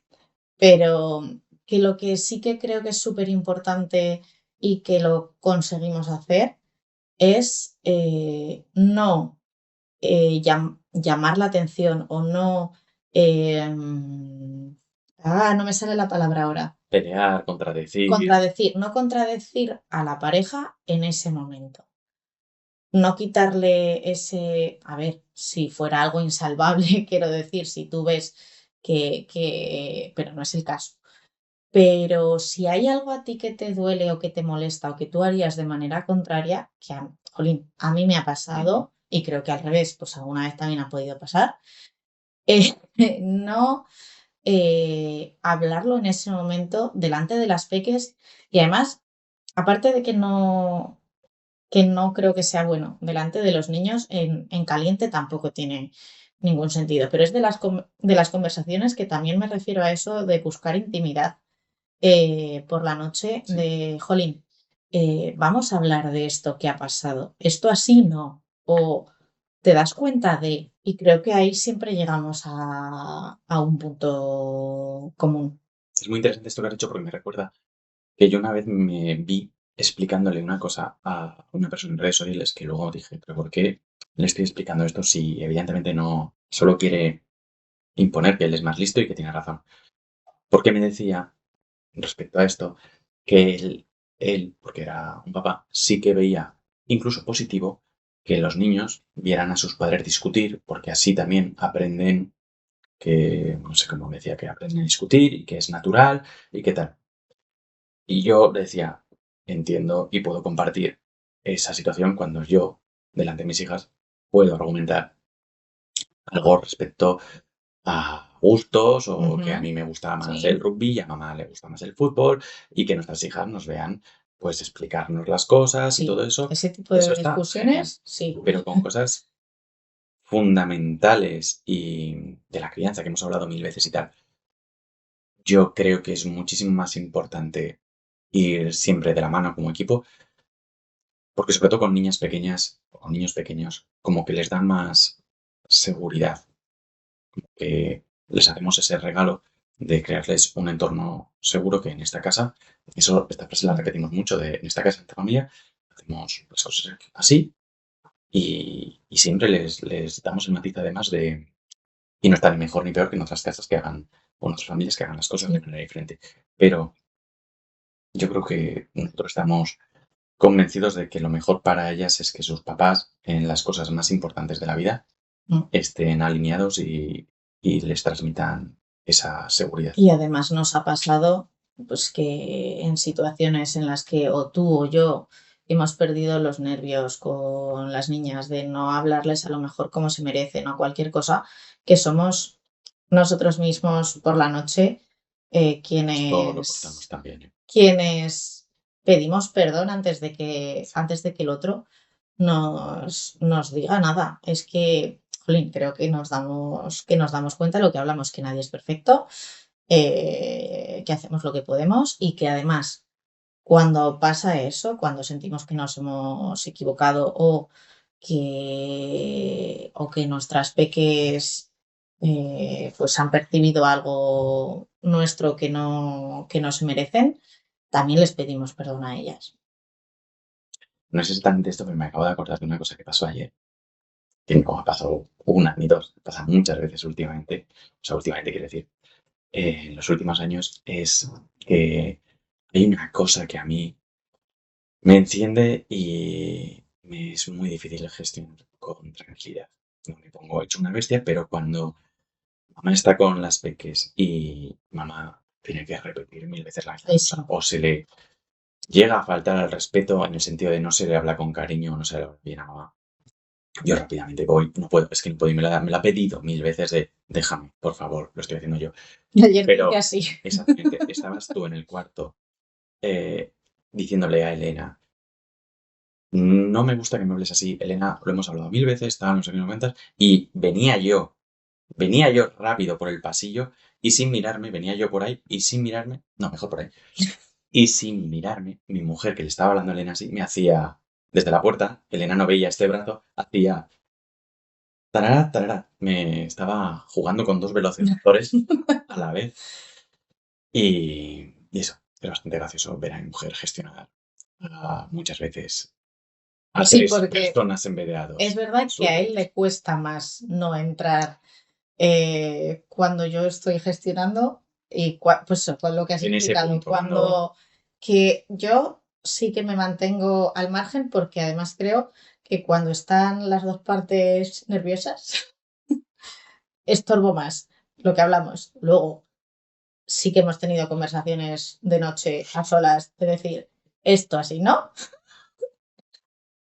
S2: pero que lo que sí que creo que es súper importante y que lo conseguimos hacer es no llamar la atención o no No me sale la palabra ahora.
S1: Pelear, contradecir.
S2: No contradecir a la pareja en ese momento. No quitarle ese, a ver, si fuera algo insalvable, quiero decir, si tú ves pero no es el caso. Pero si hay algo a ti que te duele o que te molesta o que tú harías de manera contraria, que jolín, a mí me ha pasado y creo que al revés, pues alguna vez también ha podido pasar, eh, no hablarlo en ese momento delante de las peques y además, aparte de que no creo que sea bueno delante de los niños, en caliente tampoco tiene ningún sentido, pero es de las conversaciones que también me refiero a eso de buscar intimidad por la noche
S1: Sí.
S2: de, jolín, vamos a hablar de esto que ha pasado. Esto así no. O te das cuenta de, y creo que ahí siempre llegamos a un punto común.
S1: Es muy interesante esto que has dicho porque me recuerda que yo una vez me vi explicándole una cosa a una persona en redes sociales que luego dije, pero ¿por qué le estoy explicando esto si evidentemente no solo quiere imponer que él es más listo y que tiene razón? Porque me decía respecto a esto que él, porque era un papá, sí que veía incluso positivo que los niños vieran a sus padres discutir, porque así también aprenden que, no sé cómo me decía, que aprenden a discutir y que es natural y qué tal. Y yo decía, entiendo y puedo compartir esa situación cuando yo, delante de mis hijas, puedo argumentar algo respecto a gustos o que a
S2: Ujú,
S1: mí me gusta más el
S2: sí.
S1: rugby y a mamá le gusta más el fútbol y que nuestras hijas nos vean, pues explicarnos las cosas y todo
S2: Sí,
S1: eso.
S2: ese tipo
S1: Eso
S2: de
S1: está genial.
S2: discusiones, sí.
S1: Pero con cosas fundamentales y de la crianza que hemos hablado mil veces y tal, yo creo que es muchísimo más importante ir siempre de la mano como equipo, porque sobre todo con niñas pequeñas o niños pequeños, como que les dan más seguridad, que les hacemos ese regalo de crearles un entorno seguro que en esta casa, esta frase la repetimos mucho, de en esta casa, en esta familia, hacemos las cosas así y siempre les damos el matiz además de, y no está ni mejor ni peor que en otras casas que hagan, o en otras familias que hagan las cosas de
S2: Sí.
S1: manera diferente. Pero yo creo que nosotros estamos convencidos de que lo mejor para ellas es que sus papás, en las cosas más importantes de la vida,
S2: Mm.
S1: estén alineados y les transmitan esa seguridad.
S2: Y además nos ha pasado pues que en situaciones en las que o tú o yo hemos perdido los nervios con las niñas de no hablarles a lo mejor como se merecen o cualquier cosa, que somos nosotros mismos por la noche
S1: Esto lo cortamos también, ¿eh?
S2: quienes pedimos perdón antes de que el otro nos diga nada. Es que, jolín, creo que nos damos cuenta de lo que hablamos, que nadie es perfecto, que hacemos lo que podemos y que además cuando pasa eso, cuando sentimos que nos hemos equivocado o que nuestras peques pues han percibido algo nuestro que no se merecen, también les pedimos perdón a ellas.
S1: No es exactamente esto, pero me acabo de acordar de una cosa que pasó ayer, que no ha pasado una ni dos, pasa muchas veces últimamente, o sea, últimamente quiero decir, en los últimos años, es que hay una cosa que a mí me enciende y me es muy difícil gestionar con tranquilidad. No me pongo hecho una bestia, pero cuando mamá está con las peques y mamá tiene que repetir mil veces la misma
S2: Ay, sí.
S1: cosa o se le llega a faltar al respeto en el sentido de no se le habla con cariño o no se le habla bien a mamá. Yo rápidamente voy, no puedo, es que no puedo, y me la ha pedido mil veces de déjame, por favor, lo estoy haciendo yo.
S2: Ayer te hice
S1: Pero
S2: así.
S1: exactamente, estabas tú en el cuarto eh, diciéndole a Elena, no me gusta que me hables así, Elena, lo hemos hablado mil veces, tal, no sé qué me comentas, y venía yo rápido por el pasillo y sin mirarme, venía yo por ahí y sin mirarme, no, mejor por ahí, y sin mirarme, mi mujer que le estaba hablando a Elena así, me hacía, desde la puerta, Elena no veía este brazo, hacía tarara, tarara, me estaba jugando con dos velociraptores a la vez y eso, es bastante gracioso ver a mi mujer gestionar muchas veces a
S2: Sí,
S1: tres
S2: porque
S1: personas en vez de a
S2: es
S1: dos.
S2: verdad que a
S1: Súper.
S2: él le cuesta más no entrar cuando yo estoy gestionando y pues con lo que has
S1: En ese
S2: explicado,
S1: punto,
S2: cuando que yo sí que me mantengo al margen porque además creo que cuando están las dos partes nerviosas, estorbo más lo que hablamos. Luego sí que hemos tenido conversaciones de noche a solas de decir esto así, ¿no?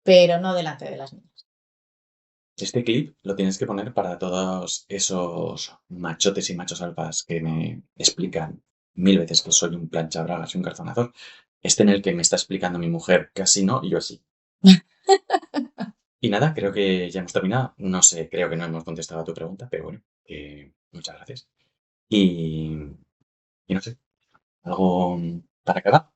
S2: Pero no delante de las niñas.
S1: Este clip lo tienes que poner para todos esos machotes y machos alfas que me explican 1000 veces que soy un planchabragas y un calzonazón. Este en el que me está explicando mi mujer casi no y yo sí. Y nada, creo que ya hemos terminado. No sé, creo que no hemos contestado a tu pregunta, pero bueno, muchas gracias. Y, y no sé, ¿algo para acabar?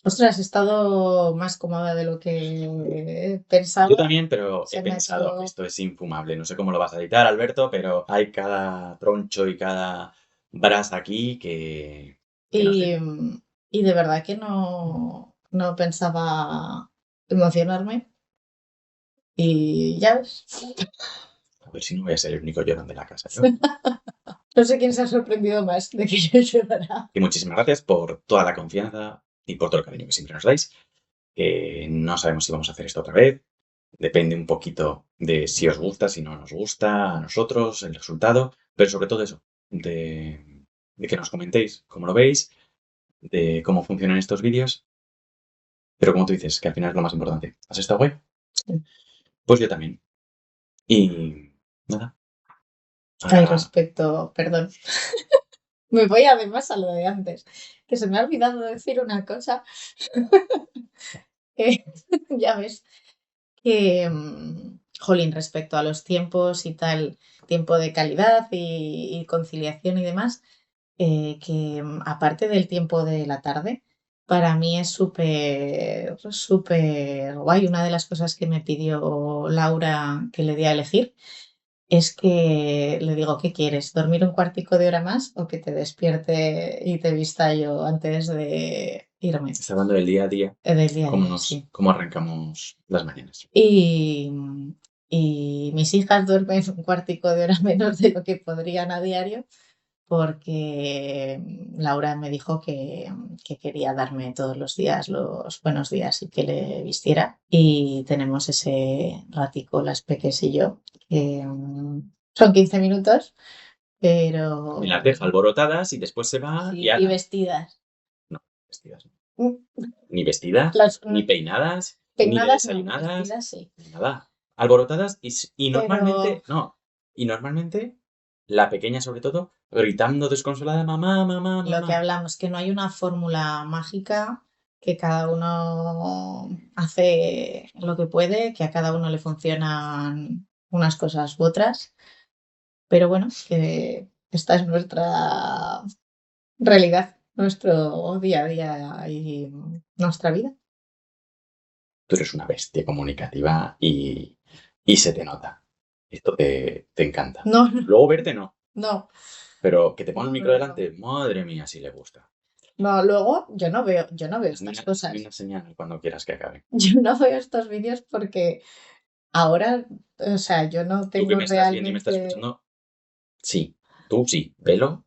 S2: Ostras, he estado más cómoda de lo que pensaba.
S1: Yo también, pero he
S2: Se me ha
S1: pensado,
S2: hecho...
S1: esto es infumable. No sé cómo lo vas a editar, Alberto, pero hay cada troncho y cada brasa aquí que no sé.
S2: Y, y de verdad que no pensaba emocionarme. Y ya ves,
S1: A ver si no voy a ser el único llorón de la casa, yo.
S2: no sé quién se ha sorprendido más de que yo llorara.
S1: Y muchísimas gracias por toda la confianza y por todo el cariño que siempre nos dais. No sabemos si vamos a hacer esto otra vez. Depende un poquito de si os gusta, si no nos gusta, a nosotros, el resultado. Pero sobre todo eso, de que nos comentéis cómo lo veis, de cómo funcionan estos vídeos. Pero como tú dices, que al final es lo más importante. ¿Has estado guay?
S2: Sí.
S1: Pues yo también. Y nada.
S2: Ay,
S1: Ahora,
S2: respecto, perdón. Me voy además a lo de antes, que se me ha olvidado decir una cosa. que ya ves, que, jolín, respecto a los tiempos y tal, tiempo de calidad y conciliación y demás, que aparte del tiempo de la tarde, para mí es súper, súper guay. Una de las cosas que me pidió Laura que le di a elegir es que le digo, ¿qué quieres? ¿Dormir un cuartico de hora más o que te despierte y te vista yo antes de irme
S1: está hablando del día a día.
S2: del día a día? Sí.
S1: ¿Cómo arrancamos las mañanas?
S2: Y, y mis hijas duermen un cuartico de hora menos de lo que podrían a diario porque Laura me dijo que quería darme todos los días los buenos días y que le vistiera. Y tenemos ese ratico, las peques y yo, que son 15 minutos,
S1: Y las
S2: pero
S1: deja alborotadas y después se va y
S2: sí, y
S1: ala.
S2: vestidas.
S1: No, vestidas no.
S2: Mm,
S1: Ni vestidas,
S2: Las
S1: ni peinadas, ni de
S2: peinadas no,
S1: desayunadas,
S2: vestidas sí.
S1: ni nada. Alborotadas y
S2: Pero
S1: normalmente, no. Y normalmente, la pequeña sobre todo, gritando desconsolada, mamá, mamá,
S2: lo que
S1: mamá.
S2: hablamos, que no hay una fórmula mágica, que cada uno hace lo que puede, que a cada uno le funcionan unas cosas u otras, pero bueno, que esta es nuestra realidad, nuestro día a día y nuestra vida.
S1: Tú eres una bestia comunicativa y se te nota. Esto te encanta.
S2: No, no,
S1: Luego verte no,
S2: no,
S1: pero que te ponga el
S2: no,
S1: micro
S2: no, no.
S1: delante, madre mía, si le gusta.
S2: No, luego yo no veo estas
S1: Hazme
S2: cosas.
S1: una señal cuando quieras que acabe.
S2: Yo no veo estos vídeos porque ahora, o sea, yo no
S1: Tú que
S2: tengo
S1: me estás viendo y me estás
S2: realmente.
S1: escuchando, sí, tú sí, velo,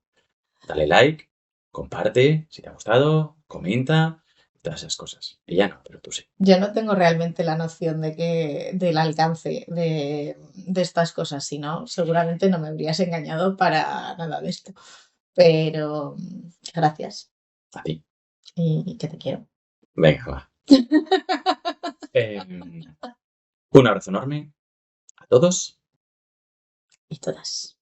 S1: dale like, comparte si te ha gustado, comenta, todas esas cosas. Ella no, pero tú sí.
S2: Yo no tengo realmente la noción del alcance de estas cosas, si no, seguramente no me habrías engañado para nada de esto. Pero gracias
S1: A ti.
S2: y que te quiero.
S1: Venga, va. Un abrazo enorme a todos.
S2: Y todas.